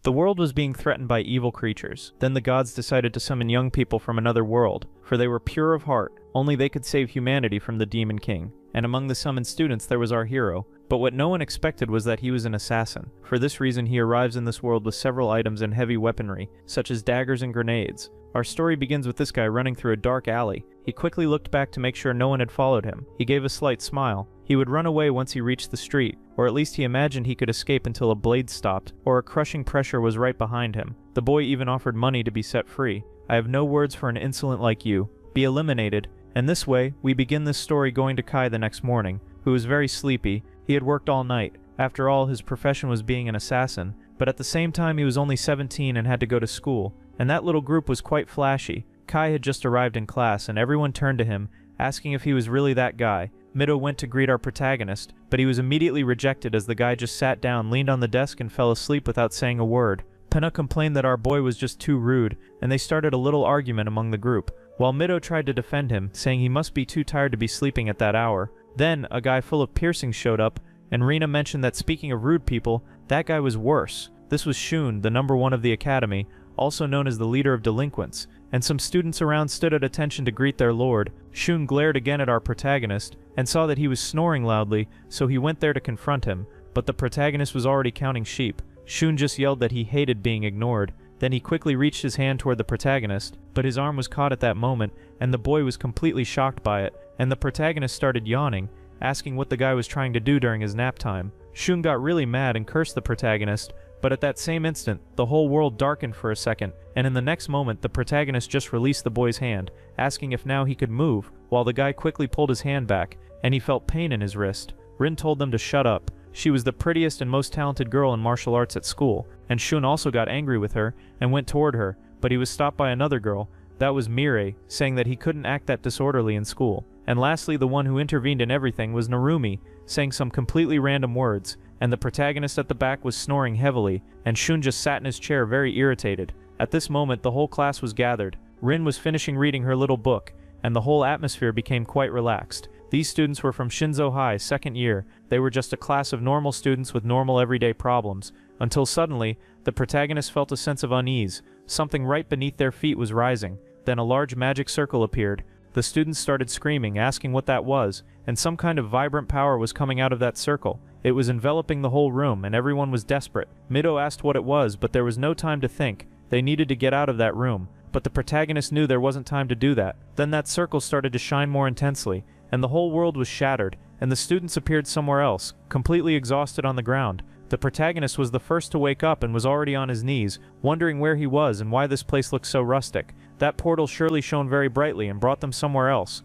The world was being threatened by evil creatures. Then the gods decided to summon young people from another world, for they were pure of heart. Only they could save humanity from the Demon King. And among the summoned students there was our hero. But what no one expected was that he was an assassin. For this reason he arrives in this world with several items and heavy weaponry, such as daggers and grenades. Our story begins with this guy running through a dark alley. He quickly looked back to make sure no one had followed him. He gave a slight smile. He would run away once he reached the street, or at least he imagined he could escape until a blade stopped, or a crushing pressure was right behind him. The boy even offered money to be set free. I have no words for an insolent like you. Be eliminated. And this way, we begin this story going to Kai the next morning, who was very sleepy. He had worked all night. After all, his profession was being an assassin, but at the same time he was only 17 and had to go to school. And that little group was quite flashy. Kai had just arrived in class and everyone turned to him, asking if he was really that guy. Mido went to greet our protagonist, but he was immediately rejected as the guy just sat down, leaned on the desk and fell asleep without saying a word. Penna complained that our boy was just too rude, and they started a little argument among the group, while Mido tried to defend him, saying he must be too tired to be sleeping at that hour. Then, a guy full of piercings showed up, and Rina mentioned that speaking of rude people, that guy was worse. This was Shun, the #1 of the academy, also known as the leader of delinquents, and some students around stood at attention to greet their lord. Shun glared again at our protagonist, and saw that he was snoring loudly, so he went there to confront him, but the protagonist was already counting sheep. Shun just yelled that he hated being ignored. Then he quickly reached his hand toward the protagonist, but his arm was caught at that moment, and the boy was completely shocked by it, and the protagonist started yawning, asking what the guy was trying to do during his nap time. Shun got really mad and cursed the protagonist, but at that same instant, the whole world darkened for a second, and in the next moment the protagonist just released the boy's hand, asking if now he could move, while the guy quickly pulled his hand back, and he felt pain in his wrist. Rin told them to shut up. She was the prettiest and most talented girl in martial arts at school, and Shun also got angry with her and went toward her, but he was stopped by another girl. That was Mirei, saying that he couldn't act that disorderly in school. And lastly, the one who intervened in everything was Narumi, saying some completely random words, and the protagonist at the back was snoring heavily, and Shun just sat in his chair very irritated. At this moment, the whole class was gathered. Rin was finishing reading her little book, and the whole atmosphere became quite relaxed. These students were from Shinzo High, 2nd year. They were just a class of normal students with normal everyday problems, until suddenly, the protagonist felt a sense of unease. Something right beneath their feet was rising. Then a large magic circle appeared. The students started screaming, asking what that was, and some kind of vibrant power was coming out of that circle. It was enveloping the whole room, and everyone was desperate. Mido asked what it was, but there was no time to think. They needed to get out of that room, but the protagonist knew there wasn't time to do that. Then that circle started to shine more intensely, and the whole world was shattered, and the students appeared somewhere else, completely exhausted on the ground. The protagonist was the first to wake up and was already on his knees, wondering where he was and why this place looked so rustic. That portal surely shone very brightly and brought them somewhere else.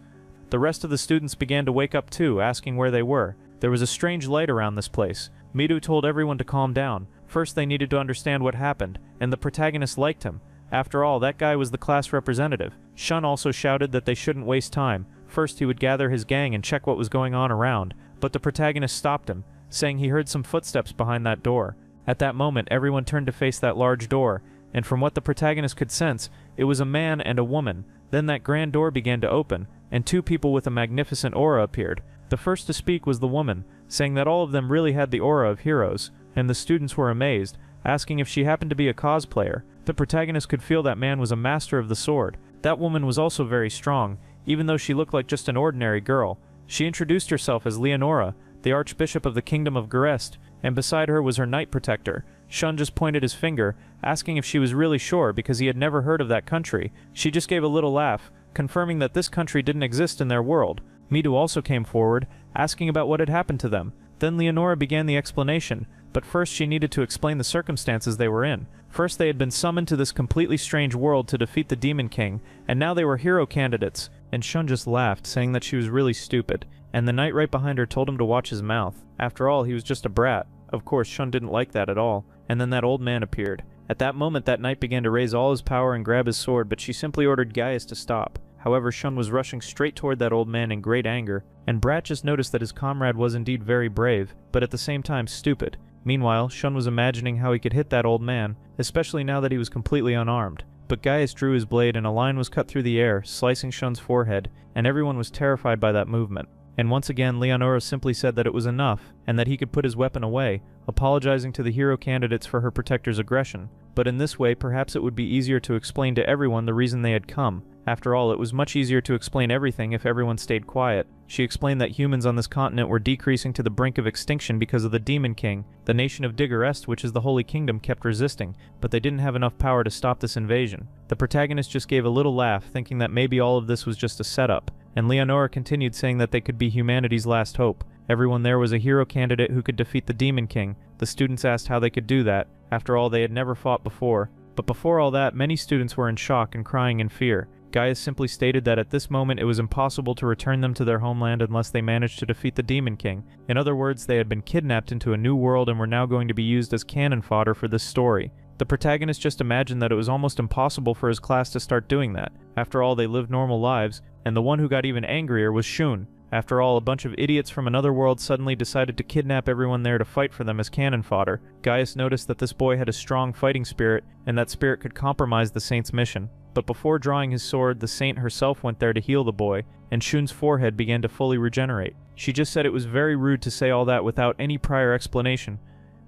The rest of the students began to wake up too, asking where they were. There was a strange light around this place. Midu told everyone to calm down. First they needed to understand what happened, and the protagonist liked him. After all, that guy was the class representative. Shun also shouted that they shouldn't waste time. First he would gather his gang and check what was going on around, but the protagonist stopped him, saying he heard some footsteps behind that door. At that moment, everyone turned to face that large door, and from what the protagonist could sense, it was a man and a woman. Then that grand door began to open, and two people with a magnificent aura appeared. The first to speak was the woman, saying that all of them really had the aura of heroes, and the students were amazed, asking if she happened to be a cosplayer. The protagonist could feel that man was a master of the sword. That woman was also very strong, even though she looked like just an ordinary girl. She introduced herself as Leonora, the Archbishop of the Kingdom of Garest, and beside her was her Knight Protector. Shun just pointed his finger, asking if she was really sure because he had never heard of that country. She just gave a little laugh, confirming that this country didn't exist in their world. Midu also came forward, asking about what had happened to them. Then Leonora began the explanation, but first she needed to explain the circumstances they were in. First they had been summoned to this completely strange world to defeat the Demon King, and now they were hero candidates. And Shun just laughed, saying that she was really stupid, and the knight right behind her told him to watch his mouth. After all, he was just a brat. Of course, Shun didn't like that at all, and then that old man appeared. At that moment, that knight began to raise all his power and grab his sword, but she simply ordered Gaius to stop. However, Shun was rushing straight toward that old man in great anger, and Brat just noticed that his comrade was indeed very brave, but at the same time stupid. Meanwhile, Shun was imagining how he could hit that old man, especially now that he was completely unarmed. But Gaius drew his blade and a line was cut through the air, slicing Shun's forehead, and everyone was terrified by that movement. and once again Leonora simply said that it was enough, and that he could put his weapon away, apologizing to the hero candidates for her protector's aggression. But in this way, perhaps it would be easier to explain to everyone the reason they had come. After all, it was much easier to explain everything if everyone stayed quiet. She explained that humans on this continent were decreasing to the brink of extinction because of the Demon King. The nation of Diggerest, which is the Holy Kingdom, kept resisting, but they didn't have enough power to stop this invasion. The protagonist just gave a little laugh, thinking that maybe all of this was just a setup, and Leonora continued saying that they could be humanity's last hope. Everyone there was a hero candidate who could defeat the Demon King. The students asked how they could do that. After all, they had never fought before. But before all that, many students were in shock and crying in fear. Gaius simply stated that at this moment it was impossible to return them to their homeland unless they managed to defeat the Demon King. In other words, they had been kidnapped into a new world and were now going to be used as cannon fodder for this story. The protagonist just imagined that it was almost impossible for his class to start doing that. After all, they lived normal lives, and the one who got even angrier was Shun. After all, a bunch of idiots from another world suddenly decided to kidnap everyone there to fight for them as cannon fodder. Gaius noticed that this boy had a strong fighting spirit, and that spirit could compromise the Saint's mission. But before drawing his sword, the Saint herself went there to heal the boy, and Shun's forehead began to fully regenerate. She just said it was very rude to say all that without any prior explanation,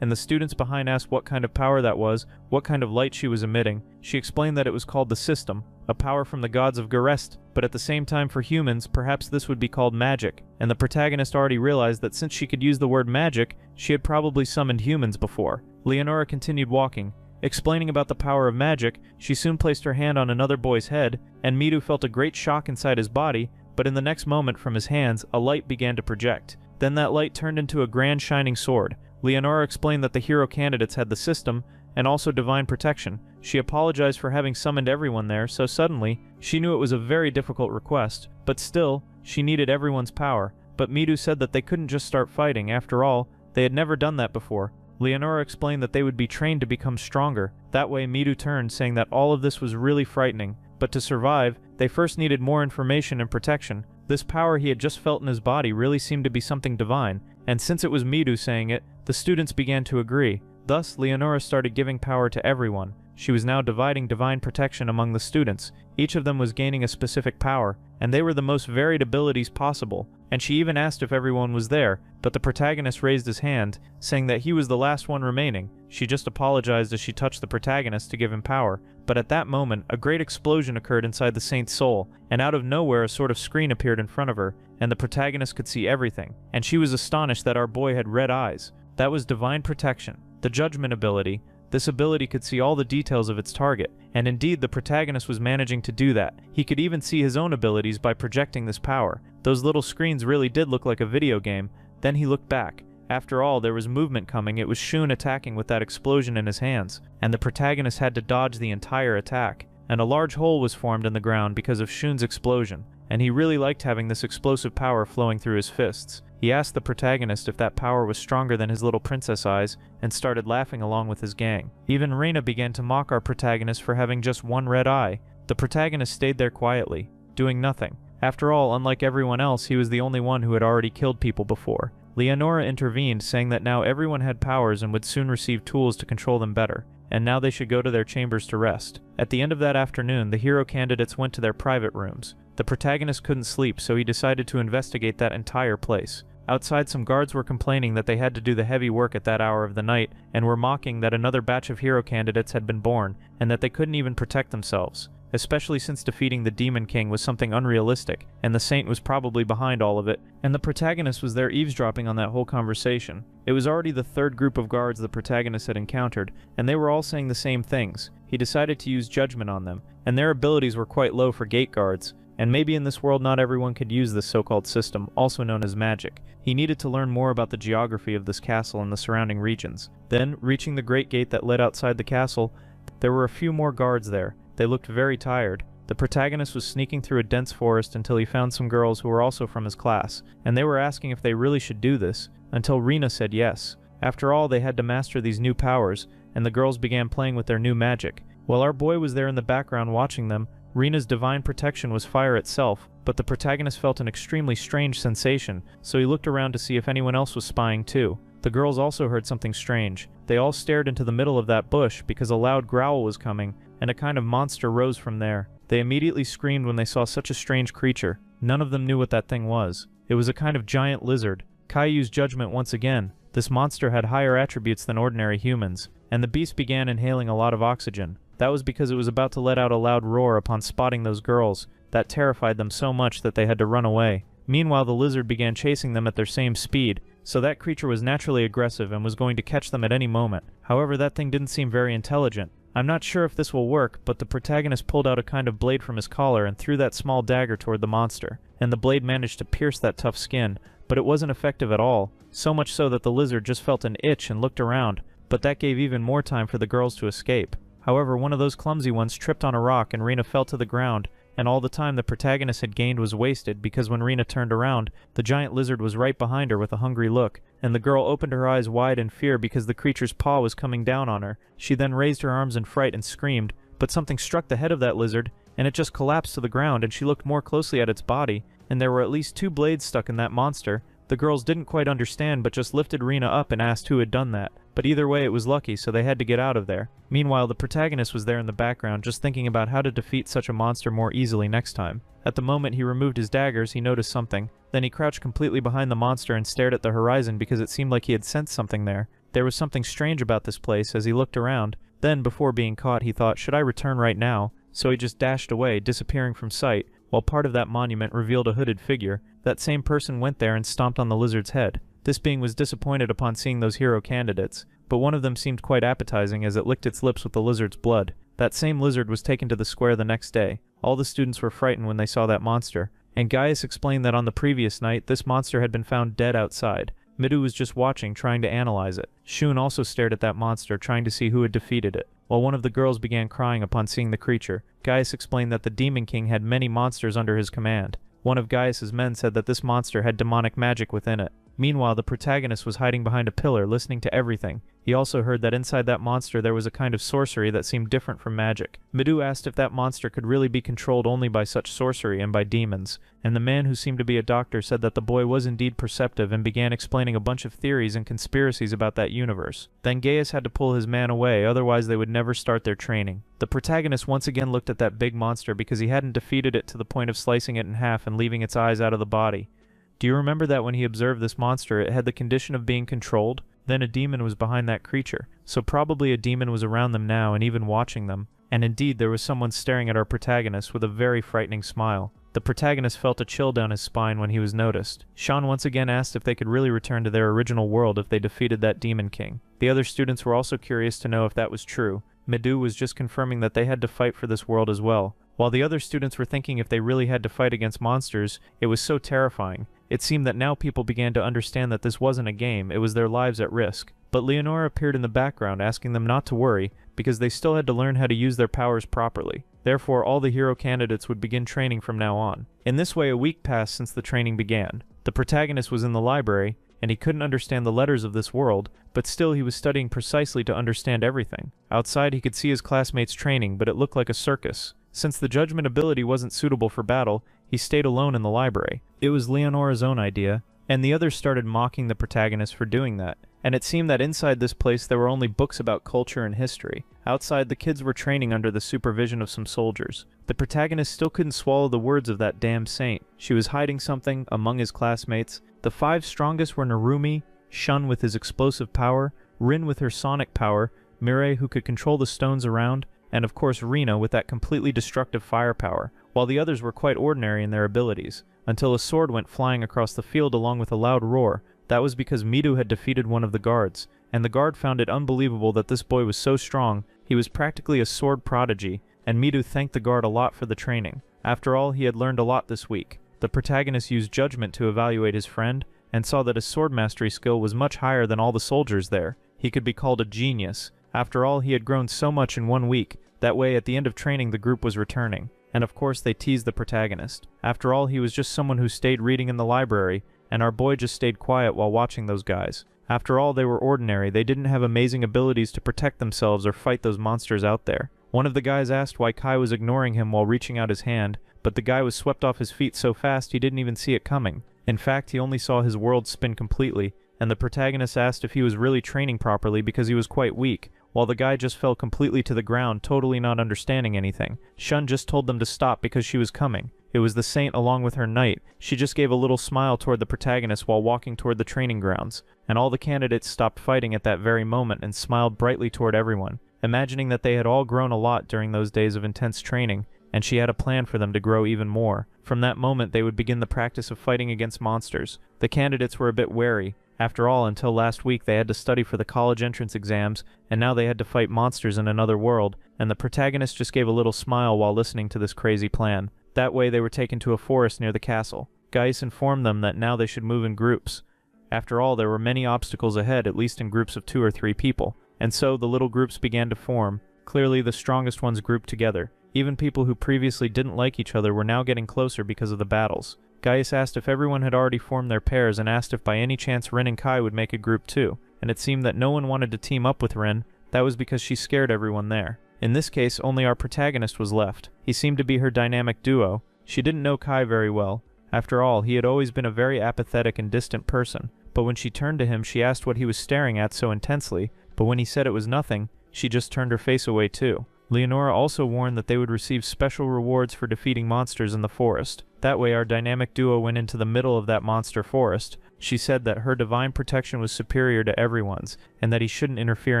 and the students behind asked what kind of power that was, what kind of light she was emitting. She explained that it was called the System, a power from the gods of Garest, but at the same time for humans, perhaps this would be called magic, and the protagonist already realized that since she could use the word magic, she had probably summoned humans before. Leonora continued walking. Explaining about the power of magic, she soon placed her hand on another boy's head, and Midu felt a great shock inside his body, but in the next moment from his hands, a light began to project. Then that light turned into a grand shining sword. Leonora explained that the hero candidates had the System, and also divine protection. She apologized for having summoned everyone there so suddenly. She knew it was a very difficult request, but still, she needed everyone's power. But Midu said that they couldn't just start fighting. After all, they had never done that before. Leonora explained that they would be trained to become stronger. That way Midu turned, saying that all of this was really frightening, but to survive, they first needed more information and protection. This power he had just felt in his body really seemed to be something divine, and since it was Midu saying it, the students began to agree. Thus, Leonora started giving power to everyone. She was now dividing divine protection among the students. Each of them was gaining a specific power, and they were the most varied abilities possible. And she even asked if everyone was there, but the protagonist raised his hand, saying that he was the last one remaining. She just apologized as she touched the protagonist to give him power, but at that moment, a great explosion occurred inside the Saint's soul, and out of nowhere a sort of screen appeared in front of her, and the protagonist could see everything, and she was astonished that our boy had red eyes. That was divine protection, the judgment ability. This ability could see all the details of its target, and indeed the protagonist was managing to do that. He could even see his own abilities by projecting this power. Those little screens really did look like a video game. Then he looked back. After all, there was movement coming. It was Shun attacking with that explosion in his hands, and the protagonist had to dodge the entire attack. And a large hole was formed in the ground because of Shun's explosion, and he really liked having this explosive power flowing through his fists. He asked the protagonist if that power was stronger than his little princess eyes, and started laughing along with his gang. Even Reina began to mock our protagonist for having just one red eye. The protagonist stayed there quietly, doing nothing. After all, unlike everyone else, he was the only one who had already killed people before. Leonora intervened, saying that now everyone had powers and would soon receive tools to control them better, and now they should go to their chambers to rest. At the end of that afternoon, the hero candidates went to their private rooms. The protagonist couldn't sleep, so he decided to investigate that entire place. Outside, some guards were complaining that they had to do the heavy work at that hour of the night, and were mocking that another batch of hero candidates had been born, and that they couldn't even protect themselves, especially since defeating the Demon King was something unrealistic, and the Saint was probably behind all of it, and the protagonist was there eavesdropping on that whole conversation. It was already the third group of guards the protagonist had encountered, and they were all saying the same things. He decided to use judgment on them, and their abilities were quite low for gate guards. And maybe in this world not everyone could use this so-called system, also known as magic. He needed to learn more about the geography of this castle and the surrounding regions. Then, reaching the great gate that led outside the castle, there were a few more guards there. They looked very tired. The protagonist was sneaking through a dense forest until he found some girls who were also from his class, and they were asking if they really should do this, until Rena said yes. After all, they had to master these new powers, and the girls began playing with their new magic. While our boy was there in the background watching them, Rena's divine protection was fire itself, but the protagonist felt an extremely strange sensation, so he looked around to see if anyone else was spying too. The girls also heard something strange. They all stared into the middle of that bush because a loud growl was coming, and a kind of monster rose from there. They immediately screamed when they saw such a strange creature. None of them knew what that thing was. It was a kind of giant lizard. Kai used judgment once again. This monster had higher attributes than ordinary humans, and the beast began inhaling a lot of oxygen. That was because it was about to let out a loud roar upon spotting those girls. That terrified them so much that they had to run away. Meanwhile, the lizard began chasing them at their same speed, so that creature was naturally aggressive and was going to catch them at any moment. However, that thing didn't seem very intelligent. I'm not sure if this will work, but the protagonist pulled out a kind of blade from his collar and threw that small dagger toward the monster, and the blade managed to pierce that tough skin, but it wasn't effective at all, so much so that the lizard just felt an itch and looked around, but that gave even more time for the girls to escape. However, one of those clumsy ones tripped on a rock and Rina fell to the ground, and all the time the protagonist had gained was wasted because when Rina turned around, the giant lizard was right behind her with a hungry look, and the girl opened her eyes wide in fear because the creature's paw was coming down on her. She then raised her arms in fright and screamed, but something struck the head of that lizard, and it just collapsed to the ground, and she looked more closely at its body, and there were at least 2 blades stuck in that monster. The girls didn't quite understand but just lifted Rina up and asked who had done that. But either way it was lucky, so they had to get out of there. Meanwhile, the protagonist was there in the background just thinking about how to defeat such a monster more easily next time. At the moment he removed his daggers, he noticed something. Then he crouched completely behind the monster and stared at the horizon because it seemed like he had sensed something there. There was something strange about this place as he looked around. Then, before being caught, he thought, should I return right now? So he just dashed away, disappearing from sight, while part of that monument revealed a hooded figure. That same person went there and stomped on the lizard's head. This being was disappointed upon seeing those hero candidates, but one of them seemed quite appetizing as it licked its lips with the lizard's blood. That same lizard was taken to the square the next day. All the students were frightened when they saw that monster, and Gaius explained that on the previous night, this monster had been found dead outside. Midu was just watching, trying to analyze it. Shun also stared at that monster, trying to see who had defeated it. While one of the girls began crying upon seeing the creature, Gaius explained that the Demon King had many monsters under his command. One of Gaius's men said that this monster had demonic magic within it. Meanwhile, the protagonist was hiding behind a pillar, listening to everything. He also heard that inside that monster there was a kind of sorcery that seemed different from magic. Midu asked if that monster could really be controlled only by such sorcery and by demons, and the man who seemed to be a doctor said that the boy was indeed perceptive and began explaining a bunch of theories and conspiracies about that universe. Then Gaius had to pull his man away, otherwise they would never start their training. The protagonist once again looked at that big monster because he hadn't defeated it to the point of slicing it in half and leaving its eyes out of the body. Do you remember that when he observed this monster, it had the condition of being controlled? Then a demon was behind that creature, so probably a demon was around them now and even watching them. And indeed, there was someone staring at our protagonist with a very frightening smile. The protagonist felt a chill down his spine when he was noticed. Sean once again asked if they could really return to their original world if they defeated that Demon King. The other students were also curious to know if that was true. Midu was just confirming that they had to fight for this world as well. While the other students were thinking if they really had to fight against monsters, it was so terrifying. It seemed that now people began to understand that this wasn't a game, it was their lives at risk. But Leonora appeared in the background asking them not to worry, because they still had to learn how to use their powers properly. Therefore, all the hero candidates would begin training from now on. In this way, a week passed since the training began. The protagonist was in the library, and he couldn't understand the letters of this world, but still he was studying precisely to understand everything. Outside he could see his classmates training, but it looked like a circus. Since the judgment ability wasn't suitable for battle, he stayed alone in the library. It was Leonora's own idea, and the others started mocking the protagonist for doing that. And it seemed that inside this place there were only books about culture and history. Outside, the kids were training under the supervision of some soldiers. The protagonist still couldn't swallow the words of that damn saint. She was hiding something among his classmates. The 5 strongest were Narumi, Shun with his explosive power, Rin with her sonic power, Mirai who could control the stones around, and of course Rina with that completely destructive firepower, while the others were quite ordinary in their abilities, until a sword went flying across the field along with a loud roar. That was because Midu had defeated one of the guards, and the guard found it unbelievable that this boy was so strong. He was practically a sword prodigy, and Midu thanked the guard a lot for the training. After all, he had learned a lot this week. The protagonist used judgment to evaluate his friend, and saw that his sword mastery skill was much higher than all the soldiers there. He could be called a genius. After all, he had grown so much in 1 week. That way, at the end of training, the group was returning. And of course, they teased the protagonist. After all, he was just someone who stayed reading in the library, and our boy just stayed quiet while watching those guys. After all, they were ordinary. They didn't have amazing abilities to protect themselves or fight those monsters out there. One of the guys asked why Kai was ignoring him while reaching out his hand, but the guy was swept off his feet so fast he didn't even see it coming. In fact, he only saw his world spin completely, and the protagonist asked if he was really training properly because he was quite weak, while the guy just fell completely to the ground, totally not understanding anything. Shun just told them to stop because she was coming. It was the saint along with her knight. She just gave a little smile toward the protagonist while walking toward the training grounds, and all the candidates stopped fighting at that very moment and smiled brightly toward everyone, imagining that they had all grown a lot during those days of intense training, and she had a plan for them to grow even more. From that moment they would begin the practice of fighting against monsters. The candidates were a bit wary. After all, until last week they had to study for the college entrance exams, and now they had to fight monsters in another world, and the protagonist just gave a little smile while listening to this crazy plan. That way they were taken to a forest near the castle. Gaius informed them that now they should move in groups. After all, there were many obstacles ahead, at least in groups of 2 or 3 people, and so the little groups began to form. Clearly the strongest ones grouped together. Even people who previously didn't like each other were now getting closer because of the battles. Gaius asked if everyone had already formed their pairs and asked if by any chance Rin and Kai would make a group too, and it seemed that no one wanted to team up with Rin. That was because she scared everyone there. In this case, only our protagonist was left. He seemed to be her dynamic duo. She didn't know Kai very well. After all, he had always been a very apathetic and distant person, but when she turned to him she asked what he was staring at so intensely, but when he said it was nothing, she just turned her face away too. Leonora also warned that they would receive special rewards for defeating monsters in the forest. That way our dynamic duo went into the middle of that monster forest. She said that her divine protection was superior to everyone's, and that he shouldn't interfere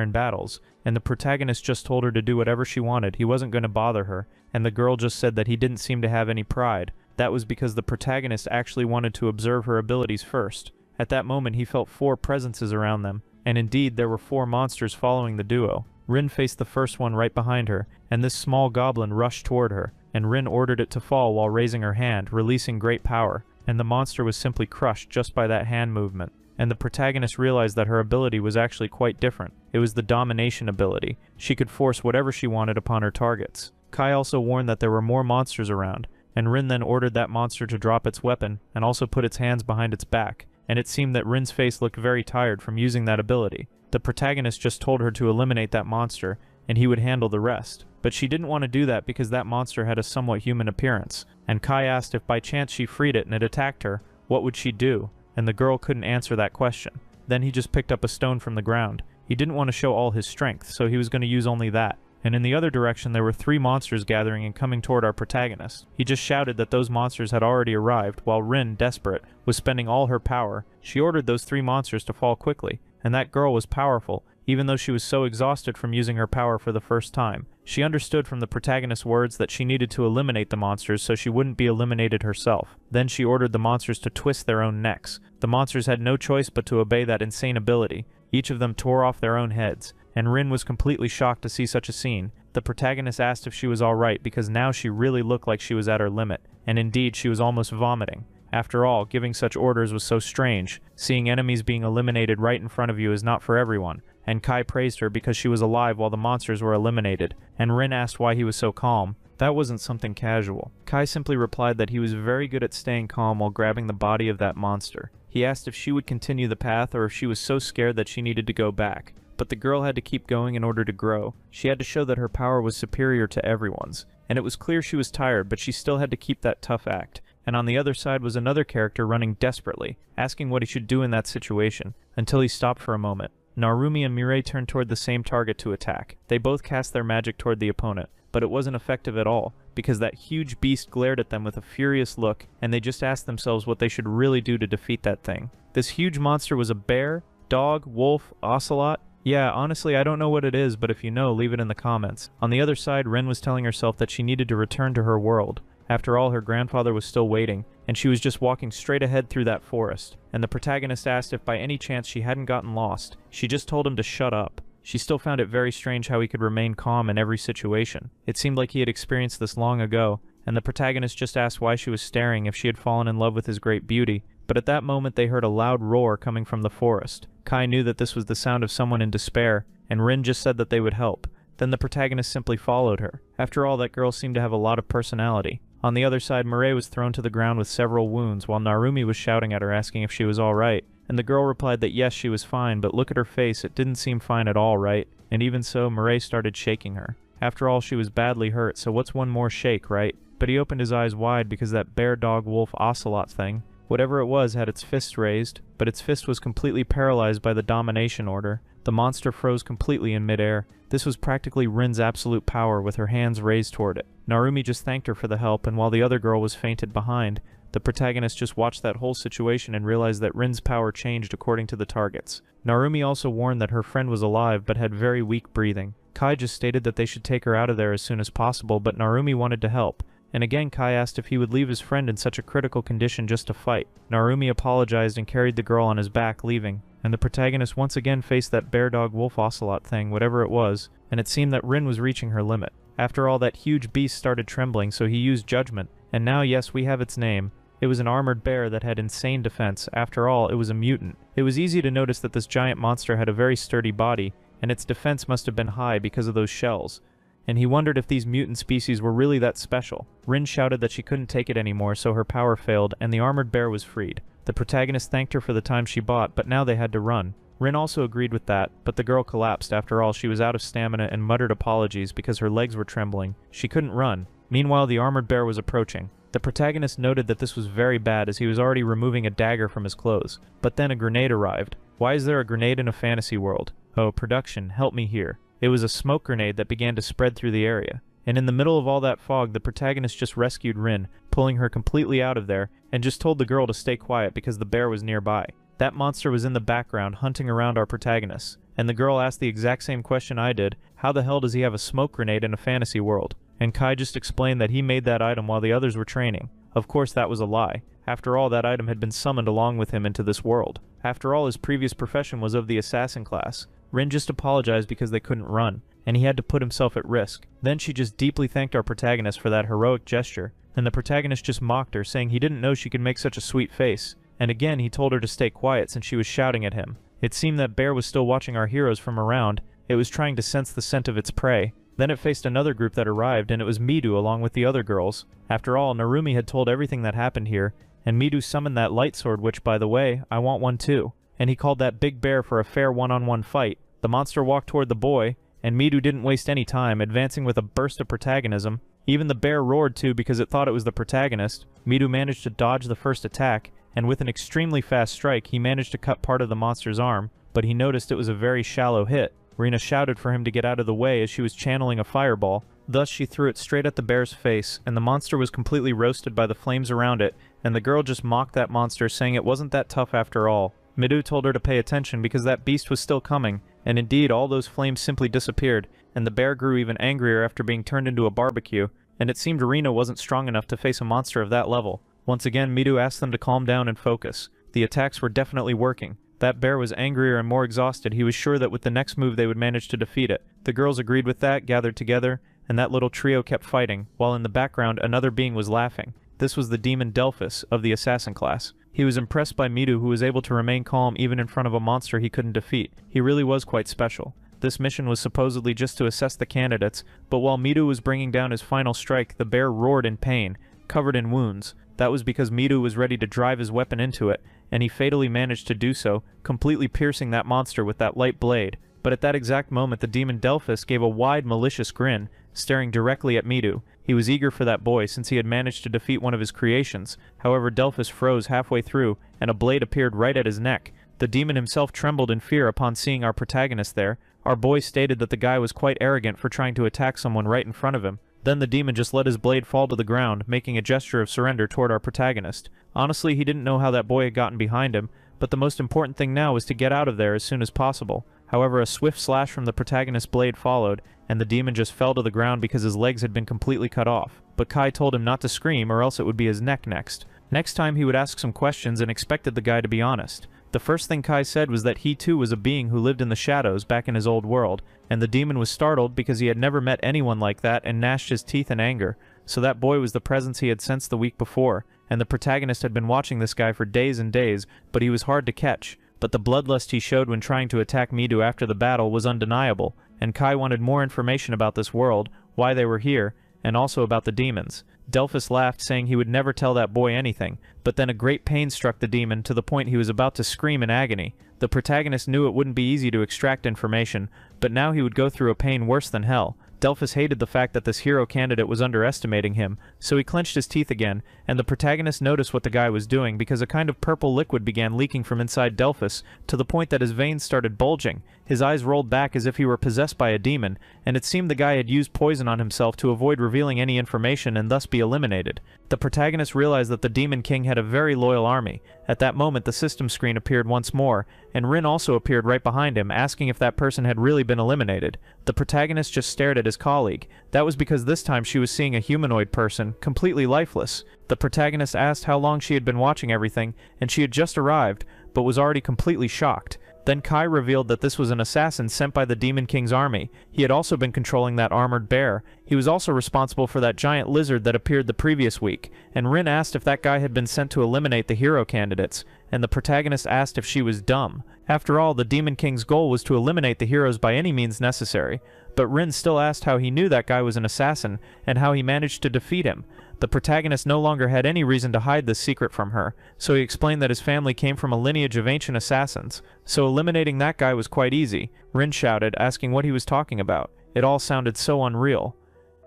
in battles, and the protagonist just told her to do whatever she wanted. He wasn't going to bother her, and the girl just said that he didn't seem to have any pride. That was because the protagonist actually wanted to observe her abilities first. At that moment he felt 4 presences around them, and indeed there were 4 monsters following the duo. Rin faced the first one right behind her, and this small goblin rushed toward her, and Rin ordered it to fall while raising her hand, releasing great power, and the monster was simply crushed just by that hand movement. And the protagonist realized that her ability was actually quite different. It was the domination ability. She could force whatever she wanted upon her targets. Kai also warned that there were more monsters around, and Rin then ordered that monster to drop its weapon and also put its hands behind its back, and it seemed that Rin's face looked very tired from using that ability. The protagonist just told her to eliminate that monster, and he would handle the rest. But she didn't want to do that because that monster had a somewhat human appearance, and Kai asked if by chance she freed it and it attacked her, what would she do? And the girl couldn't answer that question. Then he just picked up a stone from the ground. He didn't want to show all his strength, so he was going to use only that. And in the other direction there were 3 monsters gathering and coming toward our protagonist. He just shouted that those monsters had already arrived, while Rin, desperate, was spending all her power. She ordered those 3 monsters to fall quickly. And that girl was powerful, even though she was so exhausted from using her power for the first time. She understood from the protagonist's words that she needed to eliminate the monsters so she wouldn't be eliminated herself. Then she ordered the monsters to twist their own necks. The monsters had no choice but to obey that insane ability. Each of them tore off their own heads, and Rin was completely shocked to see such a scene. The protagonist asked if she was alright because now she really looked like she was at her limit, and indeed she was almost vomiting. After all, giving such orders was so strange. Seeing enemies being eliminated right in front of you is not for everyone, and Kai praised her because she was alive while the monsters were eliminated, and Rin asked why he was so calm. That wasn't something casual. Kai simply replied that he was very good at staying calm while grabbing the body of that monster. He asked if she would continue the path or if she was so scared that she needed to go back. But the girl had to keep going in order to grow. She had to show that her power was superior to everyone's, and it was clear she was tired, but she still had to keep that tough act. And on the other side was another character running desperately, asking what he should do in that situation, until he stopped for a moment. Narumi and Mirai turned toward the same target to attack. They both cast their magic toward the opponent, but it wasn't effective at all, because that huge beast glared at them with a furious look, and they just asked themselves what they should really do to defeat that thing. This huge monster was a bear, dog, wolf, ocelot. Yeah, honestly, I don't know what it is, but if you know, leave it in the comments. On the other side, Rin was telling herself that she needed to return to her world. After all, her grandfather was still waiting, and she was just walking straight ahead through that forest, and the protagonist asked if by any chance she hadn't gotten lost. She just told him to shut up. She still found it very strange how he could remain calm in every situation. It seemed like he had experienced this long ago, and the protagonist just asked why she was staring, if she had fallen in love with his great beauty. But at that moment they heard a loud roar coming from the forest. Kai knew that this was the sound of someone in despair, and Rin just said that they would help. Then the protagonist simply followed her. After all, that girl seemed to have a lot of personality. On the other side, Mirai was thrown to the ground with several wounds, while Narumi was shouting at her asking if she was alright, and the girl replied that yes, she was fine, but look at her face, it didn't seem fine at all, right? And even so, Mirai started shaking her. After all, she was badly hurt, so what's one more shake, right? But he opened his eyes wide because that bear, dog, wolf, ocelot thing, whatever it was, had its fist raised, but its fist was completely paralyzed by the domination order. The monster froze completely in midair. This was practically Rin's absolute power, with her hands raised toward it. Narumi just thanked her for the help, and while the other girl was fainted behind, the protagonist just watched that whole situation and realized that Rin's power changed according to the targets. Narumi also warned that her friend was alive but had very weak breathing. Kai just stated that they should take her out of there as soon as possible, but Narumi wanted to help. And again, Kai asked if he would leave his friend in such a critical condition just to fight. Narumi apologized and carried the girl on his back, leaving. And the protagonist once again faced that bear dog wolf ocelot thing, whatever it was, and it seemed that Rin was reaching her limit. After all, that huge beast started trembling, so he used judgment. And now, yes, we have its name. It was an armored bear that had insane defense. After all, it was a mutant. It was easy to notice that this giant monster had a very sturdy body, and its defense must have been high because of those shells. And he wondered if these mutant species were really that special. Rin shouted that she couldn't take it anymore, so her power failed, and the armored bear was freed. The protagonist thanked her for the time she bought, but now they had to run. Rin also agreed with that, but the girl collapsed. After all, she was out of stamina and muttered apologies because her legs were trembling. She couldn't run. Meanwhile, the armored bear was approaching. The protagonist noted that this was very bad, as he was already removing a dagger from his clothes. But then a grenade arrived. Why is there a grenade in a fantasy world? Oh, production, help me here. It was a smoke grenade that began to spread through the area. And in the middle of all that fog, the protagonist just rescued Rin, pulling her completely out of there, and just told the girl to stay quiet because the bear was nearby. That monster was in the background, hunting around our protagonist. And the girl asked the exact same question I did: how the hell does he have a smoke grenade in a fantasy world? And Kai just explained that he made that item while the others were training. Of course, that was a lie. After all, that item had been summoned along with him into this world. After all, his previous profession was of the assassin class. Rin just apologized because they couldn't run, and he had to put himself at risk. Then she just deeply thanked our protagonist for that heroic gesture, and the protagonist just mocked her, saying he didn't know she could make such a sweet face. And again, he told her to stay quiet since she was shouting at him. It seemed that bear was still watching our heroes from around. It was trying to sense the scent of its prey. Then it faced another group that arrived, and it was Midu along with the other girls. After all, Narumi had told everything that happened here, and Midu summoned that light sword, which, by the way, I want one too. And he called that big bear for a fair one-on-one fight. The monster walked toward the boy, and Midu didn't waste any time, advancing with a burst of protagonism. Even the bear roared too because it thought it was the protagonist. Midu managed to dodge the first attack, and with an extremely fast strike, he managed to cut part of the monster's arm, but he noticed it was a very shallow hit. Rina shouted for him to get out of the way as she was channeling a fireball. Thus, she threw it straight at the bear's face, and the monster was completely roasted by the flames around it, and the girl just mocked that monster, saying it wasn't that tough after all. Midu told her to pay attention because that beast was still coming, and indeed all those flames simply disappeared, and the bear grew even angrier after being turned into a barbecue, and it seemed Rina wasn't strong enough to face a monster of that level. Once again, Midu asked them to calm down and focus. The attacks were definitely working. That bear was angrier and more exhausted. He was sure that with the next move they would manage to defeat it. The girls agreed with that, gathered together, and that little trio kept fighting, while in the background another being was laughing. This was the demon Delphus of the assassin class. He was impressed by Midu, who was able to remain calm even in front of a monster he couldn't defeat. He really was quite special. This mission was supposedly just to assess the candidates, but while Midu was bringing down his final strike, the bear roared in pain, covered in wounds. That was because Midu was ready to drive his weapon into it, and he fatally managed to do so, completely piercing that monster with that light blade. But at that exact moment, the demon Delphus gave a wide, malicious grin, staring directly at Midu. He was eager for that boy, since he had managed to defeat one of his creations. However, Delphus froze halfway through, and a blade appeared right at his neck. The demon himself trembled in fear upon seeing our protagonist there. Our boy stated that the guy was quite arrogant for trying to attack someone right in front of him. Then the demon just let his blade fall to the ground, making a gesture of surrender toward our protagonist. Honestly, he didn't know how that boy had gotten behind him, but the most important thing now was to get out of there as soon as possible. However, a swift slash from the protagonist's blade followed, and the demon just fell to the ground because his legs had been completely cut off. But Kai told him not to scream, or else it would be his neck next. Next time he would ask some questions and expected the guy to be honest. The first thing Kai said was that he too was a being who lived in the shadows back in his old world, and the demon was startled because he had never met anyone like that and gnashed his teeth in anger. So that boy was the presence he had sensed the week before, and the protagonist had been watching this guy for days and days, but he was hard to catch. But the bloodlust he showed when trying to attack Midu after the battle was undeniable, and Kai wanted more information about this world, why they were here, and also about the demons. Delphus laughed, saying he would never tell that boy anything, but then a great pain struck the demon to the point he was about to scream in agony. The protagonist knew it wouldn't be easy to extract information, but now he would go through a pain worse than hell. Delphus hated the fact that this hero candidate was underestimating him, so he clenched his teeth again, and the protagonist noticed what the guy was doing because a kind of purple liquid began leaking from inside Delphus to the point that his veins started bulging. His eyes rolled back as if he were possessed by a demon, and it seemed the guy had used poison on himself to avoid revealing any information and thus be eliminated. The protagonist realized that the Demon King had a very loyal army. At that moment, the system screen appeared once more, and Rin also appeared right behind him, asking if that person had really been eliminated. The protagonist just stared at his colleague. That was because this time she was seeing a humanoid person, completely lifeless. The protagonist asked how long she had been watching everything, and she had just arrived, but was already completely shocked. Then Kai revealed that this was an assassin sent by the Demon King's army. He had also been controlling that armored bear. He was also responsible for that giant lizard that appeared the previous week, and Rin asked if that guy had been sent to eliminate the hero candidates, and the protagonist asked if she was dumb. After all, the Demon King's goal was to eliminate the heroes by any means necessary, but Rin still asked how he knew that guy was an assassin, and how he managed to defeat him. The protagonist no longer had any reason to hide this secret from her, so he explained that his family came from a lineage of ancient assassins, so eliminating that guy was quite easy. Rin shouted, asking what he was talking about. It all sounded so unreal.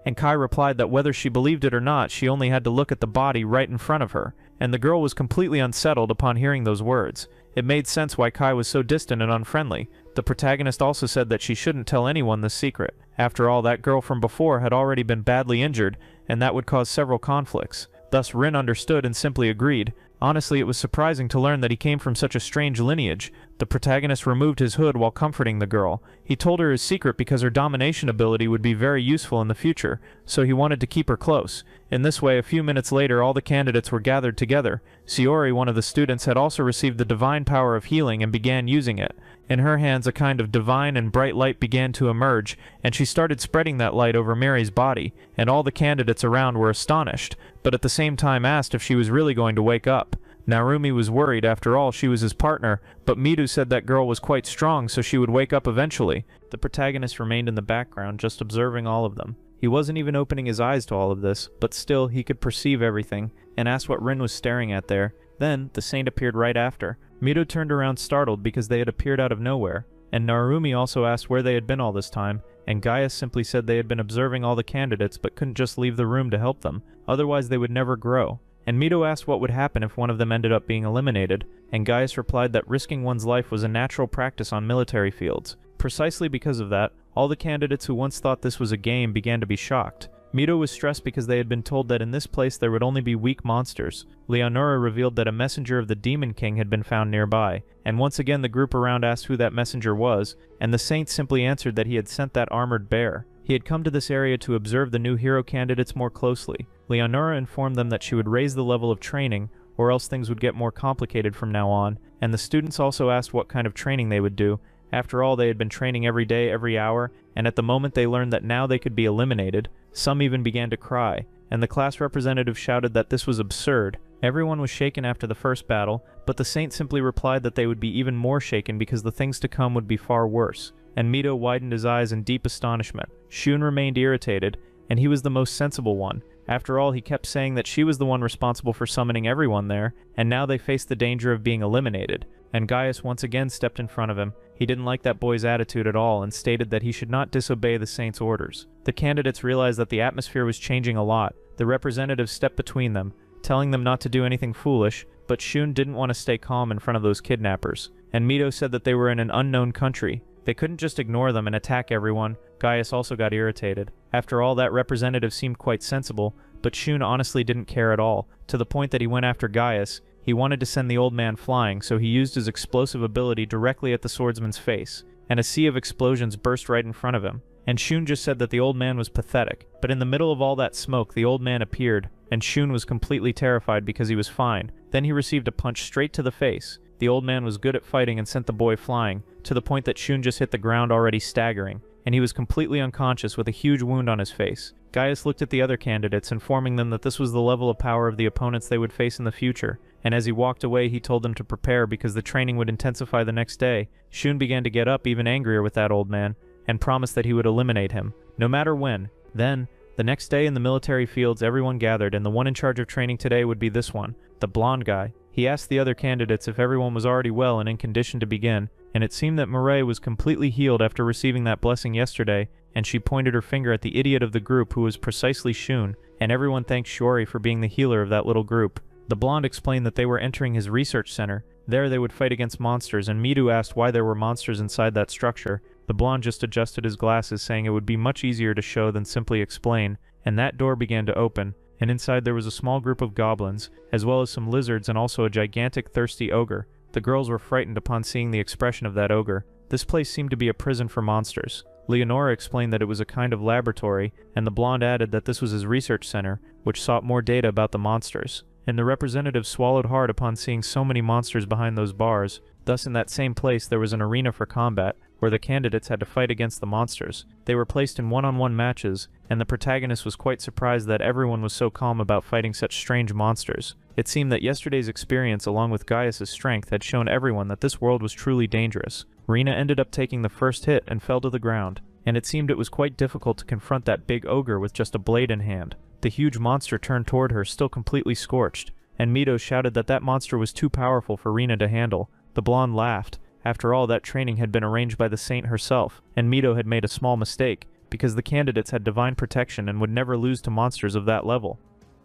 And Kai replied that whether she believed it or not, she only had to look at the body right in front of her, and the girl was completely unsettled upon hearing those words. It made sense why Kai was so distant and unfriendly. The protagonist also said that she shouldn't tell anyone this secret. After all, that girl from before had already been badly injured, and that would cause several conflicts. Thus Rin understood and simply agreed. Honestly, it was surprising to learn that he came from such a strange lineage. The protagonist removed his hood while comforting the girl. He told her his secret because her domination ability would be very useful in the future, so he wanted to keep her close. In this way, a few minutes later, all the candidates were gathered together. Shiori, one of the students, had also received the divine power of healing and began using it. In her hands, a kind of divine and bright light began to emerge, and she started spreading that light over Mary's body, and all the candidates around were astonished, but at the same time asked if she was really going to wake up. Narumi was worried, after all she was his partner, but Midu said that girl was quite strong so she would wake up eventually. The protagonist remained in the background, just observing all of them. He wasn't even opening his eyes to all of this, but still he could perceive everything, and asked what Rin was staring at there. Then, the saint appeared right after. Mido turned around startled because they had appeared out of nowhere, and Narumi also asked where they had been all this time, and Gaius simply said they had been observing all the candidates but couldn't just leave the room to help them, otherwise they would never grow. And Mido asked what would happen if one of them ended up being eliminated, and Gaius replied that risking one's life was a natural practice on military fields. Precisely because of that, all the candidates who once thought this was a game began to be shocked. Mido was stressed because they had been told that in this place there would only be weak monsters. Leonora revealed that a messenger of the Demon King had been found nearby, and once again the group around asked who that messenger was, and the saint simply answered that he had sent that armored bear. He had come to this area to observe the new hero candidates more closely. Leonora informed them that she would raise the level of training, or else things would get more complicated from now on, and the students also asked what kind of training they would do. After all, they had been training every day, every hour, and at the moment they learned that now they could be eliminated, some even began to cry, and the class representative shouted that this was absurd. Everyone was shaken after the first battle, but the saint simply replied that they would be even more shaken because the things to come would be far worse, and Mido widened his eyes in deep astonishment. Shun remained irritated, and he was the most sensible one. After all, he kept saying that she was the one responsible for summoning everyone there, and now they faced the danger of being eliminated. And Gaius once again stepped in front of him. He didn't like that boy's attitude at all and stated that he should not disobey the saint's orders. The candidates realized that the atmosphere was changing a lot. The representative stepped between them, telling them not to do anything foolish, but Shun didn't want to stay calm in front of those kidnappers. And Mido said that they were in an unknown country. They couldn't just ignore them and attack everyone. Gaius also got irritated. After all, that representative seemed quite sensible, but Shun honestly didn't care at all, to the point that he went after Gaius. He wanted to send the old man flying, so he used his explosive ability directly at the swordsman's face, and a sea of explosions burst right in front of him. And Shun just said that the old man was pathetic, but in the middle of all that smoke, the old man appeared, and Shun was completely terrified because he was fine. Then he received a punch straight to the face. The old man was good at fighting and sent the boy flying, to the point that Shun just hit the ground already staggering, and he was completely unconscious with a huge wound on his face. Gaius looked at the other candidates, informing them that this was the level of power of the opponents they would face in the future, and as he walked away he told them to prepare because the training would intensify the next day. Shun began to get up even angrier with that old man, and promised that he would eliminate him, no matter when. Then, the next day in the military fields everyone gathered, and the one in charge of training today would be this one, the blonde guy. He asked the other candidates if everyone was already well and in condition to begin, and it seemed that Mireille was completely healed after receiving that blessing yesterday, and she pointed her finger at the idiot of the group who was precisely Shun, and everyone thanked Shiori for being the healer of that little group. The blonde explained that they were entering his research center, There they would fight against monsters, and Midu asked why there were monsters inside that structure. The blonde just adjusted his glasses, saying it would be much easier to show than simply explain, and that door began to open, and inside there was a small group of goblins, as well as some lizards and also a gigantic thirsty ogre. The girls were frightened upon seeing the expression of that ogre. This place seemed to be a prison for monsters. Leonora explained that it was a kind of laboratory, and the blonde added that this was his research center, which sought more data about the monsters. And the representative swallowed hard upon seeing so many monsters behind those bars. Thus in that same place there was an arena for combat, where the candidates had to fight against the monsters. They were placed in one-on-one matches, and the protagonist was quite surprised that everyone was so calm about fighting such strange monsters. It seemed that yesterday's experience along with Gaius' strength had shown everyone that this world was truly dangerous. Rena ended up taking the first hit and fell to the ground, and it seemed it was quite difficult to confront that big ogre with just a blade in hand. The huge monster turned toward her, still completely scorched, and Mito shouted that that monster was too powerful for Rena to handle. The blonde laughed. After all, that training had been arranged by the saint herself, and Mito had made a small mistake, because the candidates had divine protection and would never lose to monsters of that level.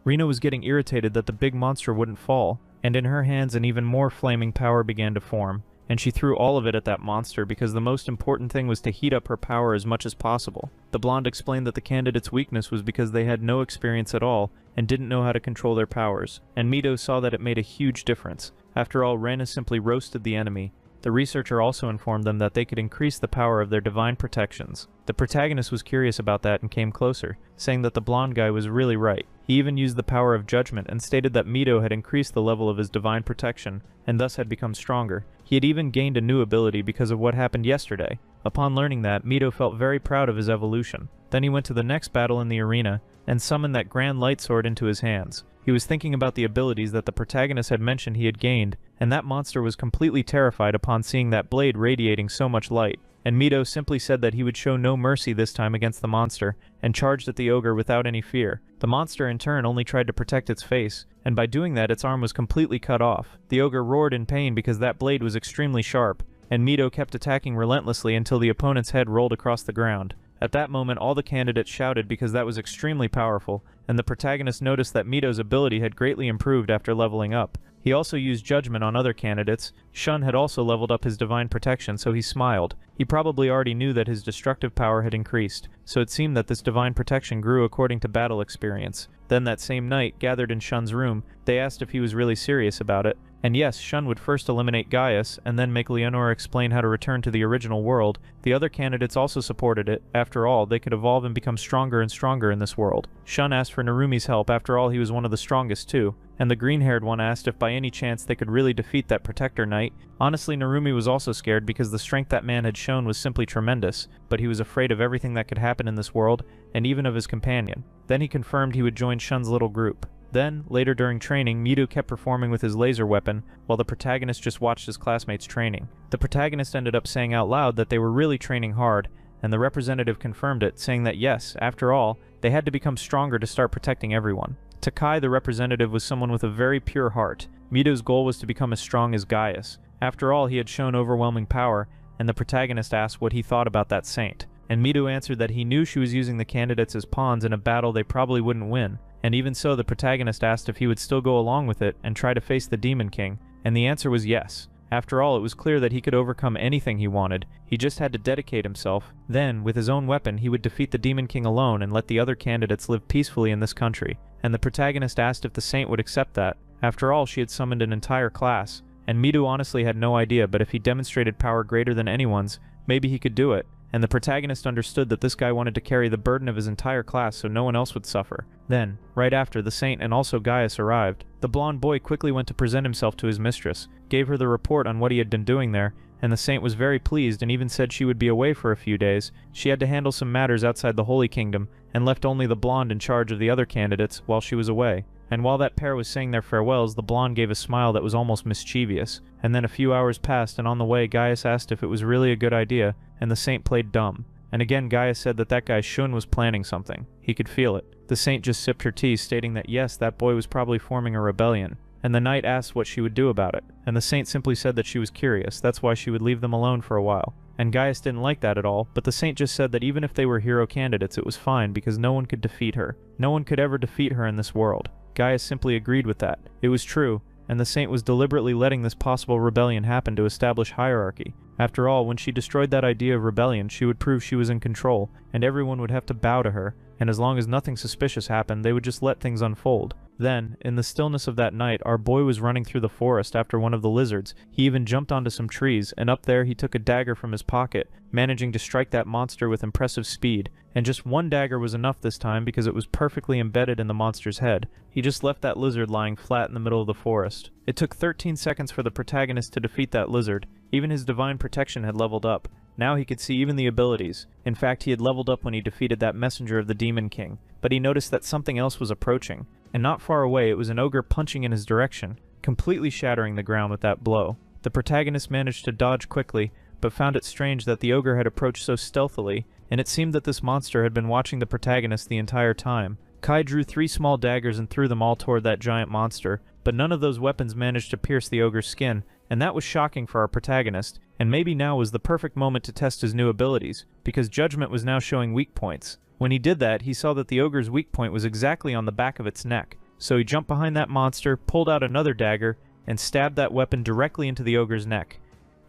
Rena was getting irritated that the big monster wouldn't fall, and in her hands an even more flaming power began to form, and she threw all of it at that monster because the most important thing was to heat up her power as much as possible. The blonde explained that the candidates' weakness was because they had no experience at all and didn't know how to control their powers, and Mito saw that it made a huge difference. After all, Rena simply roasted the enemy. The researcher also informed them that they could increase the power of their divine protections. The protagonist was curious about that and came closer, saying that the blonde guy was really right. He even used the power of judgment and stated that Mito had increased the level of his divine protection, and thus had become stronger. He had even gained a new ability because of what happened yesterday. Upon learning that, Mito felt very proud of his evolution. Then he went to the next battle in the arena, and summoned that grand light sword into his hands. He was thinking about the abilities that the protagonist had mentioned he had gained, and that monster was completely terrified upon seeing that blade radiating so much light. And Mito simply said that he would show no mercy this time against the monster, and charged at the ogre without any fear. The monster in turn only tried to protect its face, and by doing that its arm was completely cut off. The ogre roared in pain because that blade was extremely sharp, and Mito kept attacking relentlessly until the opponent's head rolled across the ground. At that moment all the candidates shouted because that was extremely powerful, and the protagonist noticed that Mito's ability had greatly improved after leveling up. He also used judgment on other candidates. Shun had also leveled up his divine protection, so he smiled. He probably already knew that his destructive power had increased, so it seemed that this divine protection grew according to battle experience. Then that same night, gathered in Shun's room, they asked if he was really serious about it. And yes, Shun would first eliminate Gaius, and then make Leonora explain how to return to the original world. The other candidates also supported it. After all, they could evolve and become stronger and stronger in this world. Shun asked for Narumi's help, after all he was one of the strongest too. And the green-haired one asked if by any chance they could really defeat that Protector Knight. Honestly, Narumi was also scared because the strength that man had shown was simply tremendous, but he was afraid of everything that could happen in this world, and even of his companion. Then he confirmed he would join Shun's little group. Then, later during training, Midu kept performing with his laser weapon, while the protagonist just watched his classmates training. The protagonist ended up saying out loud that they were really training hard, and the representative confirmed it, saying that yes, after all, they had to become stronger to start protecting everyone. To Kai, the representative was someone with a very pure heart. Mido's goal was to become as strong as Gaius. After all, he had shown overwhelming power, and the protagonist asked what he thought about that saint. And Mido answered that he knew she was using the candidates as pawns in a battle they probably wouldn't win. And even so, the protagonist asked if he would still go along with it and try to face the Demon King, and the answer was yes. After all, it was clear that he could overcome anything he wanted. He just had to dedicate himself. Then, with his own weapon, he would defeat the Demon King alone and let the other candidates live peacefully in this country. And the protagonist asked if the saint would accept that. After all, she had summoned an entire class, and Midu honestly had no idea, but if he demonstrated power greater than anyone's, maybe he could do it. And the protagonist understood that this guy wanted to carry the burden of his entire class so no one else would suffer. Then, right after, the saint and also Gaius arrived. The blonde boy quickly went to present himself to his mistress, gave her the report on what he had been doing there, and the saint was very pleased and even said she would be away for a few days. She had to handle some matters outside the Holy Kingdom, and left only the blonde in charge of the other candidates while she was away. And while that pair was saying their farewells, the blonde gave a smile that was almost mischievous. And then a few hours passed, and on the way Gaius asked if it was really a good idea, and the saint played dumb. And again Gaius said that guy Shun was planning something. He could feel it. The saint just sipped her tea, stating that yes, that boy was probably forming a rebellion. And the knight asked what she would do about it. And the saint simply said that she was curious, that's why she would leave them alone for a while. And Gaius didn't like that at all, but the saint just said that even if they were hero candidates it was fine because no one could defeat her. No one could ever defeat her in this world. Gaius simply agreed with that. It was true, and the saint was deliberately letting this possible rebellion happen to establish hierarchy. After all, when she destroyed that idea of rebellion, she would prove she was in control, and everyone would have to bow to her, and as long as nothing suspicious happened, they would just let things unfold. Then, in the stillness of that night, our boy was running through the forest after one of the lizards. He even jumped onto some trees, and up there he took a dagger from his pocket, managing to strike that monster with impressive speed. And just one dagger was enough this time because it was perfectly embedded in the monster's head. He just left that lizard lying flat in the middle of the forest. It took 13 seconds for the protagonist to defeat that lizard. Even his divine protection had leveled up. Now he could see even the abilities. In fact, he had leveled up when he defeated that messenger of the Demon King. But he noticed that something else was approaching. And not far away, it was an ogre punching in his direction, completely shattering the ground with that blow. The protagonist managed to dodge quickly, but found it strange that the ogre had approached so stealthily, and it seemed that this monster had been watching the protagonist the entire time. Kai drew 3 small daggers and threw them all toward that giant monster, but none of those weapons managed to pierce the ogre's skin, and that was shocking for our protagonist, and maybe now was the perfect moment to test his new abilities, because Judgment was now showing weak points. When he did that, he saw that the ogre's weak point was exactly on the back of its neck, so he jumped behind that monster, pulled out another dagger, and stabbed that weapon directly into the ogre's neck.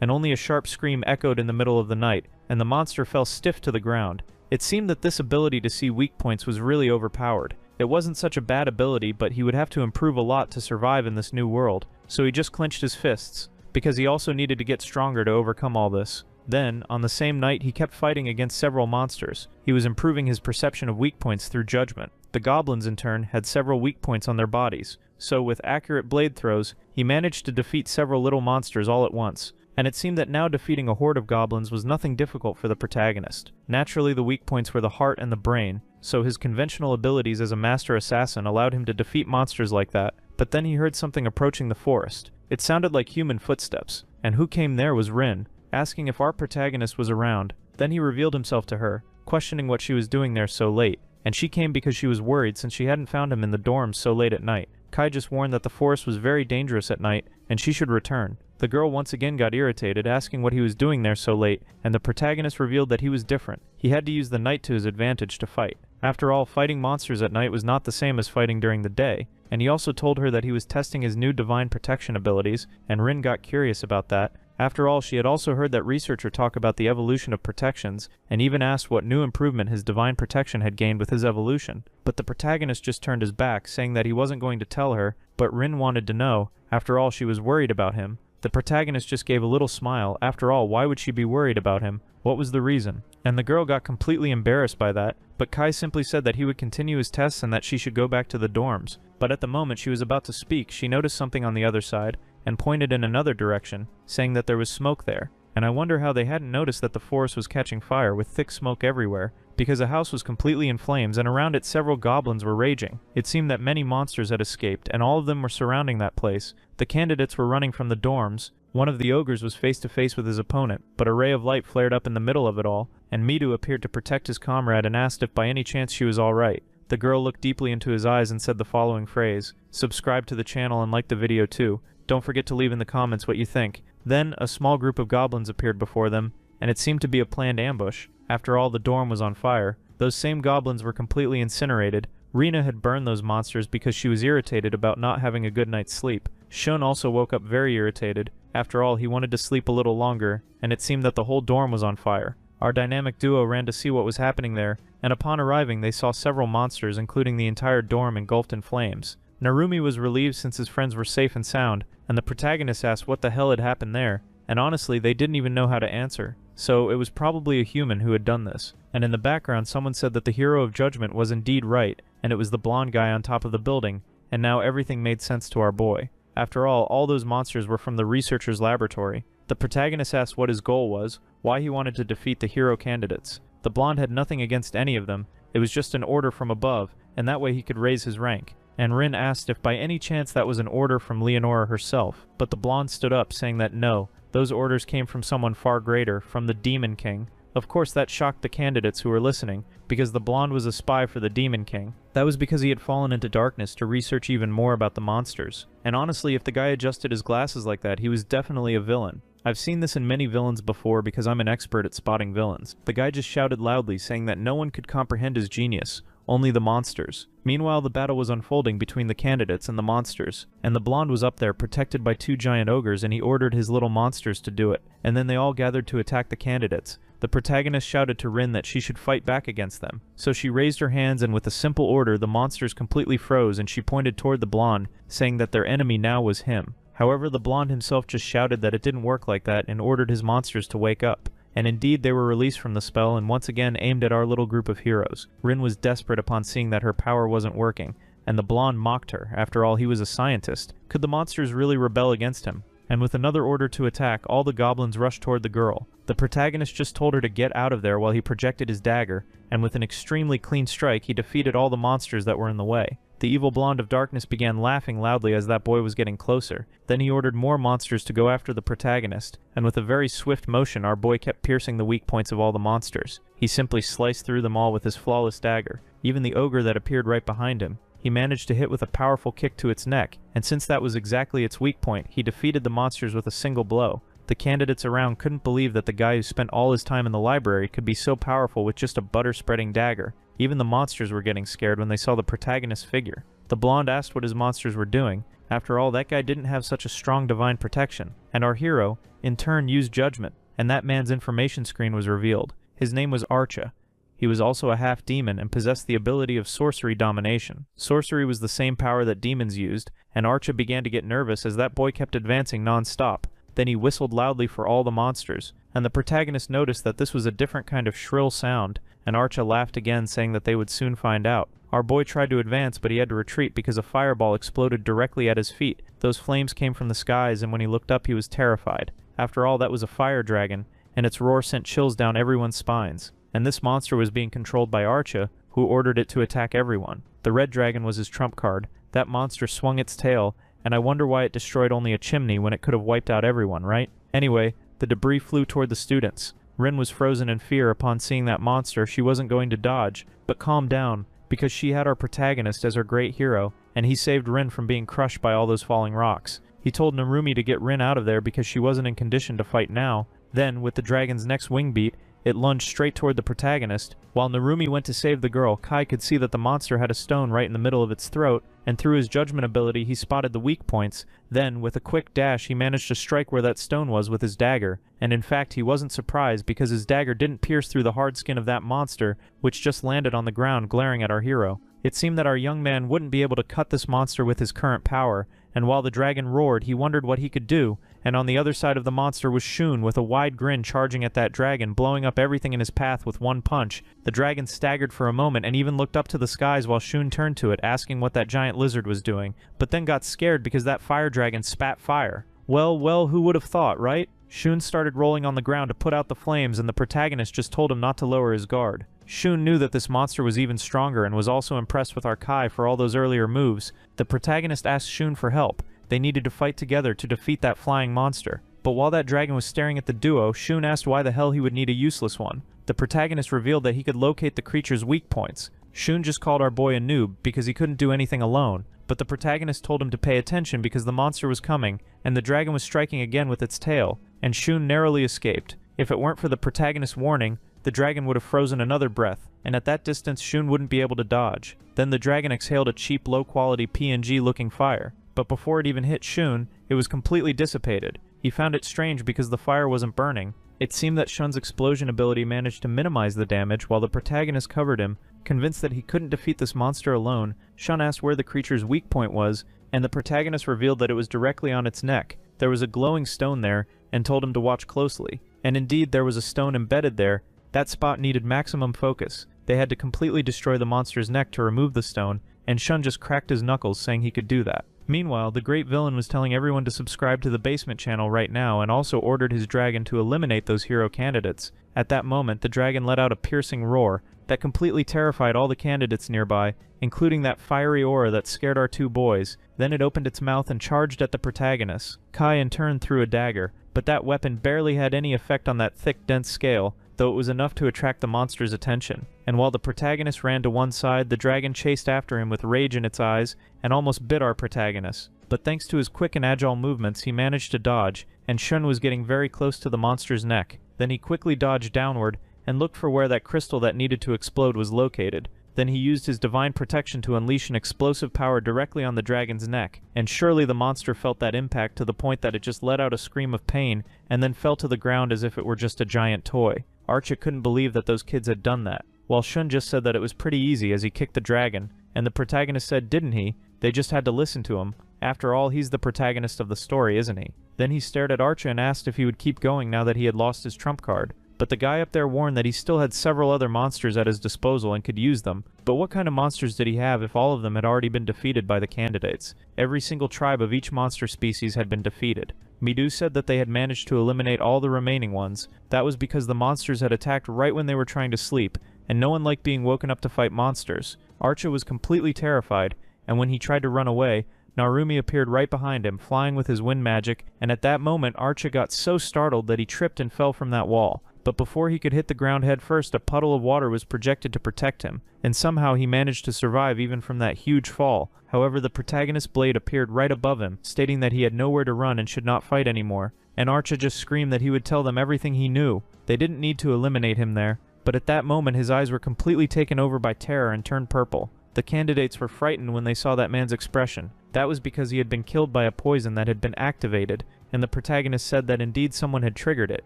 And only a sharp scream echoed in the middle of the night, and the monster fell stiff to the ground. It seemed that this ability to see weak points was really overpowered. It wasn't such a bad ability, but he would have to improve a lot to survive in this new world, so he just clenched his fists, because he also needed to get stronger to overcome all this. Then, on the same night, he kept fighting against several monsters. He was improving his perception of weak points through judgment. The goblins, in turn, had several weak points on their bodies, so with accurate blade throws, he managed to defeat several little monsters all at once. And it seemed that now defeating a horde of goblins was nothing difficult for the protagonist. Naturally, the weak points were the heart and the brain, so his conventional abilities as a master assassin allowed him to defeat monsters like that. But then he heard something approaching the forest. It sounded like human footsteps, and who came there was Rin, asking if our protagonist was around. Then he revealed himself to her, questioning what she was doing there so late, and she came because she was worried since she hadn't found him in the dorms so late at night. Kai just warned that the forest was very dangerous at night, and she should return. The girl once again got irritated, asking what he was doing there so late, and the protagonist revealed that he was different. He had to use the night to his advantage to fight. After all, fighting monsters at night was not the same as fighting during the day, and he also told her that he was testing his new divine protection abilities, and Rin got curious about that. After all, she had also heard that researcher talk about the evolution of protections, and even asked what new improvement his divine protection had gained with his evolution. But the protagonist just turned his back, saying that he wasn't going to tell her, but Rin wanted to know. After all, she was worried about him. The protagonist just gave a little smile. After all, why would she be worried about him? What was the reason? And the girl got completely embarrassed by that, but Kai simply said that he would continue his tests and that she should go back to the dorms. But at the moment she was about to speak, she noticed something on the other side, and pointed in another direction, saying that there was smoke there. And I wonder how they hadn't noticed that the forest was catching fire with thick smoke everywhere, because the house was completely in flames and around it several goblins were raging. It seemed that many monsters had escaped, and all of them were surrounding that place. The candidates were running from the dorms. One of the ogres was face to face with his opponent, but a ray of light flared up in the middle of it all, and Midu appeared to protect his comrade and asked if by any chance she was alright. The girl looked deeply into his eyes and said the following phrase: "Subscribe to the channel and like the video too. Don't forget to leave in the comments what you think." Then, a small group of goblins appeared before them, and it seemed to be a planned ambush. After all, the dorm was on fire. Those same goblins were completely incinerated. Rena had burned those monsters because she was irritated about not having a good night's sleep. Shun also woke up very irritated. After all, he wanted to sleep a little longer, and it seemed that the whole dorm was on fire. Our dynamic duo ran to see what was happening there, and upon arriving they saw several monsters, including the entire dorm engulfed in flames. Narumi was relieved since his friends were safe and sound, and the protagonist asked what the hell had happened there, and honestly they didn't even know how to answer. So it was probably a human who had done this. And in the background someone said that the hero of judgment was indeed right, and it was the blonde guy on top of the building, and now everything made sense to our boy. After all those monsters were from the researcher's laboratory. The protagonist asked what his goal was, why he wanted to defeat the hero candidates. The blonde had nothing against any of them, it was just an order from above, and that way he could raise his rank. And Rin asked if by any chance that was an order from Leonora herself, but the blonde stood up saying that no, those orders came from someone far greater, from the Demon King. Of course that shocked the candidates who were listening, because the blonde was a spy for the Demon King. That was because he had fallen into darkness to research even more about the monsters. And honestly, if the guy adjusted his glasses like that, he was definitely a villain. I've seen this in many villains before because I'm an expert at spotting villains. The guy just shouted loudly saying that no one could comprehend his genius, only the monsters. Meanwhile, the battle was unfolding between the candidates and the monsters, and the blonde was up there protected by 2 giant ogres, and he ordered his little monsters to do it, and then they all gathered to attack the candidates. The protagonist shouted to Rin that she should fight back against them, so she raised her hands, and with a simple order the monsters completely froze, and she pointed toward the blonde, saying that their enemy now was him. However, the blonde himself just shouted that it didn't work like that and ordered his monsters to wake up. And indeed, they were released from the spell and once again aimed at our little group of heroes. Rin was desperate upon seeing that her power wasn't working, and the blonde mocked her. After all, he was a scientist. Could the monsters really rebel against him? And with another order to attack, all the goblins rushed toward the girl. The protagonist just told her to get out of there while he projected his dagger, and with an extremely clean strike, he defeated all the monsters that were in the way. The evil blonde of darkness began laughing loudly as that boy was getting closer. Then he ordered more monsters to go after the protagonist, and with a very swift motion our boy kept piercing the weak points of all the monsters. He simply sliced through them all with his flawless dagger, even the ogre that appeared right behind him. He managed to hit with a powerful kick to its neck, and since that was exactly its weak point, he defeated the monsters with a single blow. The candidates around couldn't believe that the guy who spent all his time in the library could be so powerful with just a butter-spreading dagger. Even the monsters were getting scared when they saw the protagonist's figure. The blonde asked what his monsters were doing. After all, that guy didn't have such a strong divine protection. And our hero, in turn, used judgment, and that man's information screen was revealed. His name was Archa. He was also a half-demon and possessed the ability of sorcery domination. Sorcery was the same power that demons used, and Archa began to get nervous as that boy kept advancing non-stop. Then he whistled loudly for all the monsters, and the protagonist noticed that this was a different kind of shrill sound, and Archa laughed again, saying that they would soon find out. Our boy tried to advance, but he had to retreat because a fireball exploded directly at his feet. Those flames came from the skies, and when he looked up he was terrified. After all, that was a fire dragon, and its roar sent chills down everyone's spines. And this monster was being controlled by Archa, who ordered it to attack everyone. The red dragon was his trump card. That monster swung its tail, and I wonder why it destroyed only a chimney when it could have wiped out everyone, right? Anyway, the debris flew toward the students. Rin was frozen in fear upon seeing that monster. She wasn't going to dodge, but calmed down, because she had our protagonist as her great hero, and he saved Rin from being crushed by all those falling rocks. He told Narumi to get Rin out of there because she wasn't in condition to fight now. Then, with the dragon's next wing beat, it lunged straight toward the protagonist. While Narumi went to save the girl, Kai could see that the monster had a stone right in the middle of its throat, and through his judgment ability he spotted the weak points. Then, with a quick dash, he managed to strike where that stone was with his dagger, and in fact he wasn't surprised because his dagger didn't pierce through the hard skin of that monster, which just landed on the ground glaring at our hero. It seemed that our young man wouldn't be able to cut this monster with his current power, and while the dragon roared, he wondered what he could do, and on the other side of the monster was Shun with a wide grin charging at that dragon, blowing up everything in his path with one punch. The dragon staggered for a moment and even looked up to the skies while Shun turned to it, asking what that giant lizard was doing, but then got scared because that fire dragon spat fire. Well, who would have thought, right? Shun started rolling on the ground to put out the flames, and the protagonist just told him not to lower his guard. Shun knew that this monster was even stronger and was also impressed with our Kai for all those earlier moves. The protagonist asked Shun for help. They needed to fight together to defeat that flying monster. But while that dragon was staring at the duo, Shun asked why the hell he would need a useless one. The protagonist revealed that he could locate the creature's weak points. Shun just called our boy a noob because he couldn't do anything alone, but the protagonist told him to pay attention because the monster was coming, and the dragon was striking again with its tail, and Shun narrowly escaped. If it weren't for the protagonist's warning, the dragon would have frozen another breath, and at that distance Shun wouldn't be able to dodge. Then the dragon exhaled a cheap, low-quality PNG-looking fire. But before it even hit Shun, it was completely dissipated. He found it strange because the fire wasn't burning. It seemed that Shun's explosion ability managed to minimize the damage while the protagonist covered him. Convinced that he couldn't defeat this monster alone, Shun asked where the creature's weak point was, and the protagonist revealed that it was directly on its neck. There was a glowing stone there, and told him to watch closely. And indeed, there was a stone embedded there. That spot needed maximum focus. They had to completely destroy the monster's neck to remove the stone, and Shun just cracked his knuckles saying he could do that. Meanwhile, the great villain was telling everyone to subscribe to the basement channel right now and also ordered his dragon to eliminate those hero candidates. At that moment, the dragon let out a piercing roar that completely terrified all the candidates nearby, including that fiery aura that scared our two boys. Then it opened its mouth and charged at the protagonist. Kai in turn threw a dagger, but that weapon barely had any effect on that thick, dense scale, though it was enough to attract the monster's attention. And while the protagonist ran to one side, the dragon chased after him with rage in its eyes and almost bit our protagonist. But thanks to his quick and agile movements, he managed to dodge, and Shun was getting very close to the monster's neck. Then he quickly dodged downward and looked for where that crystal that needed to explode was located. Then he used his divine protection to unleash an explosive power directly on the dragon's neck, and surely the monster felt that impact to the point that it just let out a scream of pain and then fell to the ground as if it were just a giant toy. Archa couldn't believe that those kids had done that, while Shun just said that it was pretty easy as he kicked the dragon, and the protagonist said, didn't he? They just had to listen to him. After all, he's the protagonist of the story, isn't he? Then he stared at Archa and asked if he would keep going now that he had lost his trump card. But the guy up there warned that he still had several other monsters at his disposal and could use them. But what kind of monsters did he have if all of them had already been defeated by the candidates? Every single tribe of each monster species had been defeated. Midu said that they had managed to eliminate all the remaining ones. That was because the monsters had attacked right when they were trying to sleep, and no one liked being woken up to fight monsters. Archa was completely terrified, and when he tried to run away, Narumi appeared right behind him, flying with his wind magic, and at that moment Archa got so startled that he tripped and fell from that wall. But before he could hit the ground head first, a puddle of water was projected to protect him, and somehow he managed to survive even from that huge fall. However, the protagonist's blade appeared right above him, stating that he had nowhere to run and should not fight anymore, and Archa just screamed that he would tell them everything he knew. They didn't need to eliminate him there, but at that moment his eyes were completely taken over by terror and turned purple. The candidates were frightened when they saw that man's expression. That was because he had been killed by a poison that had been activated, and the protagonist said that indeed someone had triggered it.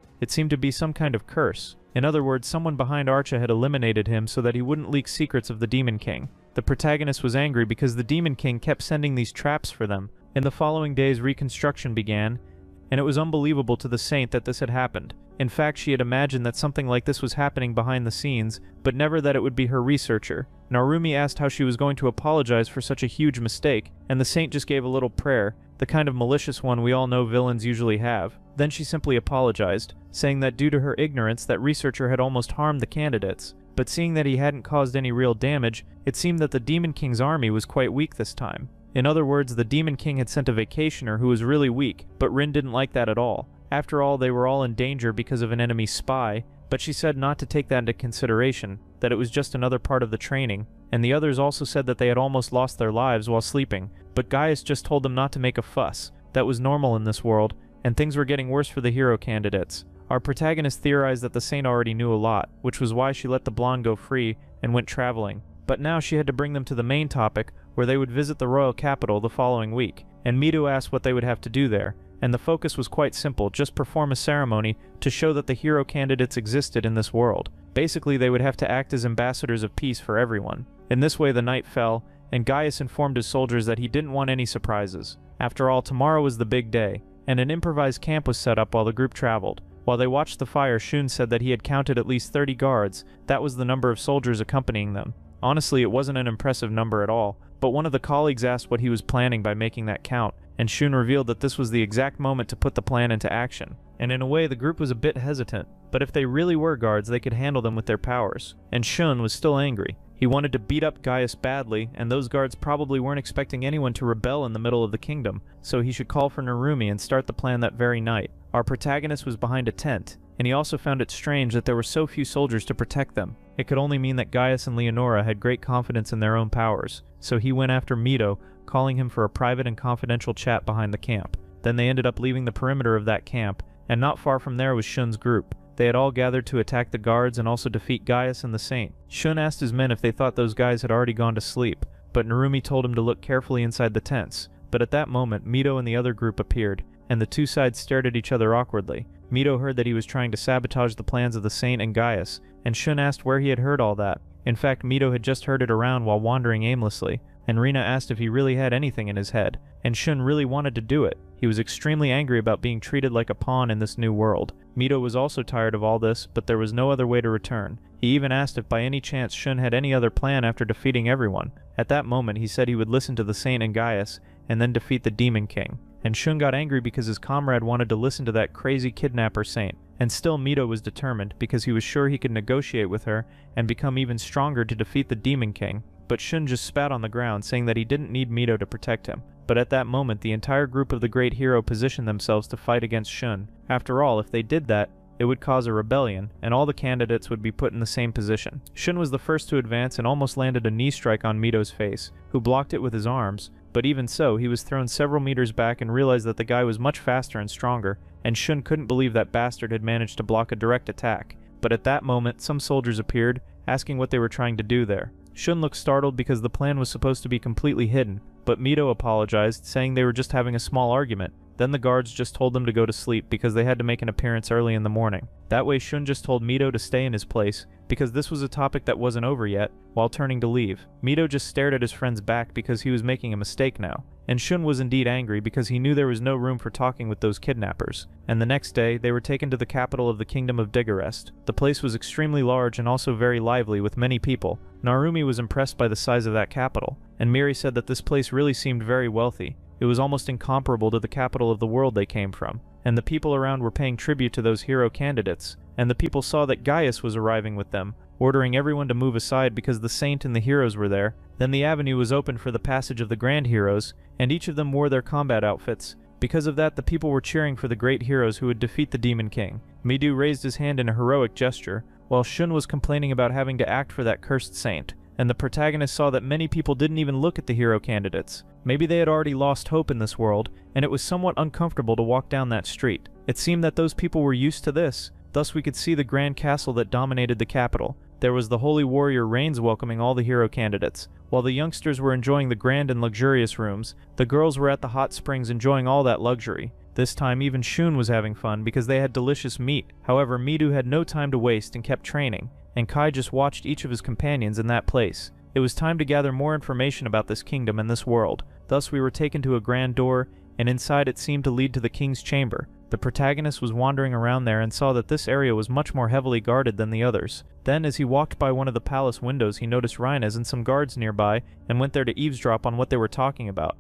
It seemed to be some kind of curse. In other words, someone behind Archa had eliminated him so that he wouldn't leak secrets of the Demon King. The protagonist was angry because the Demon King kept sending these traps for them. In the following days, reconstruction began, and it was unbelievable to the saint that this had happened. In fact, she had imagined that something like this was happening behind the scenes, but never that it would be her researcher. Narumi asked how she was going to apologize for such a huge mistake, and the saint just gave a little prayer, the kind of malicious one we all know villains usually have. Then she simply apologized, saying that due to her ignorance that researcher had almost harmed the candidates. But seeing that he hadn't caused any real damage, it seemed that the Demon King's army was quite weak this time. In other words, the Demon King had sent a vacationer who was really weak, but Rin didn't like that at all. After all, they were all in danger because of an enemy spy, but she said not to take that into consideration, that it was just another part of the training, and the others also said that they had almost lost their lives while sleeping, but Gaius just told them not to make a fuss. That was normal in this world, and things were getting worse for the hero candidates. Our protagonist theorized that the saint already knew a lot, which was why she let the blonde go free and went traveling. But now she had to bring them to the main topic, where they would visit the royal capital the following week, and Mido asked what they would have to do there, and the focus was quite simple, just perform a ceremony to show that the hero candidates existed in this world. Basically, they would have to act as ambassadors of peace for everyone. In this way, the night fell, and Gaius informed his soldiers that he didn't want any surprises. After all, tomorrow was the big day, and an improvised camp was set up while the group traveled. While they watched the fire, Shun said that he had counted at least 30 guards. That was the number of soldiers accompanying them. Honestly, it wasn't an impressive number at all, but one of the colleagues asked what he was planning by making that count, and Shun revealed that this was the exact moment to put the plan into action. And in a way, the group was a bit hesitant, but if they really were guards, they could handle them with their powers. And Shun was still angry. He wanted to beat up Gaius badly, and those guards probably weren't expecting anyone to rebel in the middle of the kingdom, so he should call for Narumi and start the plan that very night. Our protagonist was behind a tent, and he also found it strange that there were so few soldiers to protect them. It could only mean that Gaius and Leonora had great confidence in their own powers, so he went after Mido, calling him for a private and confidential chat behind the camp. Then they ended up leaving the perimeter of that camp, and not far from there was Shun's group. They had all gathered to attack the guards and also defeat Gaius and the Saint. Shun asked his men if they thought those guys had already gone to sleep, but Narumi told him to look carefully inside the tents. But at that moment, Mido and the other group appeared, and the two sides stared at each other awkwardly. Mido heard that he was trying to sabotage the plans of the Saint and Gaius, and Shun asked where he had heard all that. In fact, Mido had just heard it around while wandering aimlessly, and Rina asked if he really had anything in his head, and Shun really wanted to do it. He was extremely angry about being treated like a pawn in this new world. Mido was also tired of all this, but there was no other way to return. He even asked if by any chance Shun had any other plan after defeating everyone. At that moment, he said he would listen to the Saint and Gaius, and then defeat the Demon King. And Shun got angry because his comrade wanted to listen to that crazy kidnapper Saint. And still Mido was determined, because he was sure he could negotiate with her and become even stronger to defeat the Demon King. But Shun just spat on the ground, saying that he didn't need Mido to protect him. But at that moment, the entire group of the great hero positioned themselves to fight against Shun. After all, if they did that, it would cause a rebellion, and all the candidates would be put in the same position. Shun was the first to advance and almost landed a knee strike on Mido's face, who blocked it with his arms, but even so, he was thrown several meters back and realized that the guy was much faster and stronger, and Shun couldn't believe that bastard had managed to block a direct attack. But at that moment, some soldiers appeared, asking what they were trying to do there. Shun looked startled because the plan was supposed to be completely hidden, but Mito apologized, saying they were just having a small argument. Then the guards just told them to go to sleep because they had to make an appearance early in the morning. That way Shun just told Mito to stay in his place, because this was a topic that wasn't over yet, while turning to leave. Mito just stared at his friend's back because he was making a mistake now. And Shun was indeed angry because he knew there was no room for talking with those kidnappers. And the next day, they were taken to the capital of the kingdom of Digarest. The place was extremely large and also very lively with many people. Narumi was impressed by the size of that capital, and Miri said that this place really seemed very wealthy. It was almost incomparable to the capital of the world they came from, and the people around were paying tribute to those hero candidates, and the people saw that Gaius was arriving with them, ordering everyone to move aside because the saint and the heroes were there. Then the avenue was open for the passage of the grand heroes, and each of them wore their combat outfits. Because of that, the people were cheering for the great heroes who would defeat the Demon King. Midu raised his hand in a heroic gesture, while Shun was complaining about having to act for that cursed saint, and the protagonist saw that many people didn't even look at the hero candidates. Maybe they had already lost hope in this world, and it was somewhat uncomfortable to walk down that street. It seemed that those people were used to this, thus we could see the grand castle that dominated the capital. There was the holy warrior Reigns welcoming all the hero candidates. While the youngsters were enjoying the grand and luxurious rooms, the girls were at the hot springs enjoying all that luxury. This time even Shun was having fun because they had delicious meat. However, Midu had no time to waste and kept training, and Kai just watched each of his companions in that place. It was time to gather more information about this kingdom and this world. Thus we were taken to a grand door, and inside it seemed to lead to the king's chamber. The protagonist was wandering around there and saw that this area was much more heavily guarded than the others. Then, as he walked by one of the palace windows, he noticed Rhinez and some guards nearby and went there to eavesdrop on what they were talking about.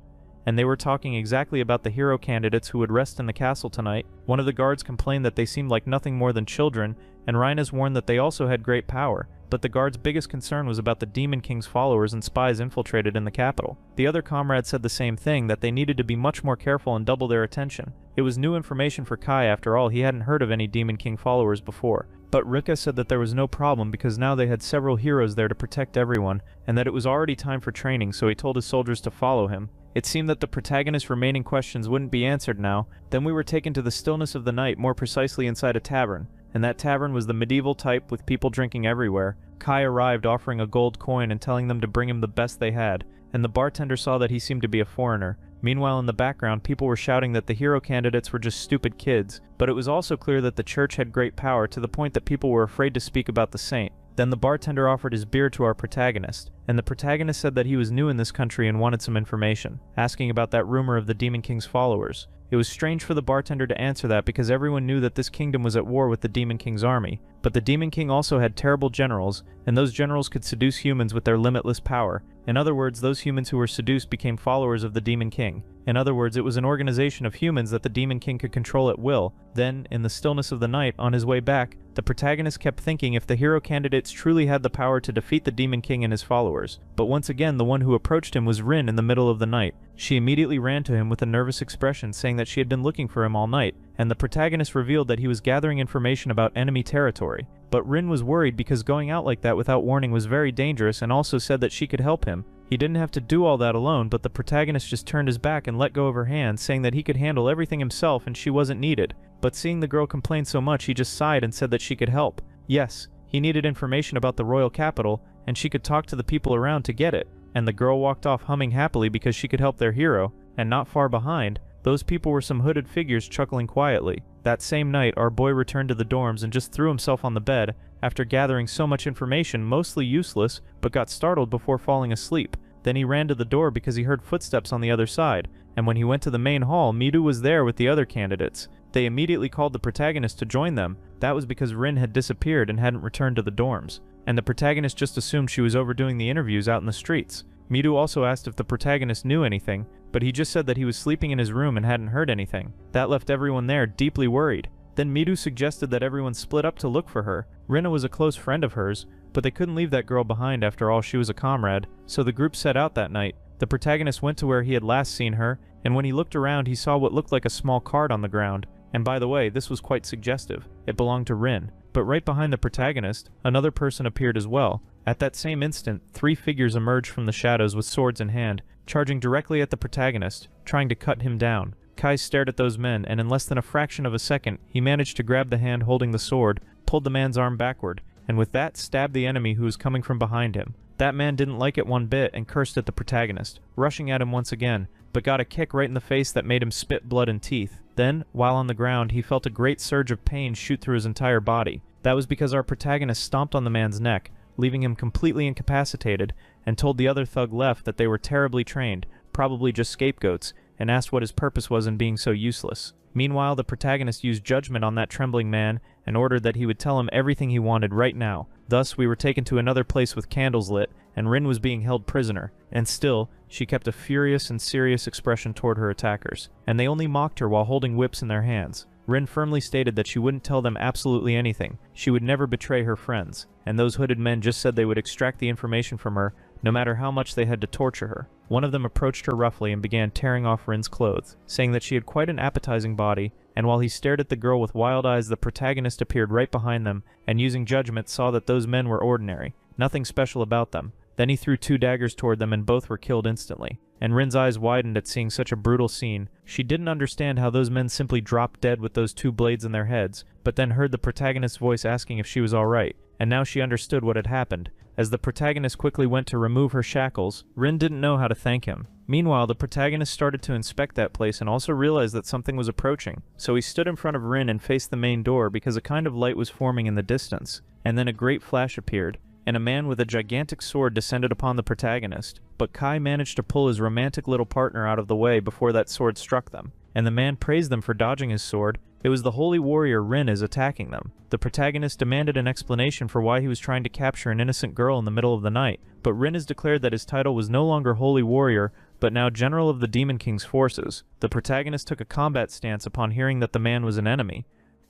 And they were talking exactly about the hero candidates who would rest in the castle tonight. One of the guards complained that they seemed like nothing more than children, and Rhinez warned that they also had great power. But the guard's biggest concern was about the Demon King's followers and spies infiltrated in the capital. The other comrade said the same thing, that they needed to be much more careful and double their attention. It was new information for Kai after all, he hadn't heard of any Demon King followers before. But Rika said that there was no problem because now they had several heroes there to protect everyone, and that it was already time for training, so he told his soldiers to follow him. It seemed that the protagonist's remaining questions wouldn't be answered now. Then we were taken to the stillness of the night, more precisely inside a tavern. And that tavern was the medieval type with people drinking everywhere. Kai arrived offering a gold coin and telling them to bring him the best they had, and the bartender saw that he seemed to be a foreigner. Meanwhile, in the background, people were shouting that the hero candidates were just stupid kids, but it was also clear that the church had great power to the point that people were afraid to speak about the saint. Then the bartender offered his beer to our protagonist, and the protagonist said that he was new in this country and wanted some information, asking about that rumor of the Demon King's followers. It was strange for the bartender to answer that because everyone knew that this kingdom was at war with the Demon King's army, but the Demon King also had terrible generals, and those generals could seduce humans with their limitless power. In other words, those humans who were seduced became followers of the Demon King. In other words, it was an organization of humans that the Demon King could control at will. Then, in the stillness of the night, on his way back, the protagonist kept thinking if the hero candidates truly had the power to defeat the Demon King and his followers. But once again, the one who approached him was Rin in the middle of the night. She immediately ran to him with a nervous expression, saying that she had been looking for him all night, and the protagonist revealed that he was gathering information about enemy territory. But Rin was worried because going out like that without warning was very dangerous, and also said that she could help him. He didn't have to do all that alone, but the protagonist just turned his back and let go of her hand, saying that he could handle everything himself and she wasn't needed. But seeing the girl complain so much, he just sighed and said that she could help. Yes, he needed information about the royal capital, and she could talk to the people around to get it. And the girl walked off humming happily because she could help their hero, and not far behind, those people were some hooded figures chuckling quietly. That same night, our boy returned to the dorms and just threw himself on the bed after gathering so much information, mostly useless, but got startled before falling asleep. Then he ran to the door because he heard footsteps on the other side, and when he went to the main hall, Midu was there with the other candidates. They immediately called the protagonist to join them. That was because Rin had disappeared and hadn't returned to the dorms, and the protagonist just assumed she was overdoing the interviews out in the streets. Midu also asked if the protagonist knew anything, but he just said that he was sleeping in his room and hadn't heard anything. That left everyone there deeply worried. Then Midu suggested that everyone split up to look for her. Rina was a close friend of hers, but they couldn't leave that girl behind after all, she was a comrade, so the group set out that night. The protagonist went to where he had last seen her, and when he looked around he saw what looked like a small card on the ground. And by the way, this was quite suggestive. It belonged to Rin. But right behind the protagonist, another person appeared as well. At that same instant, 3 figures emerged from the shadows with swords in hand, charging directly at the protagonist, trying to cut him down. Kai stared at those men, and in less than a fraction of a second, he managed to grab the hand holding the sword, pulled the man's arm backward, and with that stabbed the enemy who was coming from behind him. That man didn't like it one bit and cursed at the protagonist, rushing at him once again, but got a kick right in the face that made him spit blood and teeth. Then, while on the ground, he felt a great surge of pain shoot through his entire body. That was because our protagonist stomped on the man's neck, leaving him completely incapacitated, and told the other thug left that they were terribly trained, probably just scapegoats, and asked what his purpose was in being so useless. Meanwhile, the protagonist used judgment on that trembling man and ordered that he would tell him everything he wanted right now. Thus, we were taken to another place with candles lit, and Rin was being held prisoner, and still, she kept a furious and serious expression toward her attackers, and they only mocked her while holding whips in their hands. Rin firmly stated that she wouldn't tell them absolutely anything, she would never betray her friends, and those hooded men just said they would extract the information from her, no matter how much they had to torture her. One of them approached her roughly and began tearing off Rin's clothes, saying that she had quite an appetizing body, and while he stared at the girl with wild eyes, the protagonist appeared right behind them, and using judgment saw that those men were ordinary, nothing special about them. Then he threw 2 daggers toward them and both were killed instantly. And Rin's eyes widened at seeing such a brutal scene. She didn't understand how those men simply dropped dead with those 2 blades in their heads, but then heard the protagonist's voice asking if she was alright, and now she understood what had happened. As the protagonist quickly went to remove her shackles, Rin didn't know how to thank him. Meanwhile, the protagonist started to inspect that place and also realized that something was approaching. So he stood in front of Rin and faced the main door because a kind of light was forming in the distance. And then a great flash appeared, and a man with a gigantic sword descended upon the protagonist. But Kai managed to pull his romantic little partner out of the way before that sword struck them, and the man praised them for dodging his sword. It was the holy warrior Rin is attacking them. The protagonist demanded an explanation for why he was trying to capture an innocent girl in the middle of the night, but Rin has declared that his title was no longer holy warrior, but now general of the Demon King's forces. The protagonist took a combat stance upon hearing that the man was an enemy,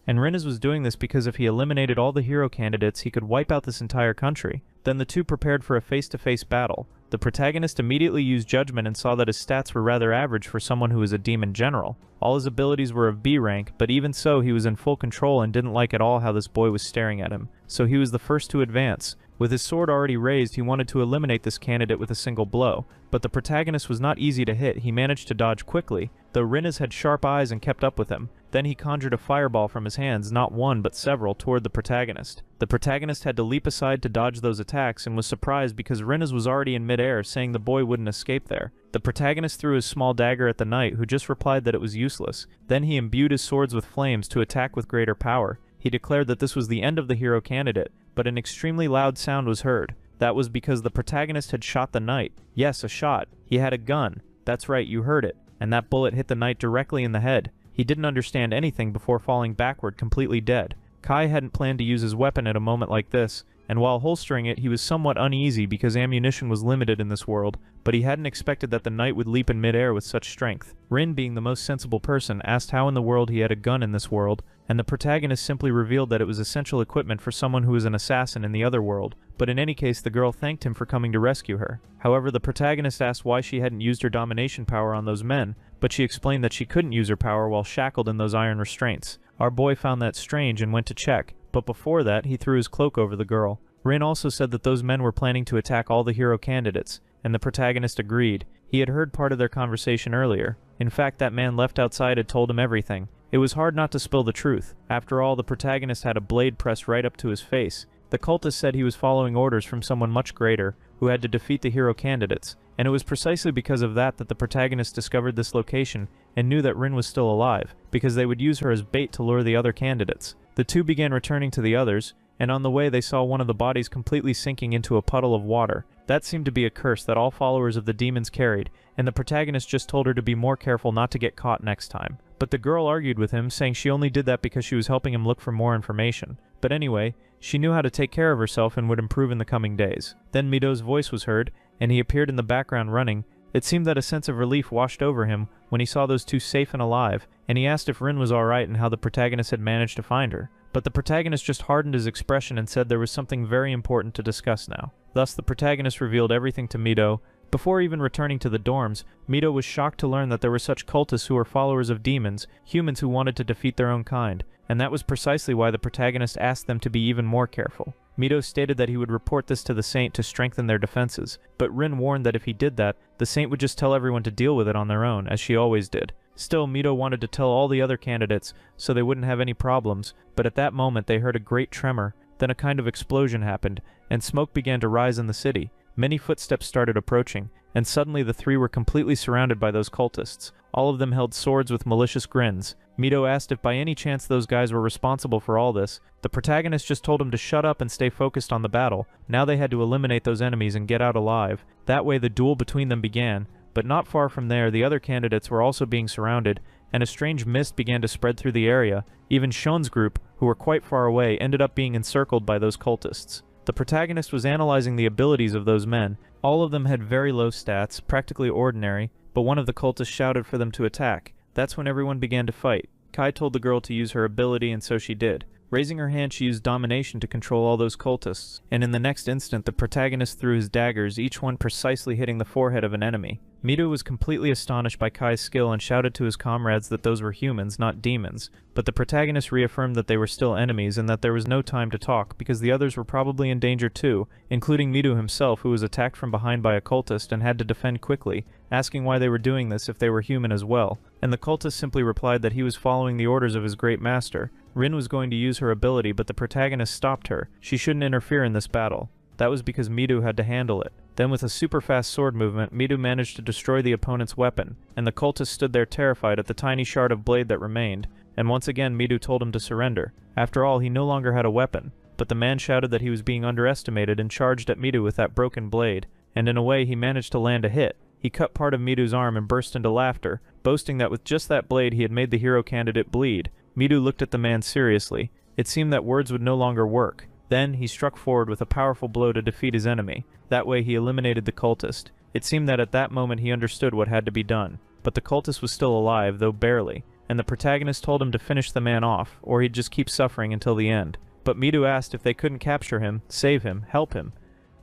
and Rin was doing this because if he eliminated all the hero candidates, he could wipe out this entire country. Then the two prepared for a face-to-face battle. The protagonist immediately used judgment and saw that his stats were rather average for someone who was a demon general. All his abilities were of B rank, but even so he was in full control and didn't like at all how this boy was staring at him. So he was the first to advance. With his sword already raised, he wanted to eliminate this candidate with a single blow, but the protagonist was not easy to hit. He managed to dodge quickly, though Rinnas had sharp eyes and kept up with him. Then he conjured a fireball from his hands, not one but several, toward the protagonist. The protagonist had to leap aside to dodge those attacks and was surprised because Rinnas was already in midair, saying the boy wouldn't escape there. The protagonist threw his small dagger at the knight, who just replied that it was useless. Then he imbued his swords with flames to attack with greater power. He declared that this was the end of the hero candidate, but an extremely loud sound was heard. That was because the protagonist had shot the knight. Yes, a shot. He had a gun. That's right, you heard it. And that bullet hit the knight directly in the head. He didn't understand anything before falling backward completely dead. Kai hadn't planned to use his weapon at a moment like this, and while holstering it, he was somewhat uneasy because ammunition was limited in this world, but he hadn't expected that the knight would leap in midair with such strength. Rin, being the most sensible person, asked how in the world he had a gun in this world, and the protagonist simply revealed that it was essential equipment for someone who was an assassin in the other world, but in any case the girl thanked him for coming to rescue her. However, the protagonist asked why she hadn't used her domination power on those men, but she explained that she couldn't use her power while shackled in those iron restraints. Our boy found that strange and went to check, but before that he threw his cloak over the girl. Rin also said that those men were planning to attack all the hero candidates, and the protagonist agreed. He had heard part of their conversation earlier. In fact, that man left outside had told him everything. It was hard not to spill the truth. After all, the protagonist had a blade pressed right up to his face. The cultist said he was following orders from someone much greater, who had to defeat the hero candidates, and it was precisely because of that that the protagonist discovered this location and knew that Rin was still alive, because they would use her as bait to lure the other candidates. The two began returning to the others, and on the way they saw one of the bodies completely sinking into a puddle of water. That seemed to be a curse that all followers of the demons carried, and the protagonist just told her to be more careful not to get caught next time. But the girl argued with him, saying she only did that because she was helping him look for more information. But anyway, she knew how to take care of herself and would improve in the coming days. Then Mido's voice was heard, and he appeared in the background running. It seemed that a sense of relief washed over him when he saw those two safe and alive, and he asked if Rin was alright and how the protagonist had managed to find her. But the protagonist just hardened his expression and said there was something very important to discuss now. Thus the protagonist revealed everything to Mido. Before even returning to the dorms, Mido was shocked to learn that there were such cultists who were followers of demons, humans who wanted to defeat their own kind, and that was precisely why the protagonist asked them to be even more careful. Mido stated that he would report this to the Saint to strengthen their defenses, but Rin warned that if he did that, the Saint would just tell everyone to deal with it on their own, as she always did. Still, Mido wanted to tell all the other candidates so they wouldn't have any problems, but at that moment they heard a great tremor. Then a kind of explosion happened, and smoke began to rise in the city. Many footsteps started approaching, and suddenly the three were completely surrounded by those cultists. All of them held swords with malicious grins. Mito asked if by any chance those guys were responsible for all this. The protagonist just told him to shut up and stay focused on the battle. Now they had to eliminate those enemies and get out alive. That way the duel between them began, but not far from there the other candidates were also being surrounded, and a strange mist began to spread through the area. Even Shon's group, who were quite far away, ended up being encircled by those cultists. The protagonist was analyzing the abilities of those men. All of them had very low stats, practically ordinary, but one of the cultists shouted for them to attack. That's when everyone began to fight. Kai told the girl to use her ability, and so she did. Raising her hand, she used domination to control all those cultists, and in the next instant the protagonist threw his daggers, each one precisely hitting the forehead of an enemy. Mito was completely astonished by Kai's skill and shouted to his comrades that those were humans, not demons, but the protagonist reaffirmed that they were still enemies and that there was no time to talk because the others were probably in danger too, including Mito himself, who was attacked from behind by a cultist and had to defend quickly, asking why they were doing this if they were human as well, and the cultist simply replied that he was following the orders of his great master. Rin was going to use her ability, but the protagonist stopped her. She shouldn't interfere in this battle. That was because Midu had to handle it. Then with a super fast sword movement, Midu managed to destroy the opponent's weapon, and the cultist stood there terrified at the tiny shard of blade that remained, and once again Midu told him to surrender. After all, he no longer had a weapon, but the man shouted that he was being underestimated and charged at Midu with that broken blade, and in a way he managed to land a hit. He cut part of Midu's arm and burst into laughter, boasting that with just that blade he had made the hero candidate bleed. Midu looked at the man seriously. It seemed that words would no longer work. Then, he struck forward with a powerful blow to defeat his enemy. That way he eliminated the cultist. It seemed that at that moment he understood what had to be done. But the cultist was still alive, though barely, and the protagonist told him to finish the man off, or he'd just keep suffering until the end. But Midu asked if they couldn't capture him, save him, help him.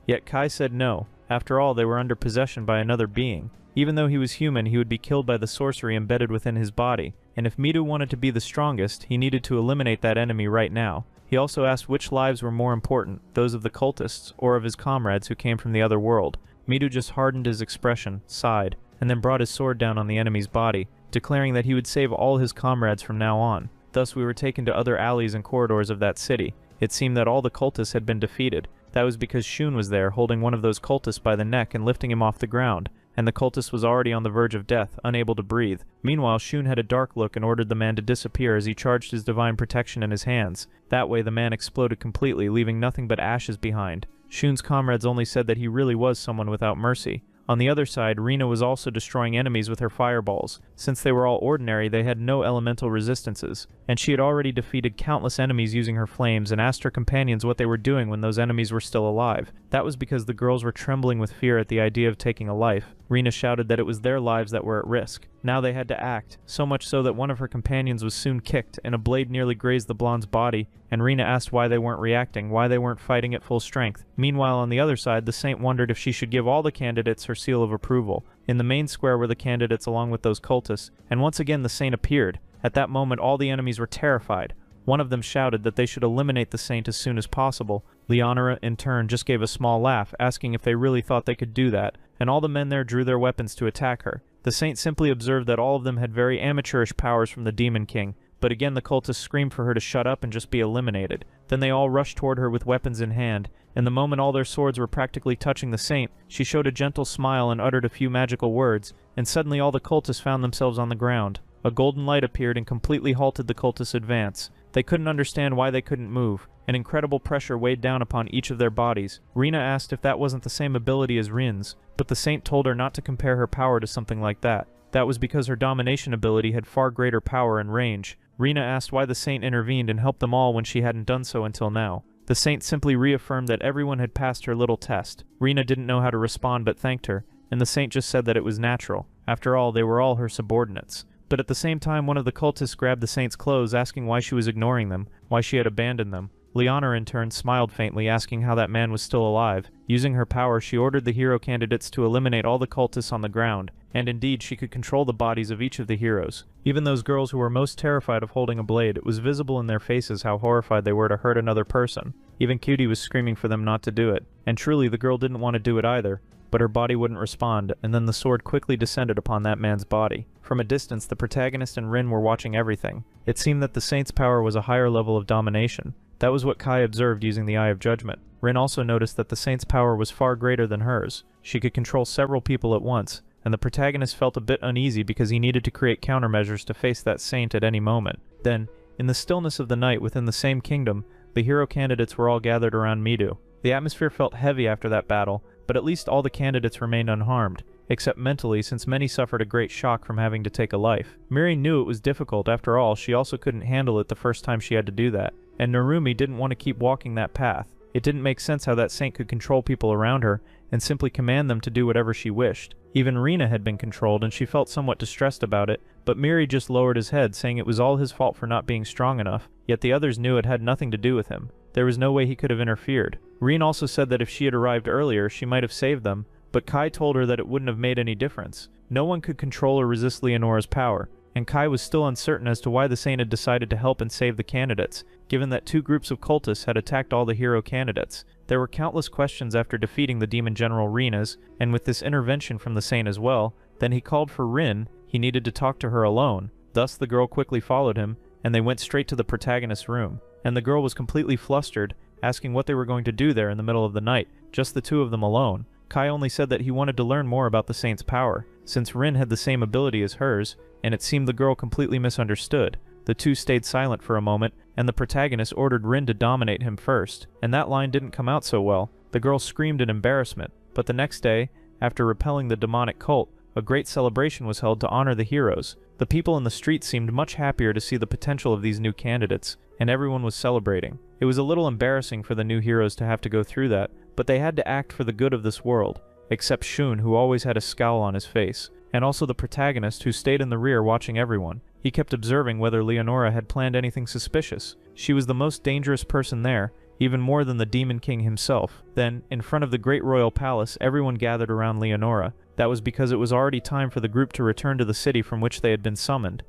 Yet Kai said no. After all, they were under possession by another being. Even though he was human, he would be killed by the sorcery embedded within his body, and if Midu wanted to be the strongest, he needed to eliminate that enemy right now. He also asked which lives were more important, those of the cultists, or of his comrades who came from the other world. Midu just hardened his expression, sighed, and then brought his sword down on the enemy's body, declaring that he would save all his comrades from now on. Thus we were taken to other alleys and corridors of that city. It seemed that all the cultists had been defeated. That was because Shun was there, holding one of those cultists by the neck and lifting him off the ground, and the cultist was already on the verge of death, unable to breathe. Meanwhile, Shun had a dark look and ordered the man to disappear as he charged his divine protection in his hands. That way the man exploded completely, leaving nothing but ashes behind. Shun's comrades only said that he really was someone without mercy. On the other side, Rina was also destroying enemies with her fireballs. Since they were all ordinary, they had no elemental resistances, and she had already defeated countless enemies using her flames and asked her companions what they were doing when those enemies were still alive. That was because the girls were trembling with fear at the idea of taking a life. Rina shouted that it was their lives that were at risk. Now they had to act, so much so that one of her companions was soon kicked, and a blade nearly grazed the blonde's body, and Rina asked why they weren't reacting, why they weren't fighting at full strength. Meanwhile, on the other side, the saint wondered if she should give all the candidates her seal of approval. In the main square were the candidates along with those cultists, and once again the saint appeared. At that moment, all the enemies were terrified. One of them shouted that they should eliminate the saint as soon as possible. Leonora, in turn, just gave a small laugh, asking if they really thought they could do that, and all the men there drew their weapons to attack her. The saint simply observed that all of them had very amateurish powers from the Demon King, but again the cultists screamed for her to shut up and just be eliminated. Then they all rushed toward her with weapons in hand, and the moment all their swords were practically touching the saint, she showed a gentle smile and uttered a few magical words, and suddenly all the cultists found themselves on the ground. A golden light appeared and completely halted the cultists' advance. They couldn't understand why they couldn't move. An incredible pressure weighed down upon each of their bodies. Rina asked if that wasn't the same ability as Rin's, but the saint told her not to compare her power to something like that. That was because her domination ability had far greater power and range. Rina asked why the saint intervened and helped them all when she hadn't done so until now. The saint simply reaffirmed that everyone had passed her little test. Rina didn't know how to respond but thanked her, and the saint just said that it was natural. After all, they were all her subordinates. But at the same time, one of the cultists grabbed the saint's clothes, asking why she was ignoring them, why she had abandoned them. Liana, in turn, smiled faintly, asking how that man was still alive. Using her power, she ordered the hero candidates to eliminate all the cultists on the ground, and indeed, she could control the bodies of each of the heroes. Even those girls who were most terrified of holding a blade, it was visible in their faces how horrified they were to hurt another person. Even Cutie was screaming for them not to do it, and truly the girl didn't want to do it either, but her body wouldn't respond, and then the sword quickly descended upon that man's body. From a distance, the protagonist and Rin were watching everything. It seemed that the saint's power was a higher level of domination. That was what Kai observed using the Eye of Judgment. Rin also noticed that the saint's power was far greater than hers. She could control several people at once, and the protagonist felt a bit uneasy because he needed to create countermeasures to face that saint at any moment. Then, in the stillness of the night within the same kingdom, the hero candidates were all gathered around Midu. The atmosphere felt heavy after that battle, but at least all the candidates remained unharmed, except mentally since many suffered a great shock from having to take a life. Miri knew it was difficult, after all she also couldn't handle it the first time she had to do that, and Narumi didn't want to keep walking that path. It didn't make sense how that saint could control people around her and simply command them to do whatever she wished. Even Rina had been controlled and she felt somewhat distressed about it, but Miri just lowered his head, saying it was all his fault for not being strong enough, yet the others knew it had nothing to do with him. There was no way he could have interfered. Rin also said that if she had arrived earlier, she might have saved them, but Kai told her that it wouldn't have made any difference. No one could control or resist Leonora's power, and Kai was still uncertain as to why the saint had decided to help and save the candidates, given that 2 groups of cultists had attacked all the hero candidates. There were countless questions after defeating the demon general Rinas, and with this intervention from the saint as well, then he called for Rin. He needed to talk to her alone. Thus the girl quickly followed him, and they went straight to the protagonist's room. And the girl was completely flustered, asking what they were going to do there in the middle of the night, just the 2 of them alone. Kai only said that he wanted to learn more about the saint's power, since Rin had the same ability as hers, and it seemed the girl completely misunderstood. The 2 stayed silent for a moment, and the protagonist ordered Rin to dominate him first, and that line didn't come out so well. The girl screamed in embarrassment, but the next day, after repelling the demonic cult, a great celebration was held to honor the heroes. The people in the street seemed much happier to see the potential of these new candidates, and everyone was celebrating. It was a little embarrassing for the new heroes to have to go through that, but they had to act for the good of this world, except Shun, who always had a scowl on his face, and also the protagonist, who stayed in the rear watching everyone. He kept observing whether Leonora had planned anything suspicious. She was the most dangerous person there, even more than the Demon King himself. Then, in front of the great royal palace, everyone gathered around Leonora. That was because it was already time for the group to return to the city from which they had been summoned.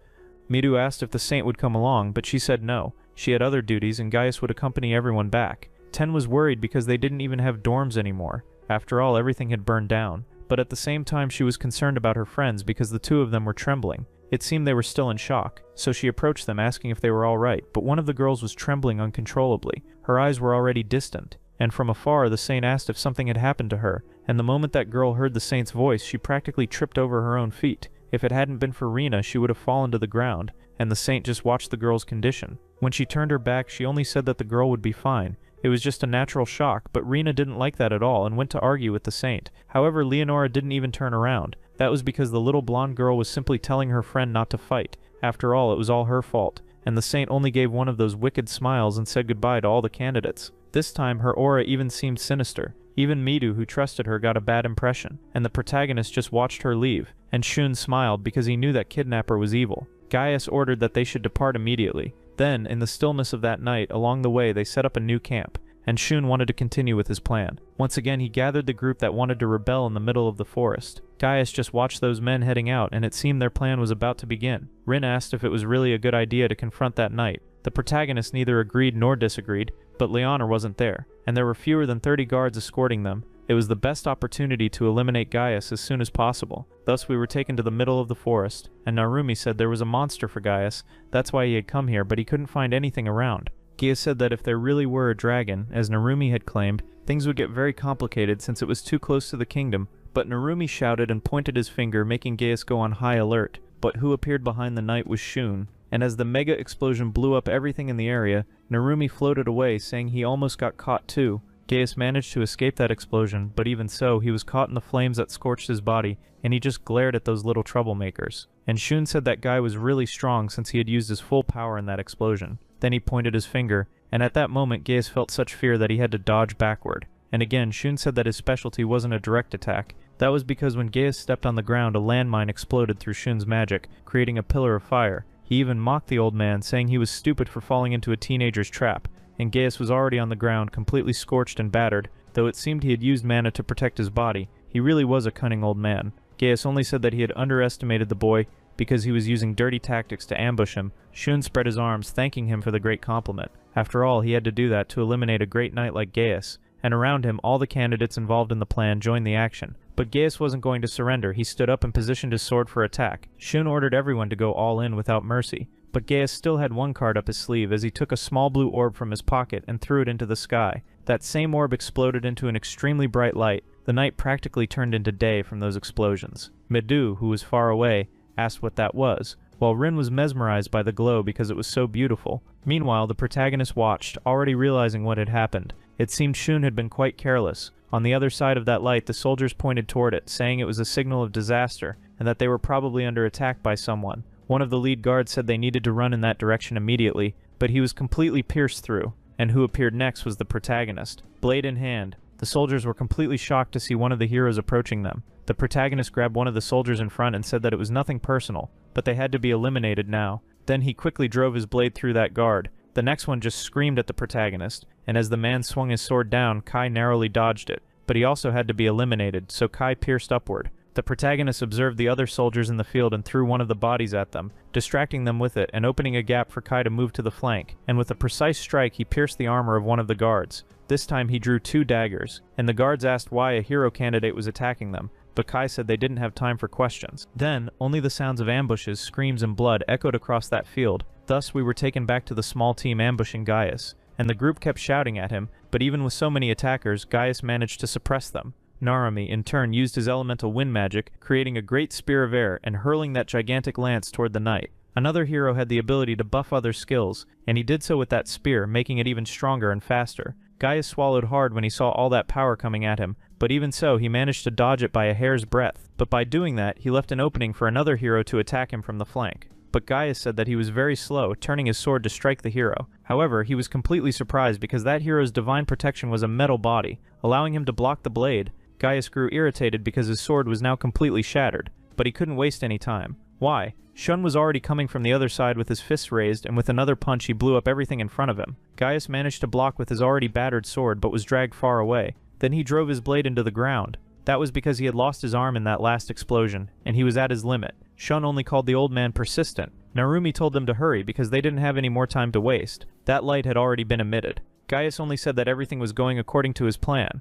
Midu asked if the saint would come along, but she said no. She had other duties, and Gaius would accompany everyone back. Ten was worried because they didn't even have dorms anymore. After all, everything had burned down. But at the same time she was concerned about her friends because the 2 of them were trembling. It seemed they were still in shock, so she approached them asking if they were all right, but one of the girls was trembling uncontrollably. Her eyes were already distant, and from afar the saint asked if something had happened to her, and the moment that girl heard the saint's voice she practically tripped over her own feet. If it hadn't been for Rina, she would have fallen to the ground, and the saint just watched the girl's condition. When she turned her back, she only said that the girl would be fine. It was just a natural shock, but Rina didn't like that at all and went to argue with the saint. However, Leonora didn't even turn around. That was because the little blonde girl was simply telling her friend not to fight. After all, it was all her fault, and the saint only gave one of those wicked smiles and said goodbye to all the candidates. This time, her aura even seemed sinister. Even Midu, who trusted her, got a bad impression, and the protagonist just watched her leave, and Shun smiled because he knew that kidnapper was evil. Gaius ordered that they should depart immediately. Then, in the stillness of that night, along the way they set up a new camp, and Shun wanted to continue with his plan. Once again he gathered the group that wanted to rebel in the middle of the forest. Gaius just watched those men heading out, and it seemed their plan was about to begin. Rin asked if it was really a good idea to confront that night. The protagonist neither agreed nor disagreed, but Leonor wasn't there, and there were fewer than 30 guards escorting them. It was the best opportunity to eliminate Gaius as soon as possible. Thus we were taken to the middle of the forest, and Narumi said there was a monster for Gaius. That's why he had come here, but he couldn't find anything around. Gia said that if there really were a dragon, as Narumi had claimed, things would get very complicated since it was too close to the kingdom, but Narumi shouted and pointed his finger, making Gaius go on high alert. But who appeared behind the night was Shun, and as the mega explosion blew up everything in the area, Narumi floated away, saying he almost got caught too. Gaius managed to escape that explosion, but even so, he was caught in the flames that scorched his body, and he just glared at those little troublemakers. And Shun said that guy was really strong since he had used his full power in that explosion. Then he pointed his finger, and at that moment Gaius felt such fear that he had to dodge backward. And again, Shun said that his specialty wasn't a direct attack. That was because when Gaius stepped on the ground, a landmine exploded through Shun's magic, creating a pillar of fire. He even mocked the old man, saying he was stupid for falling into a teenager's trap, and Gaius was already on the ground, completely scorched and battered. Though it seemed he had used mana to protect his body, he really was a cunning old man. Gaius only said that he had underestimated the boy because he was using dirty tactics to ambush him. Shun spread his arms, thanking him for the great compliment. After all, he had to do that to eliminate a great knight like Gaius, and around him all the candidates involved in the plan joined the action. But Gaius wasn't going to surrender. He stood up and positioned his sword for attack. Shun ordered everyone to go all in without mercy. But Gaius still had one card up his sleeve as he took a small blue orb from his pocket and threw it into the sky. That same orb exploded into an extremely bright light. The night practically turned into day from those explosions. Midu, who was far away, asked what that was, while Rin was mesmerized by the glow because it was so beautiful. Meanwhile, the protagonist watched, already realizing what had happened. It seemed Shun had been quite careless. On the other side of that light, the soldiers pointed toward it, saying it was a signal of disaster, and that they were probably under attack by someone. One of the lead guards said they needed to run in that direction immediately, but he was completely pierced through, and who appeared next was the protagonist, blade in hand. The soldiers were completely shocked to see one of the heroes approaching them. The protagonist grabbed one of the soldiers in front and said that it was nothing personal, but they had to be eliminated now. Then he quickly drove his blade through that guard. The next one just screamed at the protagonist, and as the man swung his sword down, Kai narrowly dodged it, but he also had to be eliminated, so Kai pierced upward. The protagonist observed the other soldiers in the field and threw one of the bodies at them, distracting them with it and opening a gap for Kai to move to the flank, and with a precise strike he pierced the armor of one of the guards. This time he drew 2 daggers, and the guards asked why a hero candidate was attacking them, but Kai said they didn't have time for questions. Then, only the sounds of ambushes, screams, and blood echoed across that field. Thus, we were taken back to the small team ambushing Gaius, and the group kept shouting at him, but even with so many attackers, Gaius managed to suppress them. Narumi, in turn, used his elemental wind magic, creating a great spear of air and hurling that gigantic lance toward the knight. Another hero had the ability to buff other skills, and he did so with that spear, making it even stronger and faster. Gaius swallowed hard when he saw all that power coming at him, but even so, he managed to dodge it by a hair's breadth. But by doing that, he left an opening for another hero to attack him from the flank. But Gaius said that he was very slow, turning his sword to strike the hero. However, he was completely surprised because that hero's divine protection was a metal body, allowing him to block the blade. Gaius grew irritated because his sword was now completely shattered, but he couldn't waste any time. Why? Shun was already coming from the other side with his fists raised, and with another punch he blew up everything in front of him. Gaius managed to block with his already battered sword, but was dragged far away. Then he drove his blade into the ground. That was because he had lost his arm in that last explosion, and he was at his limit. Shun only called the old man persistent. Narumi told them to hurry because they didn't have any more time to waste. That light had already been emitted. Gaius only said that everything was going according to his plan.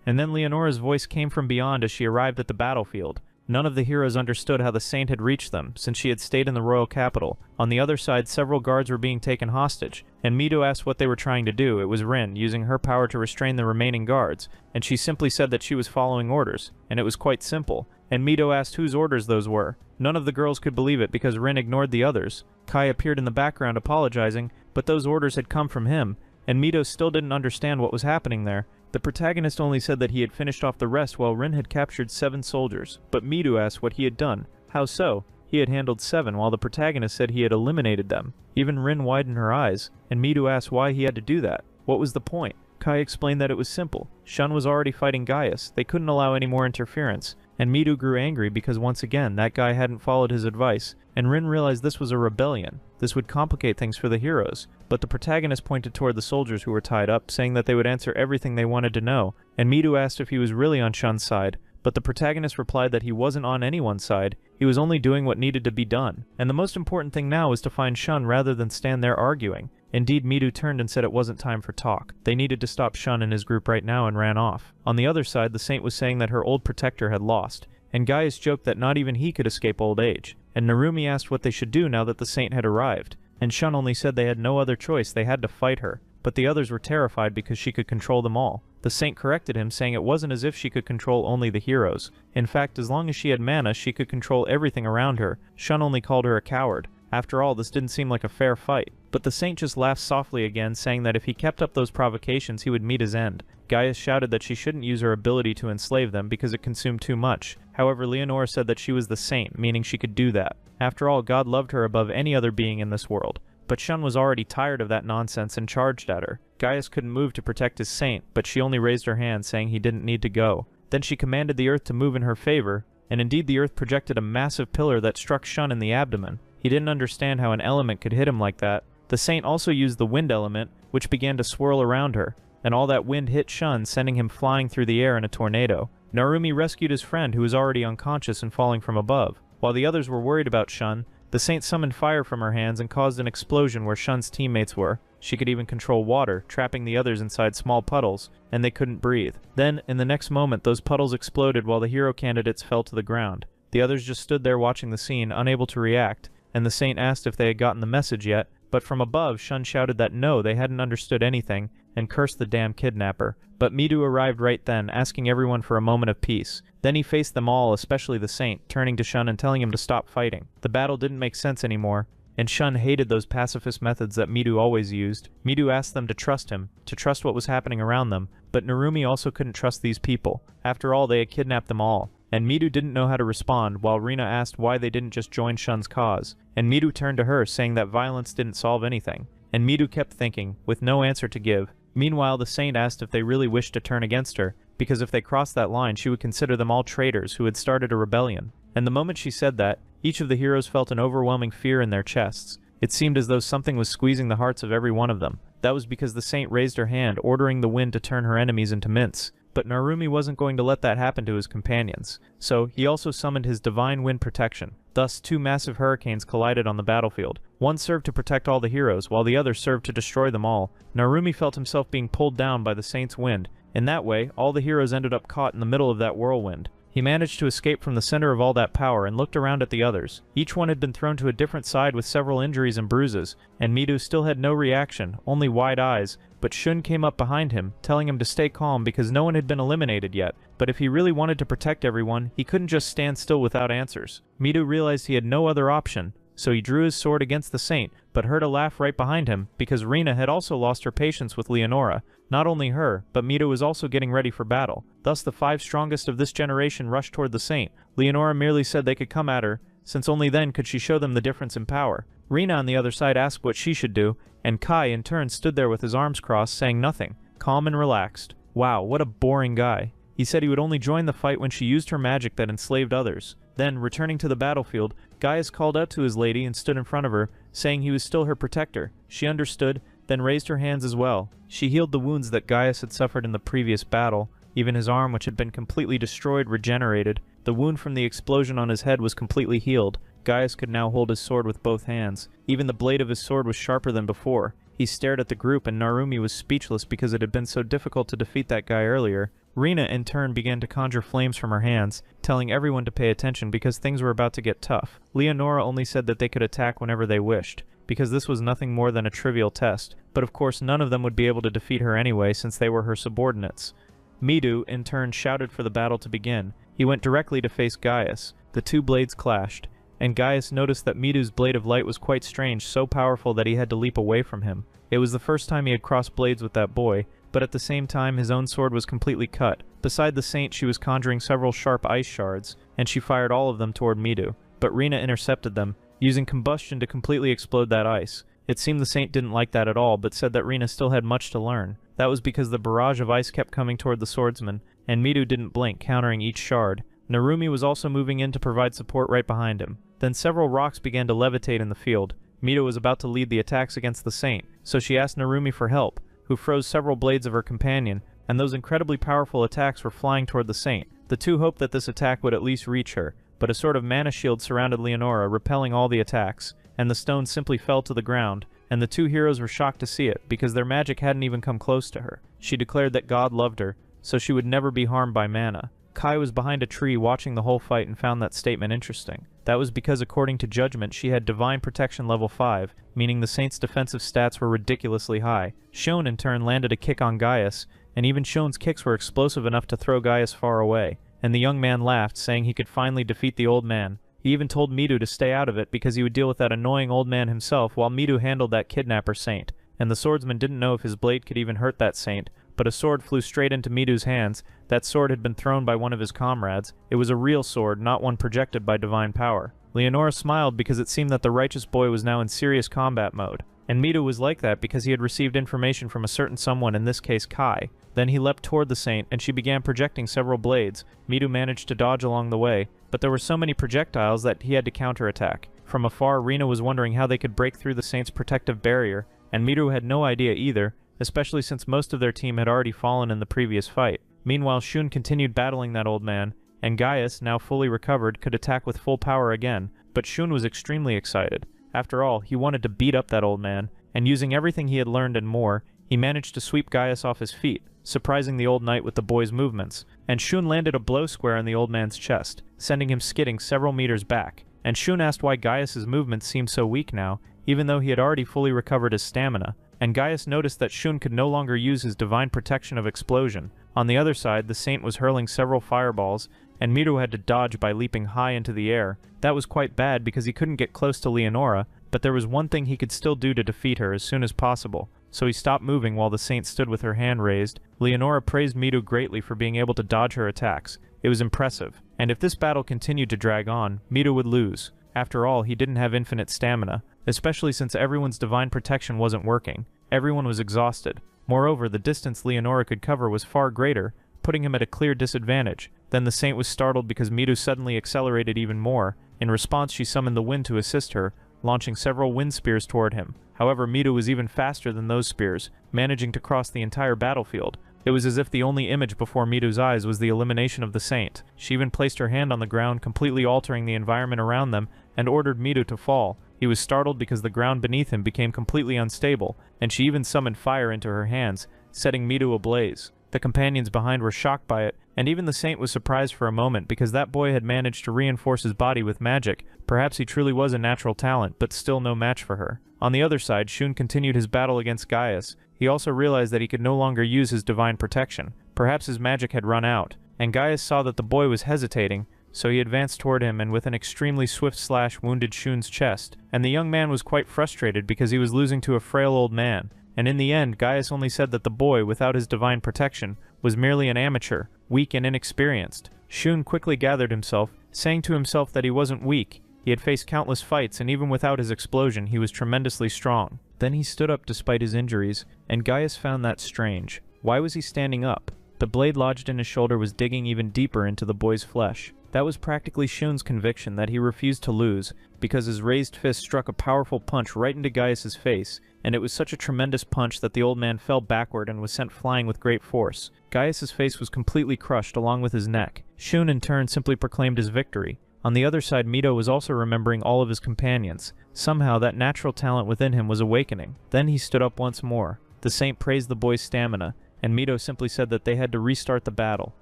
And then Leonora's voice came from beyond as she arrived at the battlefield. None of the heroes understood how the saint had reached them, since she had stayed in the royal capital. On the other side, several guards were being taken hostage, and Mido asked what they were trying to do. It was Rin, using her power to restrain the remaining guards, and she simply said that she was following orders, and it was quite simple. And Mido asked whose orders those were. None of the girls could believe it because Rin ignored the others. Kai appeared in the background apologizing, but those orders had come from him, and Mido still didn't understand what was happening there. The protagonist only said that he had finished off the rest while Rin had captured 7 soldiers, but Midu asked what he had done. How so? He had handled 7 while the protagonist said he had eliminated them. Even Rin widened her eyes, and Midu asked why he had to do that. What was the point? Kai explained that it was simple. Shun was already fighting Gaius. They couldn't allow any more interference. And Midu grew angry because once again, that guy hadn't followed his advice, and Rin realized this was a rebellion. This would complicate things for the heroes, but the protagonist pointed toward the soldiers who were tied up, saying that they would answer everything they wanted to know, and Midu asked if he was really on Shun's side, but the protagonist replied that he wasn't on anyone's side, he was only doing what needed to be done, and the most important thing now was to find Shun rather than stand there arguing. Indeed, Midu turned and said it wasn't time for talk. They needed to stop Shun and his group right now and ran off. On the other side, the saint was saying that her old protector had lost, and Gaius joked that not even he could escape old age, and Narumi asked what they should do now that the saint had arrived, and Shun only said they had no other choice, they had to fight her, but the others were terrified because she could control them all. The saint corrected him, saying it wasn't as if she could control only the heroes. In fact, as long as she had mana, she could control everything around her. Shun only called her a coward. After all, this didn't seem like a fair fight. But the saint just laughed softly again, saying that if he kept up those provocations, he would meet his end. Gaius shouted that she shouldn't use her ability to enslave them because it consumed too much. However, Leonora said that she was the saint, meaning she could do that. After all, God loved her above any other being in this world. But Shun was already tired of that nonsense and charged at her. Gaius couldn't move to protect his saint, but she only raised her hand, saying he didn't need to go. Then she commanded the earth to move in her favor, and indeed the earth projected a massive pillar that struck Shun in the abdomen. He didn't understand how an element could hit him like that. The saint also used the wind element, which began to swirl around her, and all that wind hit Shun, sending him flying through the air in a tornado. Narumi rescued his friend, who was already unconscious and falling from above. While the others were worried about Shun, the saint summoned fire from her hands and caused an explosion where Shun's teammates were. She could even control water, trapping the others inside small puddles, and they couldn't breathe. Then, in the next moment, those puddles exploded while the hero candidates fell to the ground. The others just stood there watching the scene, unable to react, and the saint asked if they had gotten the message yet, but from above, Shun shouted that no, they hadn't understood anything, and cursed the damn kidnapper. But Midu arrived right then, asking everyone for a moment of peace. Then he faced them all, especially the saint, turning to Shun and telling him to stop fighting. The battle didn't make sense anymore, and Shun hated those pacifist methods that Midu always used. Midu asked them to trust him, to trust what was happening around them, but Narumi also couldn't trust these people. After all, they had kidnapped them all. And Midu didn't know how to respond, while Rina asked why they didn't just join Shun's cause. And Midu turned to her, saying that violence didn't solve anything. And Midu kept thinking, with no answer to give. Meanwhile, the saint asked if they really wished to turn against her, because if they crossed that line, she would consider them all traitors who had started a rebellion. And the moment she said that, each of the heroes felt an overwhelming fear in their chests. It seemed as though something was squeezing the hearts of every one of them. That was because the saint raised her hand, ordering the wind to turn her enemies into mints. But Narumi wasn't going to let that happen to his companions, so he also summoned his divine wind protection. Thus, two massive hurricanes collided on the battlefield. One served to protect all the heroes, while the other served to destroy them all. Narumi felt himself being pulled down by the saint's wind. In that way, all the heroes ended up caught in the middle of that whirlwind. He managed to escape from the center of all that power and looked around at the others. Each one had been thrown to a different side with several injuries and bruises, and Midu still had no reaction, only wide eyes, but Shun came up behind him, telling him to stay calm because no one had been eliminated yet. But if he really wanted to protect everyone, he couldn't just stand still without answers. Midu realized he had no other option, so he drew his sword against the saint, but heard a laugh right behind him, because Rina had also lost her patience with Leonora. Not only her, but Midu was also getting ready for battle. Thus the 5 strongest of this generation rushed toward the saint. Leonora merely said they could come at her, since only then could she show them the difference in power. Rina on the other side asked what she should do, and Kai in turn stood there with his arms crossed, saying nothing, calm and relaxed. Wow, what a boring guy. He said he would only join the fight when she used her magic that enslaved others. Then, returning to the battlefield, Gaius called out to his lady and stood in front of her, saying he was still her protector. She understood, then raised her hands as well. She healed the wounds that Gaius had suffered in the previous battle. Even his arm, which had been completely destroyed, regenerated. The wound from the explosion on his head was completely healed. Gaius could now hold his sword with both hands. Even the blade of his sword was sharper than before. He stared at the group, and Narumi was speechless because it had been so difficult to defeat that guy earlier. Rina, in turn, began to conjure flames from her hands, telling everyone to pay attention because things were about to get tough. Leonora only said that they could attack whenever they wished, because this was nothing more than a trivial test, but of course none of them would be able to defeat her anyway since they were her subordinates. Midu, in turn, shouted for the battle to begin. He went directly to face Gaius. The two blades clashed, and Gaius noticed that Midu's blade of light was quite strange, so powerful that he had to leap away from him. It was the first time he had crossed blades with that boy, but at the same time his own sword was completely cut. Beside the saint, she was conjuring several sharp ice shards, and she fired all of them toward Midu, but Rina intercepted them, using combustion to completely explode that ice. It seemed the saint didn't like that at all, but said that Rina still had much to learn. That was because the barrage of ice kept coming toward the swordsman, and Midu didn't blink, countering each shard. Narumi was also moving in to provide support right behind him. Then several rocks began to levitate in the field. Midu was about to lead the attacks against the saint, so she asked Narumi for help, who froze several blades of her companion, and those incredibly powerful attacks were flying toward the saint. The two hoped that this attack would at least reach her, but a sort of mana shield surrounded Leonora, repelling all the attacks, and the stone simply fell to the ground, and the two heroes were shocked to see it, because their magic hadn't even come close to her. She declared that God loved her, so she would never be harmed by mana. Kai was behind a tree watching the whole fight and found that statement interesting. That was because according to Judgment, she had Divine Protection level 5, meaning the Saint's defensive stats were ridiculously high. Shon in turn landed a kick on Gaius, and even Shon's kicks were explosive enough to throw Gaius far away. And the young man laughed, saying he could finally defeat the old man. He even told Midu to stay out of it because he would deal with that annoying old man himself while Midu handled that kidnapper saint. And the swordsman didn't know if his blade could even hurt that saint, but a sword flew straight into Midu's hands. That sword had been thrown by one of his comrades. It was a real sword, not one projected by divine power. Leonora smiled because it seemed that the righteous boy was now in serious combat mode. And Midu was like that because he had received information from a certain someone, in this case Kai. Then he leapt toward the saint, and she began projecting several blades. Midu managed to dodge along the way, but there were so many projectiles that he had to counterattack. From afar, Rina was wondering how they could break through the saint's protective barrier, and Midu had no idea either, especially since most of their team had already fallen in the previous fight. Meanwhile, Shun continued battling that old man, and Gaius, now fully recovered, could attack with full power again, but Shun was extremely excited. After all, he wanted to beat up that old man, and using everything he had learned and more, he managed to sweep Gaius off his feet, surprising the old knight with the boy's movements, and Shun landed a blow square on the old man's chest, sending him skidding several meters back. And Shun asked why Gaius's movements seemed so weak now, even though he had already fully recovered his stamina, and Gaius noticed that Shun could no longer use his divine protection of explosion. On the other side, the Saint was hurling several fireballs, and Mido had to dodge by leaping high into the air. That was quite bad because he couldn't get close to Leonora, but there was one thing he could still do to defeat her as soon as possible. So he stopped moving while the Saint stood with her hand raised. Leonora praised Mido greatly for being able to dodge her attacks. It was impressive, and if this battle continued to drag on, Mido would lose. After all, he didn't have infinite stamina, especially since everyone's divine protection wasn't working. Everyone was exhausted. Moreover, the distance Leonora could cover was far greater, putting him at a clear disadvantage. Then the Saint was startled because Mido suddenly accelerated even more. In response, she summoned the wind to assist her, launching several wind spears toward him. However, Mido was even faster than those spears, managing to cross the entire battlefield. It was as if the only image before Mido's eyes was the elimination of the Saint. She even placed her hand on the ground, completely altering the environment around them, and ordered Mido to fall. He was startled because the ground beneath him became completely unstable, and she even summoned fire into her hands, setting Mido ablaze. The companions behind were shocked by it, and even the Saint was surprised for a moment because that boy had managed to reinforce his body with magic. Perhaps he truly was a natural talent, but still no match for her. On the other side, Shun continued his battle against Gaius. He also realized that he could no longer use his divine protection. Perhaps his magic had run out, and Gaius saw that the boy was hesitating, so he advanced toward him and with an extremely swift slash wounded Shun's chest. And the young man was quite frustrated because he was losing to a frail old man. And in the end, Gaius only said that the boy, without his divine protection, was merely an amateur, weak and inexperienced. Shun quickly gathered himself, saying to himself that he wasn't weak. He had faced countless fights, and even without his explosion, he was tremendously strong. Then he stood up despite his injuries, and Gaius found that strange. Why was he standing up? The blade lodged in his shoulder was digging even deeper into the boy's flesh. That was practically Shun's conviction that he refused to lose, because his raised fist struck a powerful punch right into Gaius's face, and it was such a tremendous punch that the old man fell backward and was sent flying with great force. Gaius's face was completely crushed along with his neck. Shun in turn simply proclaimed his victory. On the other side, Mido was also remembering all of his companions. Somehow that natural talent within him was awakening. Then he stood up once more. The Saint praised the boy's stamina, and Mido simply said that they had to restart the battle.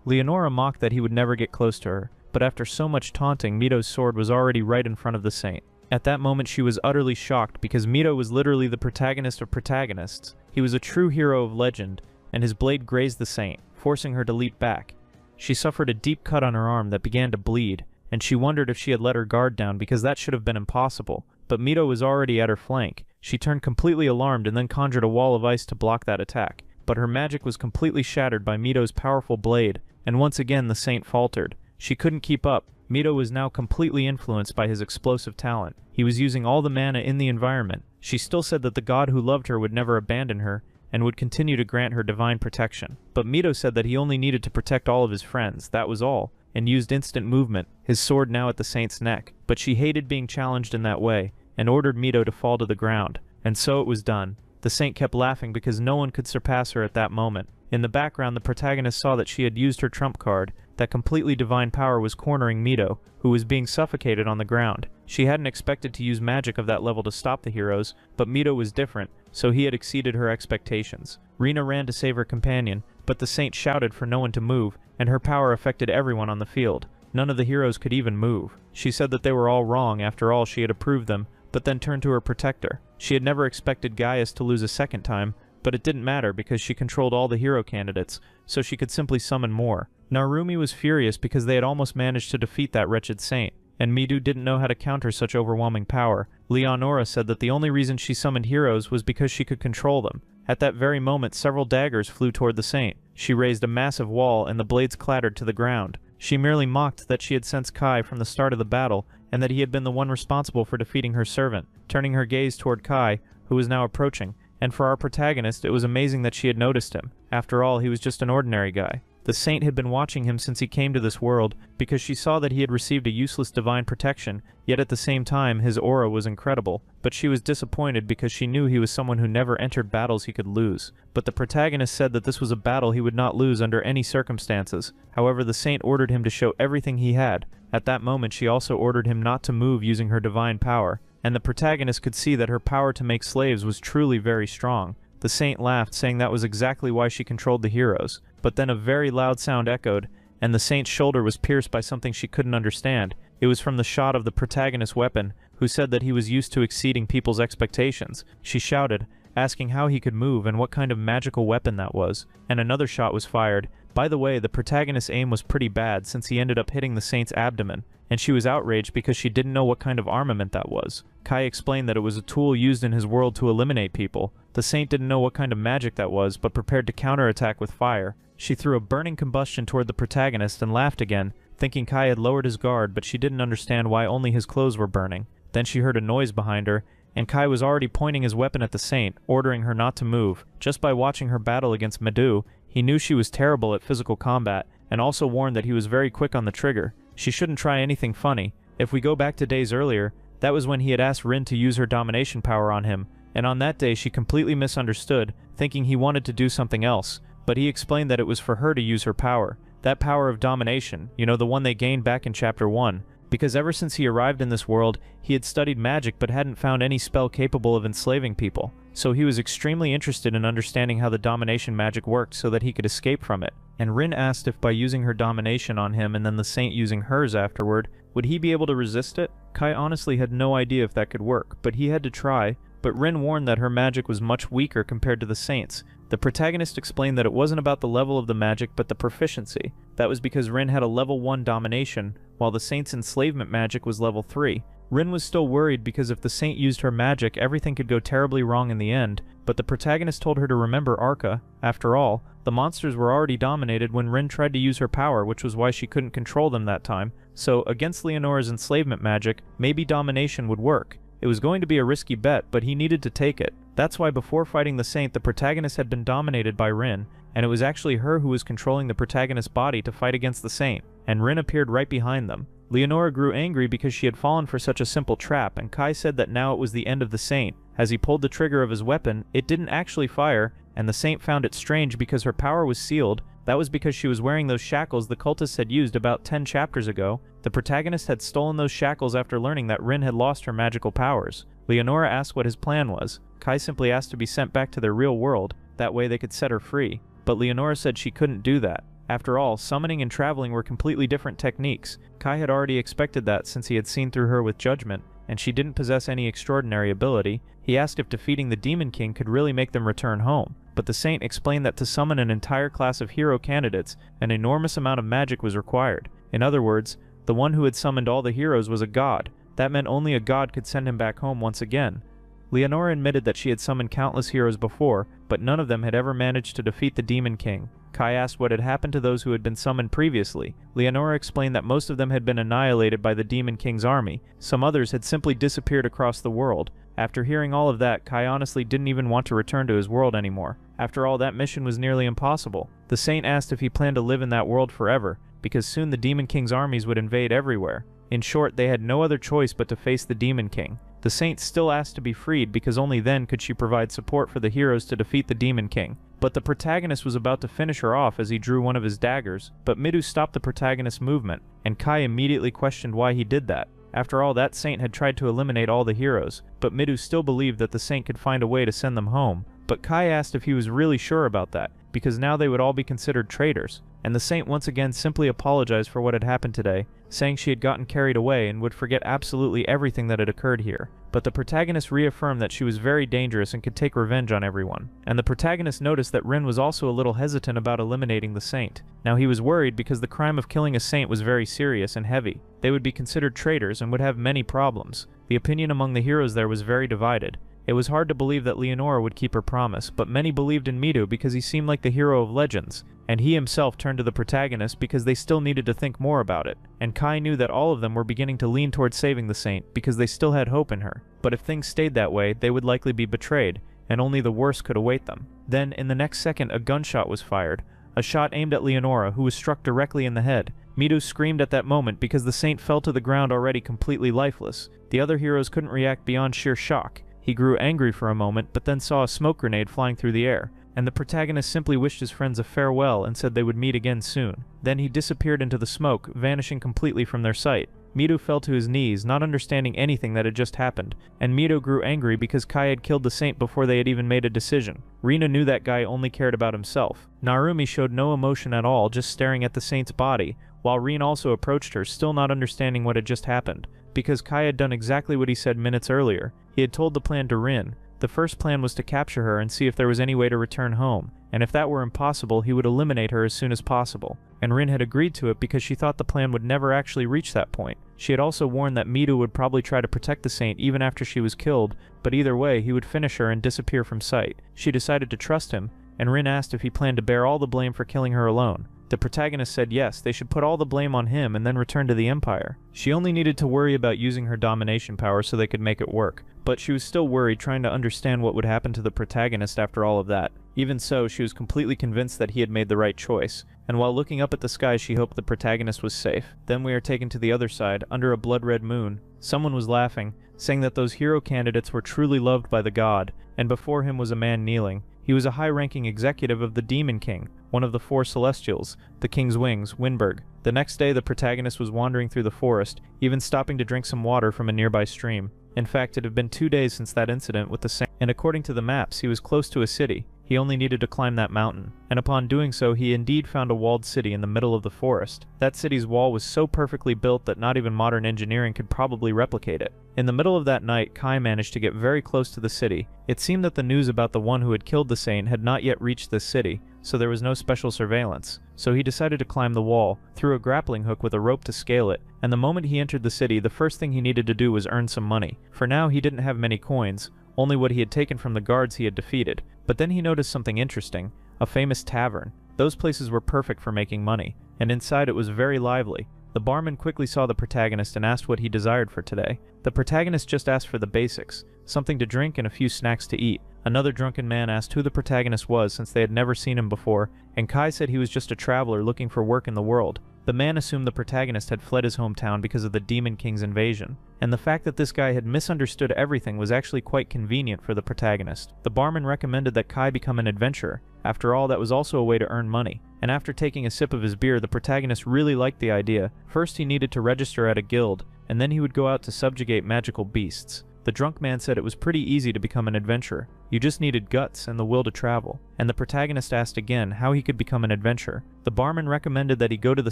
Leonora mocked that he would never get close to her, but after so much taunting, Mido's sword was already right in front of the Saint. At that moment she was utterly shocked because Mido was literally the protagonist of protagonists. He was a true hero of legend, and his blade grazed the Saint, forcing her to leap back. She suffered a deep cut on her arm that began to bleed, and she wondered if she had let her guard down because that should have been impossible. But Mido was already at her flank. She turned completely alarmed and then conjured a wall of ice to block that attack. But her magic was completely shattered by Mido's powerful blade, and once again the Saint faltered. She couldn't keep up. Mido was now completely influenced by his explosive talent. He was using all the mana in the environment. She still said that the god who loved her would never abandon her, and would continue to grant her divine protection. But Mido said that he only needed to protect all of his friends, that was all, and used instant movement, his sword now at the Saint's neck. But she hated being challenged in that way, and ordered Mido to fall to the ground. And so it was done. The Saint kept laughing because no one could surpass her at that moment. In the background, the protagonist saw that she had used her trump card. That completely divine power was cornering Mido, who was being suffocated on the ground. She hadn't expected to use magic of that level to stop the heroes, but Mido was different, so he had exceeded her expectations. Rina ran to save her companion, but the Saint shouted for no one to move, and her power affected everyone on the field. None of the heroes could even move. She said that they were all wrong, after all she had approved them, but then turned to her protector. She had never expected Gaius to lose a second time, but it didn't matter because she controlled all the hero candidates, so she could simply summon more. Narumi was furious because they had almost managed to defeat that wretched Saint, and Mido didn't know how to counter such overwhelming power. Leonora said that the only reason she summoned heroes was because she could control them. At that very moment, several daggers flew toward the Saint. She raised a massive wall, and the blades clattered to the ground. She merely mocked that she had sensed Kai from the start of the battle, and that he had been the one responsible for defeating her servant, turning her gaze toward Kai, who was now approaching. And for our protagonist, it was amazing that she had noticed him. After all, he was just an ordinary guy. The Saint had been watching him since he came to this world, because she saw that he had received a useless divine protection, yet at the same time his aura was incredible. But she was disappointed because she knew he was someone who never entered battles he could lose. But the protagonist said that this was a battle he would not lose under any circumstances. However, the Saint ordered him to show everything he had. At that moment she also ordered him not to move using her divine power, and the protagonist could see that her power to make slaves was truly very strong. The Saint laughed, saying that was exactly why she controlled the heroes. But then a very loud sound echoed, and the Saint's shoulder was pierced by something she couldn't understand. It was from the shot of the protagonist's weapon, who said that he was used to exceeding people's expectations. She shouted, asking how he could move and what kind of magical weapon that was, and another shot was fired. By the way, the protagonist's aim was pretty bad since he ended up hitting the saint's abdomen, and she was outraged because she didn't know what kind of armament that was. Kai explained that it was a tool used in his world to eliminate people. The saint didn't know what kind of magic that was, but prepared to counterattack with fire. She threw a burning combustion toward the protagonist and laughed again, thinking Kai had lowered his guard, but she didn't understand why only his clothes were burning. Then she heard a noise behind her, and Kai was already pointing his weapon at the saint, ordering her not to move. Just by watching her battle against Medu, he knew she was terrible at physical combat, and also warned that he was very quick on the trigger. She shouldn't try anything funny. If we go back to days earlier, that was when he had asked Rin to use her domination power on him, and on that day she completely misunderstood, thinking he wanted to do something else, but he explained that it was for her to use her power. That power of domination, you know, the one they gained back in Chapter 1. Because ever since he arrived in this world, he had studied magic but hadn't found any spell capable of enslaving people. So he was extremely interested in understanding how the domination magic worked so that he could escape from it. And Rin asked if by using her domination on him and then the saint using hers afterward, would he be able to resist it? Kai honestly had no idea if that could work, but he had to try. But Rin warned that her magic was much weaker compared to the saint's. The protagonist explained that it wasn't about the level of the magic but the proficiency. That was because Rin had a level 1 domination, while the saint's enslavement magic was level 3. Rin was still worried because if the saint used her magic, everything could go terribly wrong in the end, but the protagonist told her to remember Arca. After all, the monsters were already dominated when Rin tried to use her power, which was why she couldn't control them that time. So, against Leonora's enslavement magic, maybe domination would work. It was going to be a risky bet, but he needed to take it. That's why before fighting the saint, the protagonist had been dominated by Rin, and it was actually her who was controlling the protagonist's body to fight against the saint, and Rin appeared right behind them. Leonora grew angry because she had fallen for such a simple trap, and Kai said that now it was the end of the saint. As he pulled the trigger of his weapon, it didn't actually fire, and the saint found it strange because her power was sealed. That was because she was wearing those shackles the cultists had used about 10 chapters ago. The protagonist had stolen those shackles after learning that Rin had lost her magical powers. Leonora asked what his plan was. Kai simply asked to be sent back to their real world, that way they could set her free. But Leonora said she couldn't do that. After all, summoning and traveling were completely different techniques. Kai had already expected that since he had seen through her with judgment, and she didn't possess any extraordinary ability. He asked if defeating the Demon King could really make them return home, but the saint explained that to summon an entire class of hero candidates, an enormous amount of magic was required. In other words, the one who had summoned all the heroes was a god. That meant only a god could send him back home once again. Leonora admitted that she had summoned countless heroes before, but none of them had ever managed to defeat the Demon King. Kai asked what had happened to those who had been summoned previously. Leonora explained that most of them had been annihilated by the Demon King's army. Some others had simply disappeared across the world. After hearing all of that, Kai honestly didn't even want to return to his world anymore. After all, that mission was nearly impossible. The saint asked if he planned to live in that world forever, because soon the Demon King's armies would invade everywhere. In short, they had no other choice but to face the Demon King. The saint still asked to be freed because only then could she provide support for the heroes to defeat the Demon King. But the protagonist was about to finish her off as he drew one of his daggers, but Midu stopped the protagonist's movement, and Kai immediately questioned why he did that. After all, that saint had tried to eliminate all the heroes, but Midu still believed that the saint could find a way to send them home. But Kai asked if he was really sure about that, because now they would all be considered traitors, and the saint once again simply apologized for what had happened today, saying she had gotten carried away and would forget absolutely everything that had occurred here. But the protagonist reaffirmed that she was very dangerous and could take revenge on everyone. And the protagonist noticed that Rin was also a little hesitant about eliminating the saint. Now he was worried because the crime of killing a saint was very serious and heavy. They would be considered traitors and would have many problems. The opinion among the heroes there was very divided. It was hard to believe that Leonora would keep her promise, but many believed in Midu because he seemed like the hero of legends, and he himself turned to the protagonist because they still needed to think more about it. And Kai knew that all of them were beginning to lean towards saving the saint because they still had hope in her. But if things stayed that way, they would likely be betrayed, and only the worst could await them. Then, in the next second, a gunshot was fired. A shot aimed at Leonora, who was struck directly in the head. Midu screamed at that moment because the saint fell to the ground already completely lifeless. The other heroes couldn't react beyond sheer shock. He grew angry for a moment, but then saw a smoke grenade flying through the air, and the protagonist simply wished his friends a farewell and said they would meet again soon. Then he disappeared into the smoke, vanishing completely from their sight. Midu fell to his knees, not understanding anything that had just happened, and Midu grew angry because Kai had killed the saint before they had even made a decision. Rina knew that guy only cared about himself. Narumi showed no emotion at all, just staring at the saint's body, while Rin also approached her, still not understanding what had just happened, because Kai had done exactly what he said minutes earlier. He had told the plan to Rin. The first plan was to capture her and see if there was any way to return home, and if that were impossible, he would eliminate her as soon as possible. And Rin had agreed to it because she thought the plan would never actually reach that point. She had also warned that Midu would probably try to protect the saint even after she was killed, but either way, he would finish her and disappear from sight. She decided to trust him, and Rin asked if he planned to bear all the blame for killing her alone. The protagonist said yes, they should put all the blame on him and then return to the Empire. She only needed to worry about using her domination power so they could make it work, but she was still worried trying to understand what would happen to the protagonist after all of that. Even so, she was completely convinced that he had made the right choice, and while looking up at the sky she hoped the protagonist was safe. Then we are taken to the other side, under a blood-red moon. Someone was laughing, saying that those hero candidates were truly loved by the god, and before him was a man kneeling. He was a high-ranking executive of the Demon King, one of the 4 Celestials, the King's Wings, Winberg. The next day the protagonist was wandering through the forest, even stopping to drink some water from a nearby stream. In fact, it had been 2 days since that incident with the saint, and according to the maps, he was close to a city. He only needed to climb that mountain, and upon doing so, he indeed found a walled city in the middle of the forest. That city's wall was so perfectly built that not even modern engineering could probably replicate it. In the middle of that night, Kai managed to get very close to the city. It seemed that the news about the one who had killed the saint had not yet reached this city, so there was no special surveillance. So he decided to climb the wall, threw a grappling hook with a rope to scale it, and the moment he entered the city, the first thing he needed to do was earn some money. For now, he didn't have many coins, only what he had taken from the guards he had defeated. But then he noticed something interesting, a famous tavern. Those places were perfect for making money, and inside it was very lively. The barman quickly saw the protagonist and asked what he desired for today. The protagonist just asked for the basics, something to drink and a few snacks to eat. Another drunken man asked who the protagonist was since they had never seen him before, and Kai said he was just a traveler looking for work in the world. The man assumed the protagonist had fled his hometown because of the Demon King's invasion, and the fact that this guy had misunderstood everything was actually quite convenient for the protagonist. The barman recommended that Kai become an adventurer. After all, that was also a way to earn money. And after taking a sip of his beer, the protagonist really liked the idea. First he needed to register at a guild, and then he would go out to subjugate magical beasts. The drunk man said it was pretty easy to become an adventurer. You just needed guts and the will to travel. And the protagonist asked again how he could become an adventurer. The barman recommended that he go to the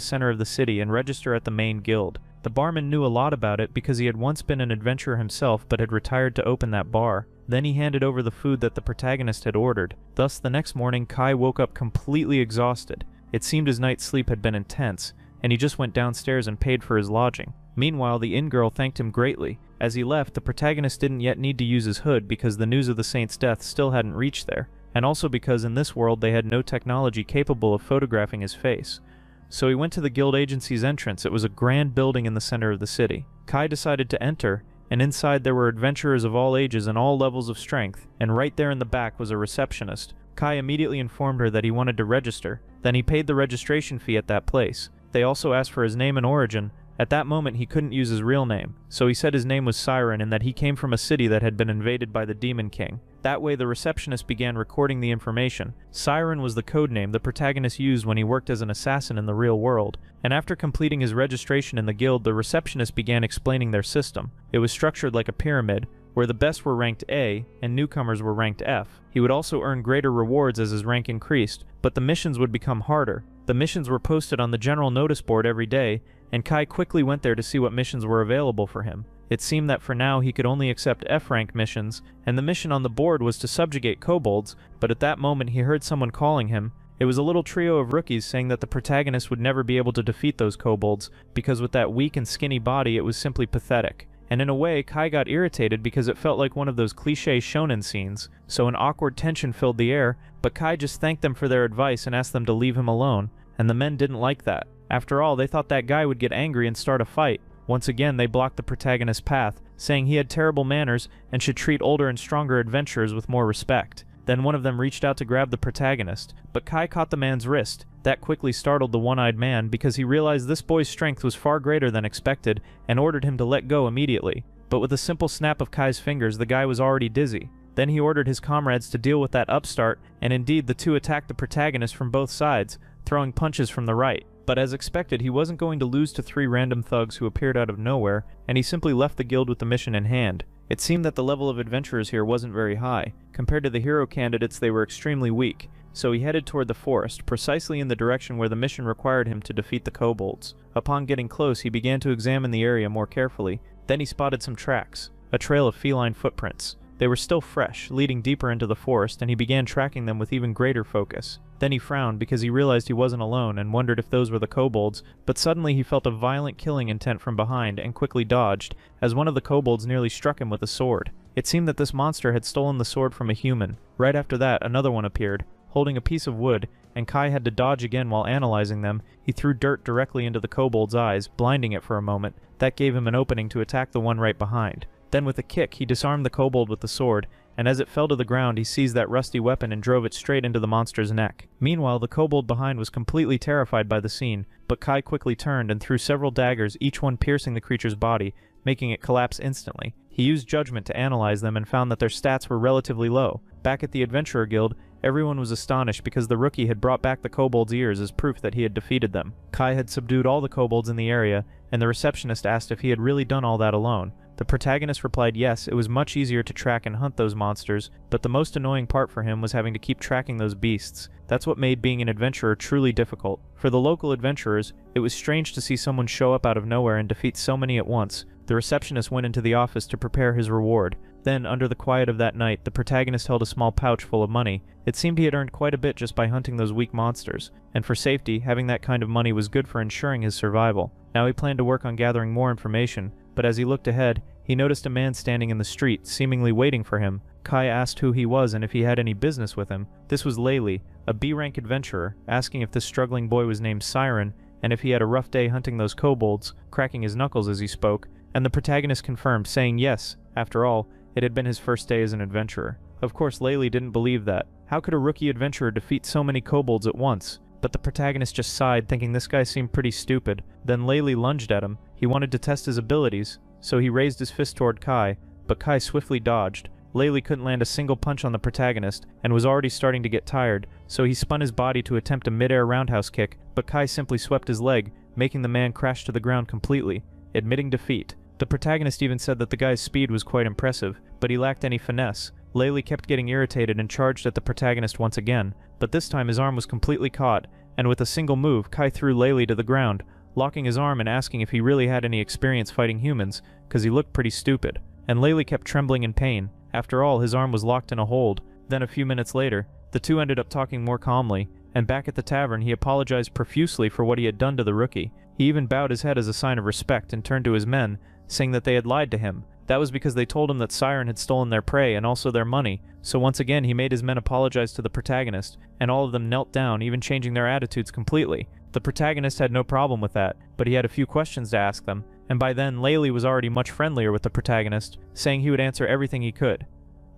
center of the city and register at the main guild. The barman knew a lot about it because he had once been an adventurer himself but had retired to open that bar. Then he handed over the food that the protagonist had ordered. Thus the next morning Kai woke up completely exhausted. It seemed his night's sleep had been intense, and he just went downstairs and paid for his lodging. Meanwhile, the inn girl thanked him greatly. As he left, the protagonist didn't yet need to use his hood because the news of the saint's death still hadn't reached there, and also because in this world they had no technology capable of photographing his face. So he went to the guild agency's entrance. It was a grand building in the center of the city. Kai decided to enter, and inside there were adventurers of all ages and all levels of strength, and right there in the back was a receptionist. Kai immediately informed her that he wanted to register. Then he paid the registration fee at that place. They also asked for his name and origin. At that moment he couldn't use his real name, so he said his name was Siren and that he came from a city that had been invaded by the Demon King. That way the receptionist began recording the information. Siren was the code name the protagonist used when he worked as an assassin in the real world, and after completing his registration in the guild, the receptionist began explaining their system. It was structured like a pyramid, where the best were ranked A and newcomers were ranked F. He would also earn greater rewards as his rank increased, but the missions would become harder. The missions were posted on the general notice board every day, and Kai quickly went there to see what missions were available for him. It seemed that for now he could only accept F-rank missions, and the mission on the board was to subjugate kobolds, but at that moment he heard someone calling him. It was a little trio of rookies saying that the protagonist would never be able to defeat those kobolds, because with that weak and skinny body it was simply pathetic. And in a way, Kai got irritated because it felt like one of those cliché shonen scenes, so an awkward tension filled the air, but Kai just thanked them for their advice and asked them to leave him alone, and the men didn't like that. After all, they thought that guy would get angry and start a fight. Once again, they blocked the protagonist's path, saying he had terrible manners and should treat older and stronger adventurers with more respect. Then one of them reached out to grab the protagonist, but Kai caught the man's wrist. That quickly startled the one-eyed man because he realized this boy's strength was far greater than expected and ordered him to let go immediately. But with a simple snap of Kai's fingers, the guy was already dizzy. Then he ordered his comrades to deal with that upstart, and indeed the two attacked the protagonist from both sides, throwing punches from the right. But as expected, he wasn't going to lose to 3 random thugs who appeared out of nowhere, and he simply left the guild with the mission in hand. It seemed that the level of adventurers here wasn't very high. Compared to the hero candidates, they were extremely weak, so he headed toward the forest, precisely in the direction where the mission required him to defeat the kobolds. Upon getting close, he began to examine the area more carefully. Then he spotted some tracks, a trail of feline footprints. They were still fresh, leading deeper into the forest, and he began tracking them with even greater focus. Then he frowned because he realized he wasn't alone and wondered if those were the kobolds, but suddenly he felt a violent killing intent from behind and quickly dodged, as one of the kobolds nearly struck him with a sword. It seemed that this monster had stolen the sword from a human. Right after that, another one appeared, holding a piece of wood, and Kai had to dodge again while analyzing them. He threw dirt directly into the kobold's eyes, blinding it for a moment. That gave him an opening to attack the one right behind. Then with a kick, he disarmed the kobold with the sword, and as it fell to the ground he seized that rusty weapon and drove it straight into the monster's neck. Meanwhile, the kobold behind was completely terrified by the scene, but Kai quickly turned and threw several daggers, each one piercing the creature's body, making it collapse instantly. He used judgment to analyze them and found that their stats were relatively low. Back at the Adventurer Guild, everyone was astonished because the rookie had brought back the kobold's ears as proof that he had defeated them. Kai had subdued all the kobolds in the area, and the receptionist asked if he had really done all that alone. The protagonist replied yes, it was much easier to track and hunt those monsters, but the most annoying part for him was having to keep tracking those beasts. That's what made being an adventurer truly difficult. For the local adventurers, it was strange to see someone show up out of nowhere and defeat so many at once. The receptionist went into the office to prepare his reward. Then, under the quiet of that night, the protagonist held a small pouch full of money. It seemed he had earned quite a bit just by hunting those weak monsters, and for safety, having that kind of money was good for ensuring his survival. Now he planned to work on gathering more information, but as he looked ahead, he noticed a man standing in the street, seemingly waiting for him. Kai asked who he was and if he had any business with him. This was Laylee, a B-rank adventurer, asking if this struggling boy was named Siren, and if he had a rough day hunting those kobolds, cracking his knuckles as he spoke, and the protagonist confirmed, saying yes, after all, it had been his first day as an adventurer. Of course, Laylee didn't believe that. How could a rookie adventurer defeat so many kobolds at once? But the protagonist just sighed, thinking this guy seemed pretty stupid. Then Laylee lunged at him. He wanted to test his abilities, so he raised his fist toward Kai, but Kai swiftly dodged. Laylee couldn't land a single punch on the protagonist, and was already starting to get tired, so he spun his body to attempt a mid-air roundhouse kick, but Kai simply swept his leg, making the man crash to the ground completely, admitting defeat. The protagonist even said that the guy's speed was quite impressive, but he lacked any finesse. Laylee kept getting irritated and charged at the protagonist once again, but this time his arm was completely caught, and with a single move, Kai threw Laylee to the ground, locking his arm and asking if he really had any experience fighting humans, cause he looked pretty stupid. And Laylee kept trembling in pain. After all, his arm was locked in a hold. Then a few minutes later, the two ended up talking more calmly, and back at the tavern he apologized profusely for what he had done to the rookie. He even bowed his head as a sign of respect and turned to his men, saying that they had lied to him. That was because they told him that Siren had stolen their prey and also their money, so once again he made his men apologize to the protagonist, and all of them knelt down, even changing their attitudes completely. The protagonist had no problem with that, but he had a few questions to ask them, and by then Laylee was already much friendlier with the protagonist, saying he would answer everything he could.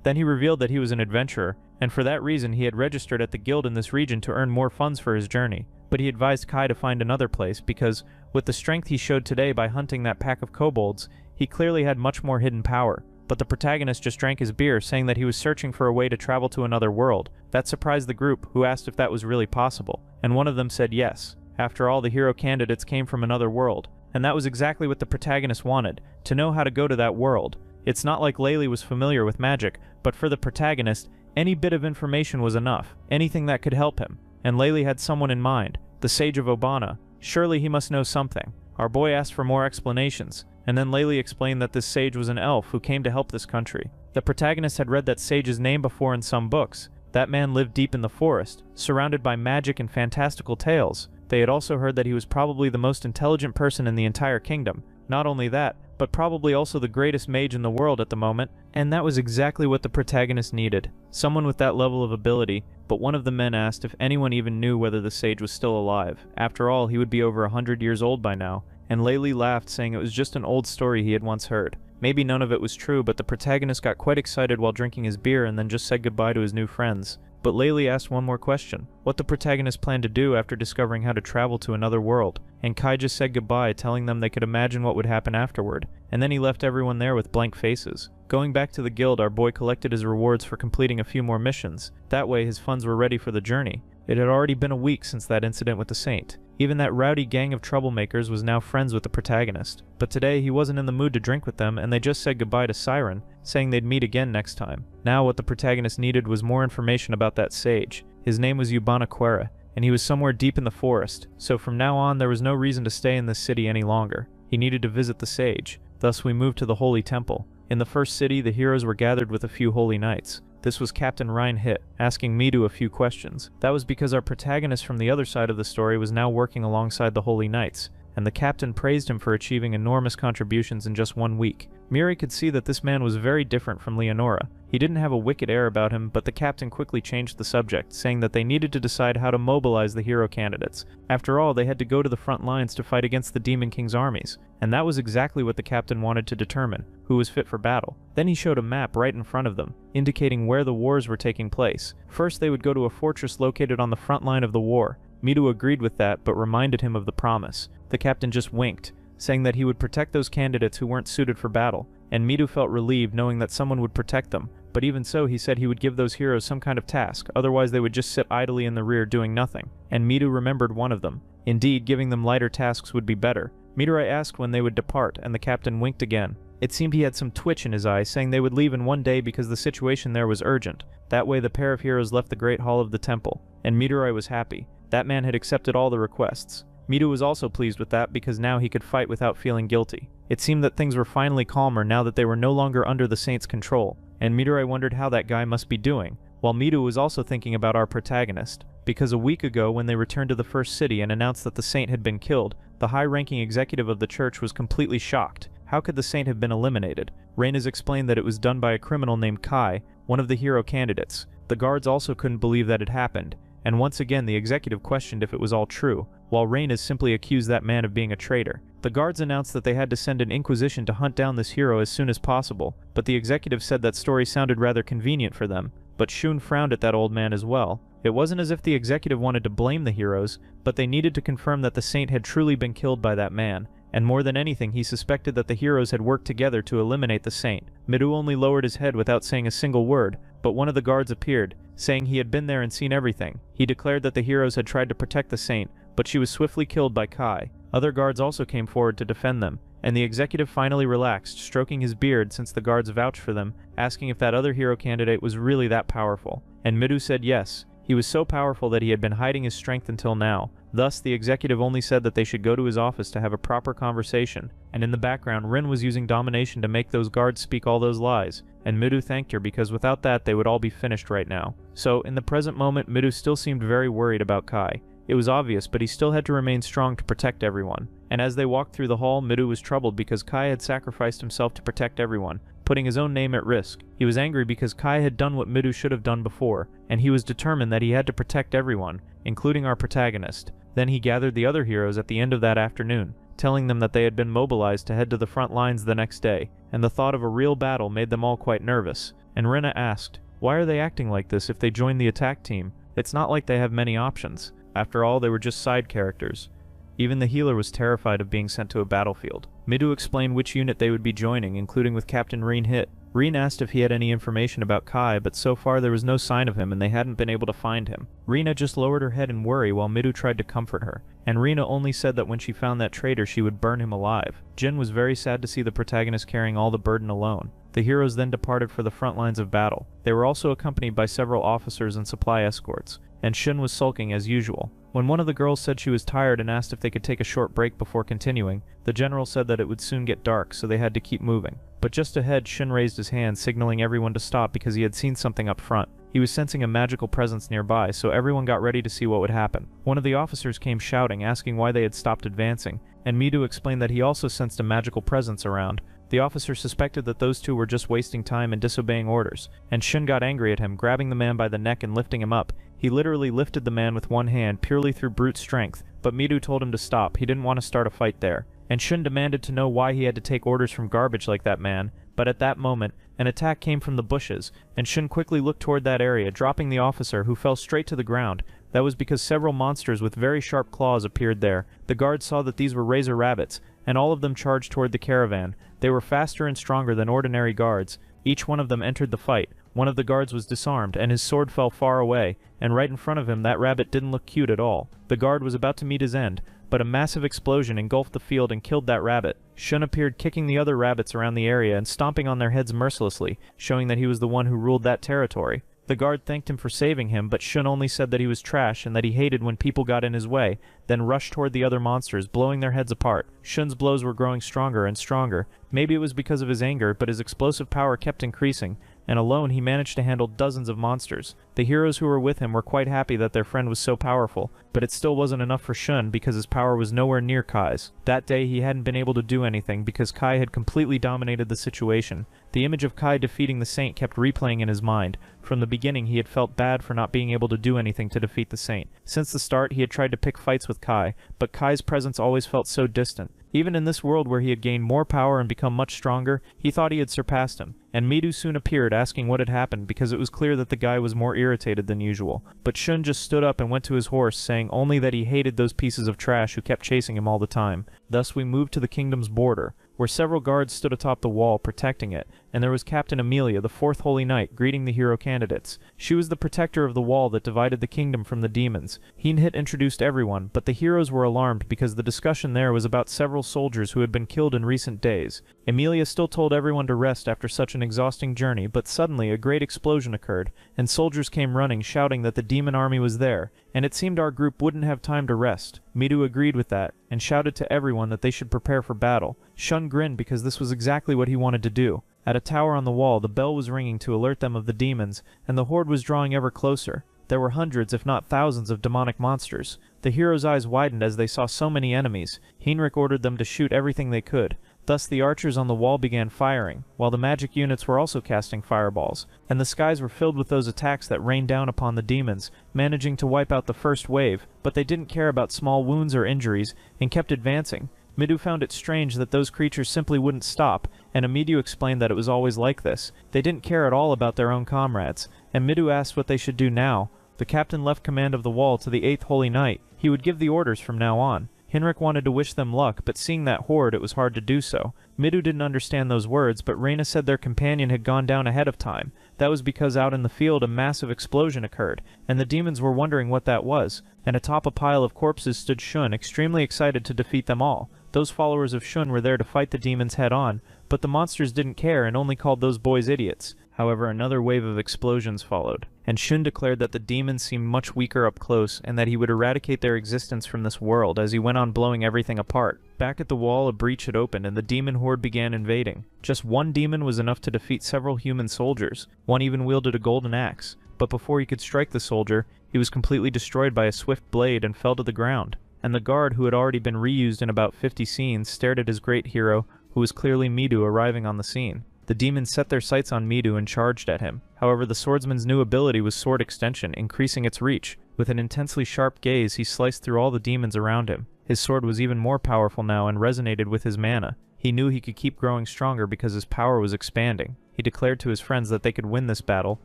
Then he revealed that he was an adventurer, and for that reason he had registered at the guild in this region to earn more funds for his journey. But he advised Kai to find another place because, with the strength he showed today by hunting that pack of kobolds, he clearly had much more hidden power. But the protagonist just drank his beer, saying that he was searching for a way to travel to another world. That surprised the group, who asked if that was really possible, and one of them said yes. After all, the hero candidates came from another world, and that was exactly what the protagonist wanted, to know how to go to that world. It's not like Laylee was familiar with magic, but for the protagonist, any bit of information was enough, anything that could help him. And Laylee had someone in mind, the Sage of Obana. Surely he must know something. Our boy asked for more explanations, and then Laylee explained that this sage was an elf who came to help this country. The protagonist had read that sage's name before in some books. That man lived deep in the forest, surrounded by magic and fantastical tales. They had also heard that he was probably the most intelligent person in the entire kingdom. Not only that, but probably also the greatest mage in the world at the moment, and that was exactly what the protagonist needed. Someone with that level of ability, but one of the men asked if anyone even knew whether the sage was still alive. After all, he would be over 100 years old by now, and Laylee laughed, saying it was just an old story he had once heard. Maybe none of it was true, but the protagonist got quite excited while drinking his beer and then just said goodbye to his new friends. But Laylee asked one more question, what the protagonist planned to do after discovering how to travel to another world, and Kai just said goodbye, telling them they could imagine what would happen afterward, and then he left everyone there with blank faces. Going back to the guild, our boy collected his rewards for completing a few more missions. That way his funds were ready for the journey. It had already been a week since that incident with the saint. Even that rowdy gang of troublemakers was now friends with the protagonist. But today he wasn't in the mood to drink with them, and they just said goodbye to Siren, saying they'd meet again next time. Now what the protagonist needed was more information about that sage. His name was Yubana, and he was somewhere deep in the forest, so from now on there was no reason to stay in this city any longer. He needed to visit the sage. Thus we moved to the Holy Temple. In the first city, the heroes were gathered with a few holy knights. This was Captain Ryan Hit, asking Midu a few questions. That was because our protagonist from the other side of the story was now working alongside the Holy Knights, and the captain praised him for achieving enormous contributions in just 1 week. Miri could see that this man was very different from Leonora. He didn't have a wicked air about him, but the captain quickly changed the subject, saying that they needed to decide how to mobilize the hero candidates. After all, they had to go to the front lines to fight against the Demon King's armies, and that was exactly what the captain wanted to determine, who was fit for battle. Then he showed a map right in front of them, indicating where the wars were taking place. First, they would go to a fortress located on the front line of the war. Midu agreed with that, but reminded him of the promise. The captain just winked, saying that he would protect those candidates who weren't suited for battle, and Midu felt relieved knowing that someone would protect them. But even so, he said he would give those heroes some kind of task, otherwise they would just sit idly in the rear doing nothing. And Midu remembered one of them. Indeed, giving them lighter tasks would be better. Midori asked when they would depart, and the captain winked again. It seemed he had some twitch in his eye, saying they would leave in 1 day because the situation there was urgent. That way the pair of heroes left the Great Hall of the Temple, and Midori was happy. That man had accepted all the requests. Midu was also pleased with that because now he could fight without feeling guilty. It seemed that things were finally calmer now that they were no longer under the Saint's control, and Midori wondered how that guy must be doing, while Midu was also thinking about our protagonist, because a week ago when they returned to the first city and announced that the Saint had been killed, the high-ranking executive of the church was completely shocked. How could the Saint have been eliminated? Reyna's explained that it was done by a criminal named Kai, one of the hero candidates. The guards also couldn't believe that it happened, and once again the executive questioned if it was all true, while Reyna simply accused that man of being a traitor. The guards announced that they had to send an inquisition to hunt down this hero as soon as possible, but the executive said that story sounded rather convenient for them. But Shun frowned at that old man as well. It wasn't as if the executive wanted to blame the heroes, but they needed to confirm that the Saint had truly been killed by that man, and more than anything he suspected that the heroes had worked together to eliminate the Saint. Midu only lowered his head without saying a single word, but one of the guards appeared, saying he had been there and seen everything. He declared that the heroes had tried to protect the Saint, but she was swiftly killed by Kai. Other guards also came forward to defend them, and the executive finally relaxed, stroking his beard since the guards vouched for them, asking if that other hero candidate was really that powerful. And Midu said yes. He was so powerful that he had been hiding his strength until now. Thus, the executive only said that they should go to his office to have a proper conversation, and in the background Rin was using domination to make those guards speak all those lies, and Midu thanked her because without that they would all be finished right now. So, in the present moment, Midu still seemed very worried about Kai. It was obvious, but he still had to remain strong to protect everyone. And as they walked through the hall, Midu was troubled because Kai had sacrificed himself to protect everyone, putting his own name at risk. He was angry because Kai had done what Midu should have done before, and he was determined that he had to protect everyone, including our protagonist. Then he gathered the other heroes at the end of that afternoon, telling them that they had been mobilized to head to the front lines the next day, and the thought of a real battle made them all quite nervous. And Rena asked, why are they acting like this if they join the attack team? It's not like they have many options. After all, they were just side characters. Even the healer was terrified of being sent to a battlefield. Midu explained which unit they would be joining, including with Captain Reen Hit. Reen asked if he had any information about Kai, but so far there was no sign of him and they hadn't been able to find him. Rena just lowered her head in worry while Midu tried to comfort her, and Rena only said that when she found that traitor she would burn him alive. Jin was very sad to see the protagonist carrying all the burden alone. The heroes then departed for the front lines of battle. They were also accompanied by several officers and supply escorts, and Shin was sulking as usual. When one of the girls said she was tired and asked if they could take a short break before continuing, the general said that it would soon get dark, so they had to keep moving. But just ahead, Shin raised his hand, signaling everyone to stop because he had seen something up front. He was sensing a magical presence nearby, so everyone got ready to see what would happen. One of the officers came shouting, asking why they had stopped advancing, and Midu explained that he also sensed a magical presence around. The officer suspected that those two were just wasting time and disobeying orders, and Shin got angry at him, grabbing the man by the neck and lifting him up. He literally lifted the man with one hand, purely through brute strength, but Midu told him to stop. He didn't want to start a fight there. And Shin demanded to know why he had to take orders from garbage like that man, but at that moment, an attack came from the bushes, and Shin quickly looked toward that area, dropping the officer, who fell straight to the ground. That was because several monsters with very sharp claws appeared there. The guards saw that these were razor rabbits, and all of them charged toward the caravan. They were faster and stronger than ordinary guards. Each one of them entered the fight. One of the guards was disarmed, and his sword fell far away, and right in front of him that rabbit didn't look cute at all. The guard was about to meet his end, but a massive explosion engulfed the field and killed that rabbit. Shun appeared, kicking the other rabbits around the area and stomping on their heads mercilessly, showing that he was the one who ruled that territory. The guard thanked him for saving him, but Shun only said that he was trash and that he hated when people got in his way, then rushed toward the other monsters, blowing their heads apart. Shun's blows were growing stronger and stronger. Maybe it was because of his anger, but his explosive power kept increasing, and alone he managed to handle dozens of monsters. The heroes who were with him were quite happy that their friend was so powerful, but it still wasn't enough for Shun because his power was nowhere near Kai's. That day he hadn't been able to do anything because Kai had completely dominated the situation. The image of Kai defeating the Saint kept replaying in his mind. From the beginning he had felt bad for not being able to do anything to defeat the Saint. Since the start he had tried to pick fights with Kai, but Kai's presence always felt so distant. Even in this world where he had gained more power and become much stronger, he thought he had surpassed him, and Midu soon appeared asking what had happened because it was clear that the guy was more irritated than usual. But Shun just stood up and went to his horse, saying only that he hated those pieces of trash who kept chasing him all the time. Thus we moved to the kingdom's border, where several guards stood atop the wall protecting it, and there was Captain Amelia, the fourth holy knight, greeting the hero candidates. She was the protector of the wall that divided the kingdom from the demons. He had introduced everyone, but the heroes were alarmed because the discussion there was about several soldiers who had been killed in recent days. Amelia still told everyone to rest after such an exhausting journey, but suddenly a great explosion occurred, and soldiers came running shouting that the demon army was there, and it seemed our group wouldn't have time to rest. Midu agreed with that, and shouted to everyone that they should prepare for battle. Shun grinned because this was exactly what he wanted to do. At a tower on the wall, the bell was ringing to alert them of the demons, and the horde was drawing ever closer. There were hundreds, if not thousands, of demonic monsters. The heroes' eyes widened as they saw so many enemies. Heinrich ordered them to shoot everything they could. Thus the archers on the wall began firing, while the magic units were also casting fireballs, and the skies were filled with those attacks that rained down upon the demons, managing to wipe out the first wave, but they didn't care about small wounds or injuries, and kept advancing. Midu found it strange that those creatures simply wouldn't stop, and Midu explained that it was always like this. They didn't care at all about their own comrades, and Midu asked what they should do now. The captain left command of the wall to the 8th Holy Knight. He would give the orders from now on. Heinrich wanted to wish them luck, but seeing that horde, it was hard to do so. Midu didn't understand those words, but Reyna said their companion had gone down ahead of time. That was because out in the field a massive explosion occurred, and the demons were wondering what that was, and atop a pile of corpses stood Shun, extremely excited to defeat them all. Those followers of Shun were there to fight the demons head-on, but the monsters didn't care and only called those boys idiots. However, another wave of explosions followed, and Shun declared that the demons seemed much weaker up close and that he would eradicate their existence from this world as he went on blowing everything apart. Back at the wall, a breach had opened and the demon horde began invading. Just one demon was enough to defeat several human soldiers. One even wielded a golden axe, but before he could strike the soldier, he was completely destroyed by a swift blade and fell to the ground. And the guard, who had already been reused in about 50 scenes, stared at his great hero, who was clearly Midu arriving on the scene. The demons set their sights on Midu and charged at him. However, the swordsman's new ability was sword extension, increasing its reach. With an intensely sharp gaze, he sliced through all the demons around him. His sword was even more powerful now and resonated with his mana. He knew he could keep growing stronger because his power was expanding. He declared to his friends that they could win this battle.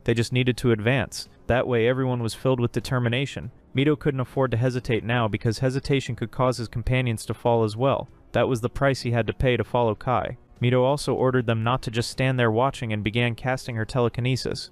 They just needed to advance. That way everyone was filled with determination. Midu couldn't afford to hesitate now because hesitation could cause his companions to fall as well. That was the price he had to pay to follow Kai. Midu also ordered them not to just stand there watching and began casting her telekinesis,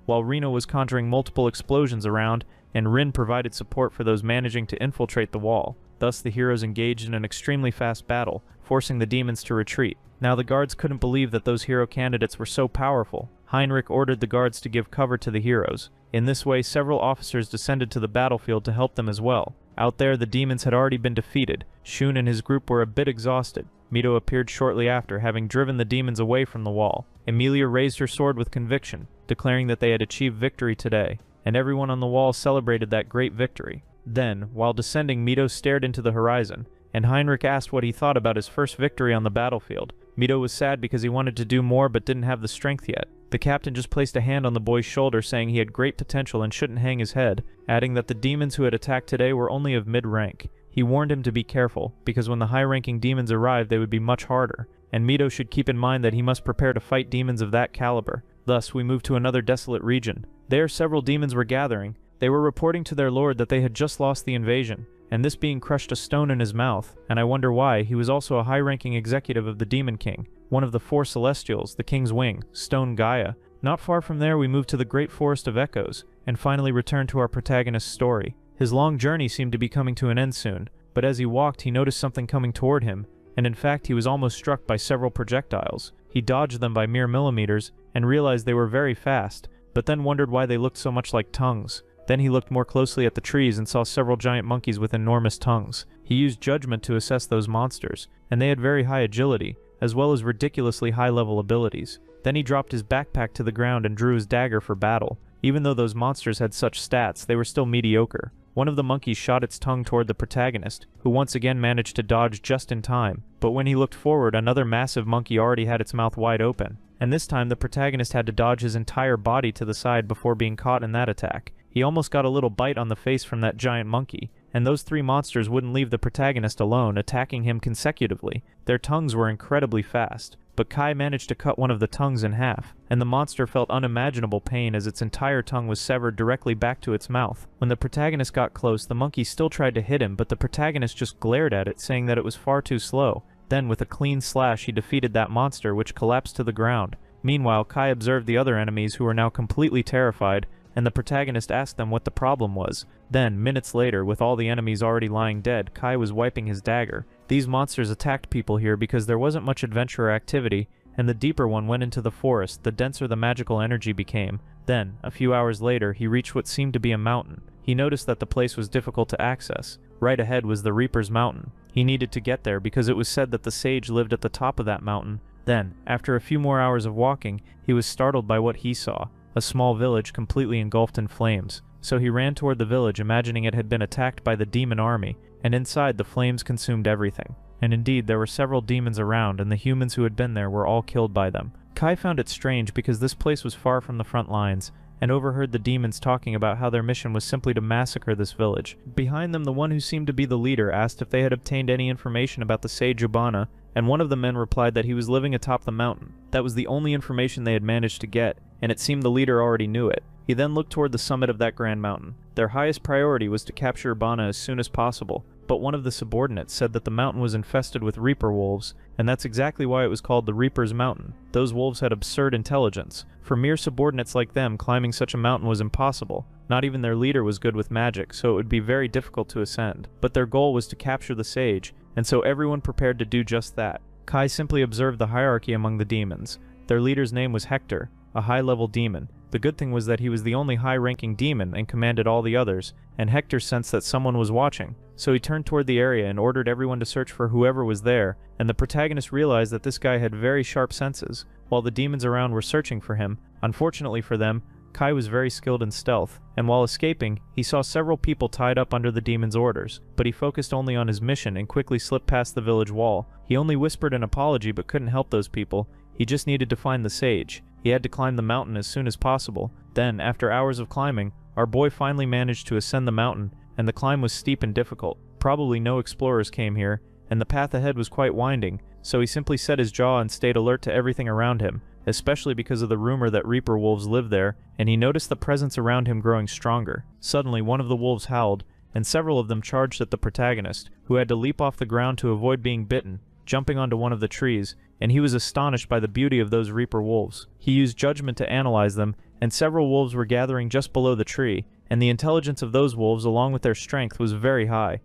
while Rena was conjuring multiple explosions around, and Rin provided support for those managing to infiltrate the wall. Thus the heroes engaged in an extremely fast battle, forcing the demons to retreat. Now the guards couldn't believe that those hero candidates were so powerful. Heinrich ordered the guards to give cover to the heroes. In this way, several officers descended to the battlefield to help them as well. Out there, the demons had already been defeated. Shun and his group were a bit exhausted. Mido appeared shortly after, having driven the demons away from the wall. Emilia raised her sword with conviction, declaring that they had achieved victory today, and everyone on the wall celebrated that great victory. Then, while descending, Mido stared into the horizon, and Heinrich asked what he thought about his first victory on the battlefield. Mido was sad because he wanted to do more but didn't have the strength yet. The captain just placed a hand on the boy's shoulder, saying he had great potential and shouldn't hang his head, adding that the demons who had attacked today were only of mid-rank. He warned him to be careful, because when the high-ranking demons arrived they would be much harder, and Mido should keep in mind that he must prepare to fight demons of that caliber. Thus, we moved to another desolate region. There several demons were gathering. They were reporting to their lord that they had just lost the invasion, and this being crushed a stone in his mouth, and I wonder why. He was also a high-ranking executive of the Demon King, one of the 4 Celestials, the King's Wing, Stone Gaia. Not far from there we moved to the Great Forest of Echoes, and finally returned to our protagonist's story. His long journey seemed to be coming to an end soon, but as he walked he noticed something coming toward him, and in fact he was almost struck by several projectiles. He dodged them by mere millimeters, and realized they were very fast, but then wondered why they looked so much like tongues. Then he looked more closely at the trees and saw several giant monkeys with enormous tongues. He used judgment to assess those monsters, and they had very high agility, as well as ridiculously high-level abilities. Then he dropped his backpack to the ground and drew his dagger for battle. Even though those monsters had such stats, they were still mediocre. One of the monkeys shot its tongue toward the protagonist, who once again managed to dodge just in time. But when he looked forward, another massive monkey already had its mouth wide open. And this time the protagonist had to dodge his entire body to the side before being caught in that attack. He almost got a little bite on the face from that giant monkey, and those three monsters wouldn't leave the protagonist alone, attacking him consecutively. Their tongues were incredibly fast, but Kai managed to cut one of the tongues in half, and the monster felt unimaginable pain as its entire tongue was severed directly back to its mouth. When the protagonist got close, the monkey still tried to hit him, but the protagonist just glared at it, saying that it was far too slow. Then, with a clean slash, he defeated that monster, which collapsed to the ground. Meanwhile, Kai observed the other enemies, who were now completely terrified, and the protagonist asked them what the problem was. Then, minutes later, with all the enemies already lying dead, Kai was wiping his dagger. These monsters attacked people here because there wasn't much adventure or activity, and the deeper one went into the forest, the denser the magical energy became. Then, a few hours later, he reached what seemed to be a mountain. He noticed that the place was difficult to access. Right ahead was the Reaper's Mountain. He needed to get there because it was said that the sage lived at the top of that mountain. Then, after a few more hours of walking, he was startled by what he saw. A small village completely engulfed in flames. So he ran toward the village, imagining it had been attacked by the demon army, and inside the flames consumed everything. And indeed, there were several demons around, and the humans who had been there were all killed by them. Kai found it strange because this place was far from the front lines, and overheard the demons talking about how their mission was simply to massacre this village. Behind them, the one who seemed to be the leader asked if they had obtained any information about the sage Ubana, and one of the men replied that he was living atop the mountain. That was the only information they had managed to get, and it seemed the leader already knew it. He then looked toward the summit of that grand mountain. Their highest priority was to capture Ubana as soon as possible, but one of the subordinates said that the mountain was infested with Reaper wolves, and that's exactly why it was called the Reaper's Mountain. Those wolves had absurd intelligence. For mere subordinates like them, climbing such a mountain was impossible. Not even their leader was good with magic, so it would be very difficult to ascend. But their goal was to capture the sage, and so everyone prepared to do just that. Kai simply observed the hierarchy among the demons. Their leader's name was Hector, a high-level demon. The good thing was that he was the only high-ranking demon and commanded all the others, and Hector sensed that someone was watching. So he turned toward the area and ordered everyone to search for whoever was there, and the protagonist realized that this guy had very sharp senses. While the demons around were searching for him, unfortunately for them, Kai was very skilled in stealth, and while escaping, he saw several people tied up under the demon's orders, but he focused only on his mission and quickly slipped past the village wall. He only whispered an apology but couldn't help those people. He just needed to find the sage. He had to climb the mountain as soon as possible. Then, after hours of climbing, our boy finally managed to ascend the mountain, and the climb was steep and difficult. Probably no explorers came here, and the path ahead was quite winding, so he simply set his jaw and stayed alert to everything around him, especially because of the rumor that Reaper wolves lived there, and he noticed the presence around him growing stronger. Suddenly, one of the wolves howled, and several of them charged at the protagonist, who had to leap off the ground to avoid being bitten, jumping onto one of the trees, and he was astonished by the beauty of those Reaper wolves. He used judgment to analyze them, and several wolves were gathering just below the tree, and the intelligence of those wolves along with their strength was very high.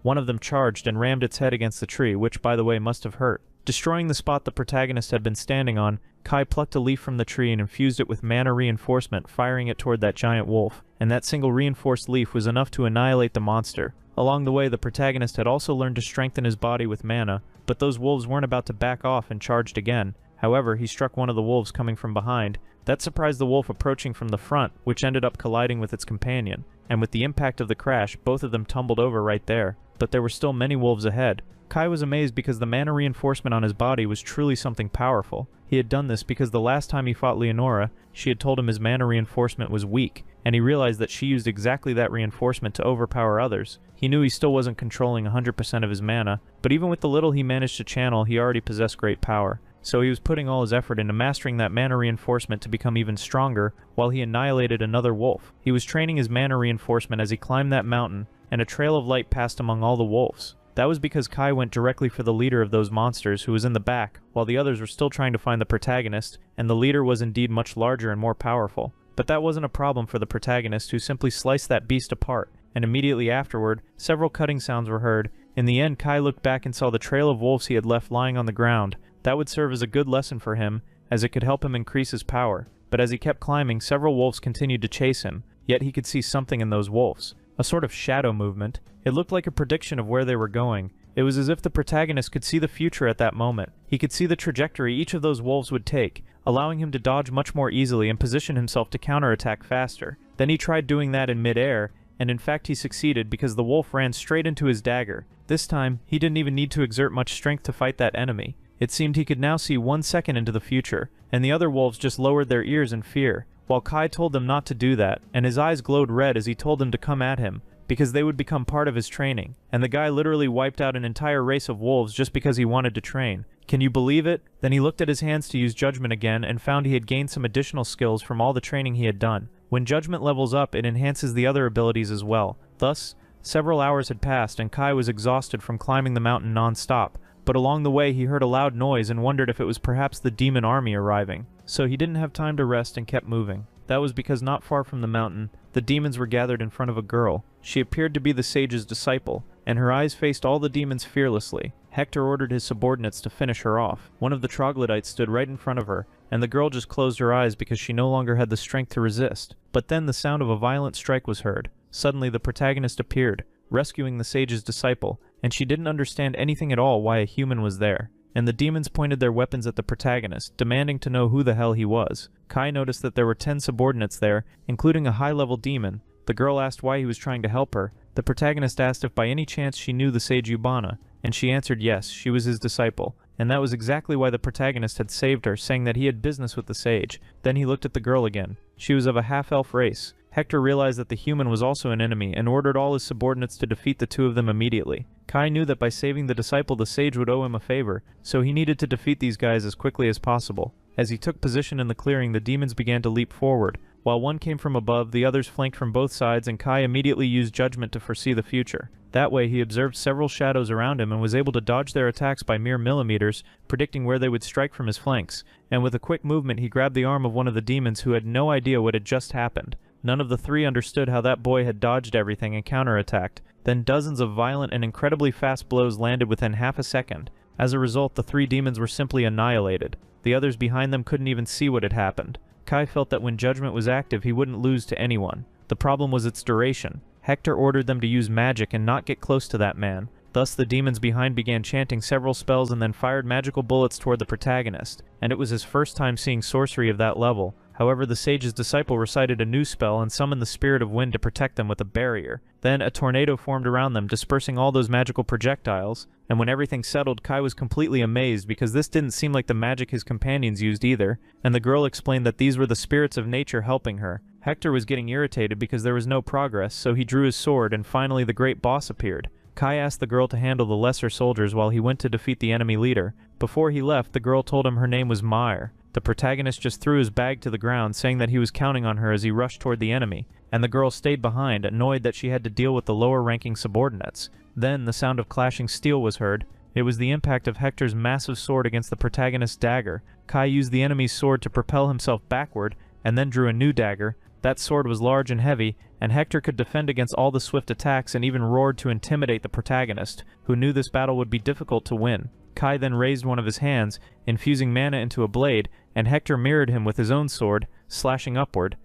One of them charged and rammed its head against the tree, which by the way must have hurt. Destroying the spot the protagonist had been standing on, Kai plucked a leaf from the tree and infused it with mana reinforcement, firing it toward that giant wolf, and that single reinforced leaf was enough to annihilate the monster. Along the way, the protagonist had also learned to strengthen his body with mana, but those wolves weren't about to back off and charged again. However, he struck one of the wolves coming from behind. That surprised the wolf approaching from the front, which ended up colliding with its companion, and with the impact of the crash, both of them tumbled over right there. But there were still many wolves ahead. Kai was amazed because the mana reinforcement on his body was truly something powerful. He had done this because the last time he fought Leonora, she had told him his mana reinforcement was weak, and he realized that she used exactly that reinforcement to overpower others. He knew he still wasn't controlling 100% of his mana, but even with the little he managed to channel, he already possessed great power. So he was putting all his effort into mastering that mana reinforcement to become even stronger, while he annihilated another wolf. He was training his mana reinforcement as he climbed that mountain, and a trail of light passed among all the wolves. That was because Kai went directly for the leader of those monsters, who was in the back, while the others were still trying to find the protagonist, and the leader was indeed much larger and more powerful. But that wasn't a problem for the protagonist, who simply sliced that beast apart, and immediately afterward, several cutting sounds were heard. In the end, Kai looked back and saw the trail of wolves he had left lying on the ground. That would serve as a good lesson for him, as it could help him increase his power. but as he kept climbing, several wolves continued to chase him, yet he could see something in those wolves. A sort of shadow movement. It looked like a prediction of where they were going. It was as if the protagonist could see the future at that moment. He could see the trajectory each of those wolves would take, allowing him to dodge much more easily and position himself to counterattack faster. Then he tried doing that in mid-air, and in fact he succeeded because the wolf ran straight into his dagger. This time, he didn't even need to exert much strength to fight that enemy. It seemed he could now see 1 second into the future, and the other wolves just lowered their ears in fear, while Kai told them not to do that, and his eyes glowed red as he told them to come at him, because they would become part of his training, and the guy literally wiped out an entire race of wolves just because he wanted to train. Can you believe it? Then he looked at his hands to use judgment again and found he had gained some additional skills from all the training he had done. When judgment levels up, it enhances the other abilities as well. Thus, several hours had passed and Kai was exhausted from climbing the mountain non-stop, but along the way he heard a loud noise and wondered if it was perhaps the demon army arriving. So he didn't have time to rest and kept moving. That was because not far from the mountain, the demons were gathered in front of a girl. She appeared to be the sage's disciple, and her eyes faced all the demons fearlessly. Hector ordered his subordinates to finish her off. One of the troglodytes stood right in front of her, and the girl just closed her eyes because she no longer had the strength to resist. But then the sound of a violent strike was heard. Suddenly the protagonist appeared, rescuing the sage's disciple, and she didn't understand anything at all why a human was there. And the demons pointed their weapons at the protagonist, demanding to know who the hell he was. Kai noticed that there were 10 subordinates there, including a high-level demon. The girl asked why he was trying to help her. The protagonist asked if by any chance she knew the sage Yubana, and she answered yes, she was his disciple. And that was exactly why the protagonist had saved her, saying that he had business with the sage. Then he looked at the girl again. She was of a half-elf race. Hector realized that the human was also an enemy and ordered all his subordinates to defeat the two of them immediately. Kai knew that by saving the disciple the sage would owe him a favor, so he needed to defeat these guys as quickly as possible. As he took position in the clearing, the demons began to leap forward. While one came from above, the others flanked from both sides, and Kai immediately used judgment to foresee the future. That way he observed several shadows around him and was able to dodge their attacks by mere millimeters, predicting where they would strike from his flanks. And with a quick movement he grabbed the arm of one of the demons who had no idea what had just happened. None of the three understood how that boy had dodged everything and counterattacked. Then dozens of violent and incredibly fast blows landed within half a second. As a result, the three demons were simply annihilated. The others behind them couldn't even see what had happened. Kai felt that when judgment was active he wouldn't lose to anyone. The problem was its duration. Hector ordered them to use magic and not get close to that man. Thus the demons behind began chanting several spells and then fired magical bullets toward the protagonist, and it was his first time seeing sorcery of that level. However, the sage's disciple recited a new spell and summoned the spirit of wind to protect them with a barrier. Then a tornado formed around them, dispersing all those magical projectiles, and when everything settled, Kai was completely amazed because this didn't seem like the magic his companions used either, and the girl explained that these were the spirits of nature helping her. Hector was getting irritated because there was no progress, so he drew his sword and finally the great boss appeared. Kai asked the girl to handle the lesser soldiers while he went to defeat the enemy leader. Before he left, the girl told him her name was Meyer. The protagonist just threw his bag to the ground, saying that he was counting on her as he rushed toward the enemy, and the girl stayed behind, annoyed that she had to deal with the lower-ranking subordinates. Then the sound of clashing steel was heard. It was the impact of Hector's massive sword against the protagonist's dagger. Kai used the enemy's sword to propel himself backward, and then drew a new dagger. That sword was large and heavy, and Hector could defend against all the swift attacks and even roared to intimidate the protagonist, who knew this battle would be difficult to win. Kai then raised one of his hands, infusing mana into a blade, and Hector mirrored him with his own sword, slashing upward.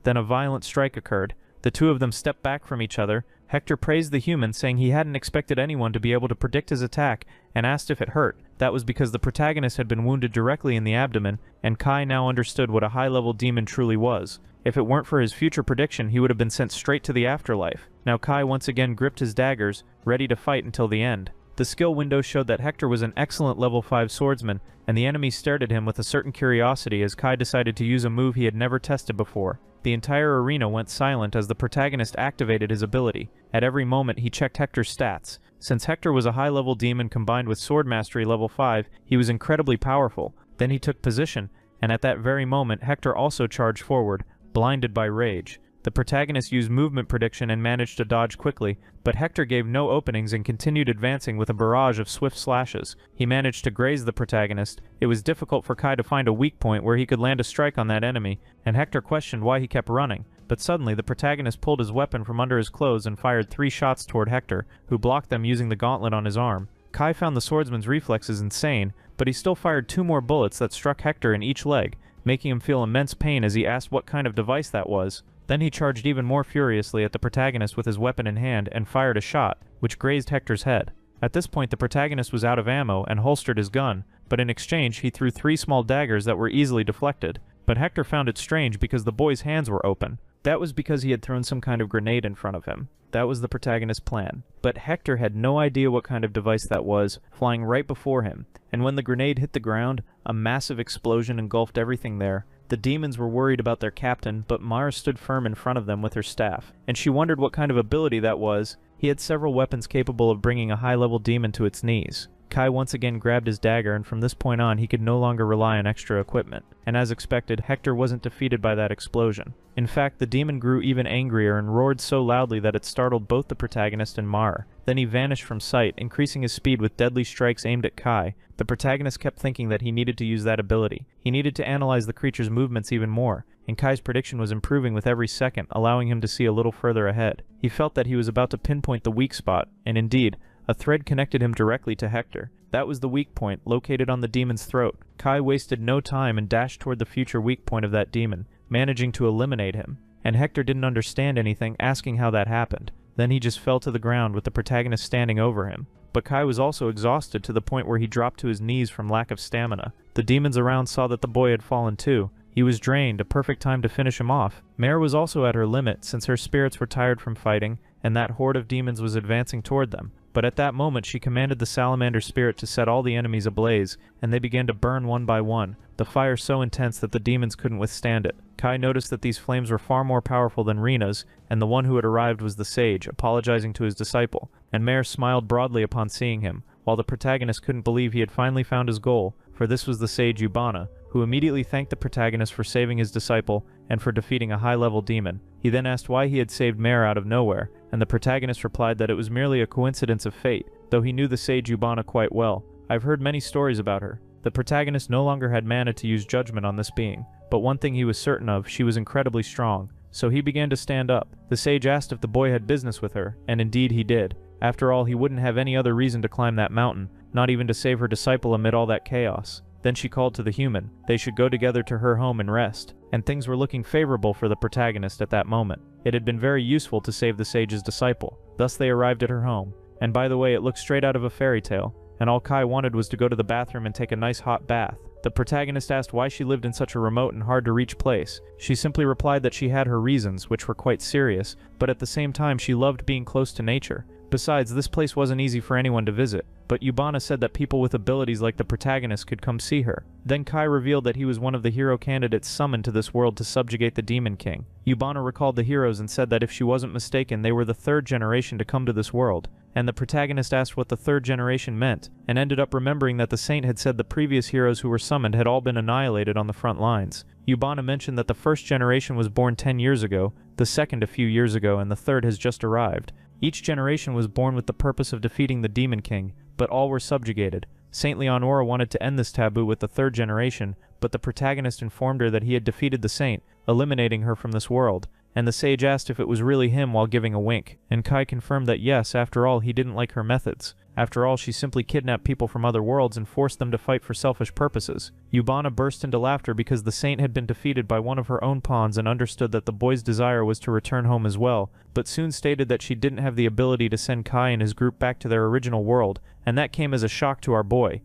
Then a violent strike occurred. The two of them stepped back from each other. Hector praised the human, saying he hadn't expected anyone to be able to predict his attack, and asked if it hurt. That was because the protagonist had been wounded directly in the abdomen, and Kai now understood what a high-level demon truly was. If it weren't for his future prediction, he would have been sent straight to the afterlife. Now Kai once again gripped his daggers, ready to fight until the end. The skill window showed that Hector was an excellent level 5 swordsman, and the enemy stared at him with a certain curiosity as Kai decided to use a move he had never tested before. The entire arena went silent as the protagonist activated his ability. At every moment he checked Hector's stats. Since Hector was a high-level demon combined with sword mastery level 5, he was incredibly powerful. Then he took position, and at that very moment Hector also charged forward, blinded by rage. The protagonist used movement prediction and managed to dodge quickly, but Hector gave no openings and continued advancing with a barrage of swift slashes. He managed to graze the protagonist. It was difficult for Kai to find a weak point where he could land a strike on that enemy, and Hector questioned why he kept running. But suddenly the protagonist pulled his weapon from under his clothes and fired 3 shots toward Hector, who blocked them using the gauntlet on his arm. Kai found the swordsman's reflexes insane, but he still fired 2 more bullets that struck Hector in each leg, making him feel immense pain as he asked what kind of device that was. Then he charged even more furiously at the protagonist with his weapon in hand and fired a shot, which grazed Hector's head. At this point, the protagonist was out of ammo and holstered his gun, but in exchange he threw 3 small daggers that were easily deflected. But Hector found it strange because the boy's hands were open. That was because he had thrown some kind of grenade in front of him. That was the protagonist's plan. But Hector had no idea what kind of device that was, flying right before him, and when the grenade hit the ground, a massive explosion engulfed everything there. The demons were worried about their captain, but Mara stood firm in front of them with her staff, and she wondered what kind of ability that was. He had several weapons capable of bringing a high-level demon to its knees. Kai once again grabbed his dagger, and from this point on he could no longer rely on extra equipment. And as expected, Hector wasn't defeated by that explosion. In fact, the demon grew even angrier and roared so loudly that it startled both the protagonist and Mar. Then he vanished from sight, increasing his speed with deadly strikes aimed at Kai. The protagonist kept thinking that he needed to use that ability. He needed to analyze the creature's movements even more, and Kai's prediction was improving with every second, allowing him to see a little further ahead. He felt that he was about to pinpoint the weak spot, and indeed, a thread connected him directly to Hector. That was the weak point, located on the demon's throat. Kai wasted no time and dashed toward the future weak point of that demon, managing to eliminate him. And Hector didn't understand anything, asking how that happened. Then he just fell to the ground with the protagonist standing over him. But Kai was also exhausted to the point where he dropped to his knees from lack of stamina. The demons around saw that the boy had fallen too. He was drained, a perfect time to finish him off. Mare was also at her limit, since her spirits were tired from fighting, and that horde of demons was advancing toward them. But at that moment she commanded the salamander spirit to set all the enemies ablaze, and they began to burn one by one, the fire so intense that the demons couldn't withstand it. Kai noticed that these flames were far more powerful than Rina's, and the one who had arrived was the sage, apologizing to his disciple, and Mare smiled broadly upon seeing him, while the protagonist couldn't believe he had finally found his goal, for this was the sage Yubana, who immediately thanked the protagonist for saving his disciple and for defeating a high-level demon. He then asked why he had saved Mare out of nowhere, and the protagonist replied that it was merely a coincidence of fate, though he knew the sage Yubana quite well. I've heard many stories about her. The protagonist no longer had mana to use judgment on this being, but one thing he was certain of, she was incredibly strong. So he began to stand up. The sage asked if the boy had business with her, and indeed he did. After all, he wouldn't have any other reason to climb that mountain, not even to save her disciple amid all that chaos. Then she called to the human. They should go together to her home and rest, and things were looking favorable for the protagonist at that moment. It had been very useful to save the sage's disciple. Thus they arrived at her home, and by the way, it looked straight out of a fairy tale, and all Kai wanted was to go to the bathroom and take a nice hot bath. The protagonist asked why she lived in such a remote and hard-to-reach place. She simply replied that she had her reasons, which were quite serious, but at the same time she loved being close to nature. Besides, this place wasn't easy for anyone to visit, but Yubana said that people with abilities like the protagonist could come see her. Then Kai revealed that he was one of the hero candidates summoned to this world to subjugate the Demon King. Yubana recalled the heroes and said that if she wasn't mistaken, they were the 3rd generation to come to this world, and the protagonist asked what the 3rd generation meant, and ended up remembering that the saint had said the previous heroes who were summoned had all been annihilated on the front lines. Yubana mentioned that the 1st generation was born 10 years ago, the 2nd a few years ago, and the 3rd has just arrived. Each generation was born with the purpose of defeating the Demon King, but all were subjugated. Saint Leonora wanted to end this taboo with the 3rd generation, but the protagonist informed her that he had defeated the saint, eliminating her from this world, and the sage asked if it was really him while giving a wink, and Kai confirmed that yes, after all, he didn't like her methods. After all, she simply kidnapped people from other worlds and forced them to fight for selfish purposes. Yubana burst into laughter because the saint had been defeated by one of her own pawns and understood that the boy's desire was to return home as well, but soon stated that she didn't have the ability to send Kai and his group back to their original world, and that came as a shock to our boy.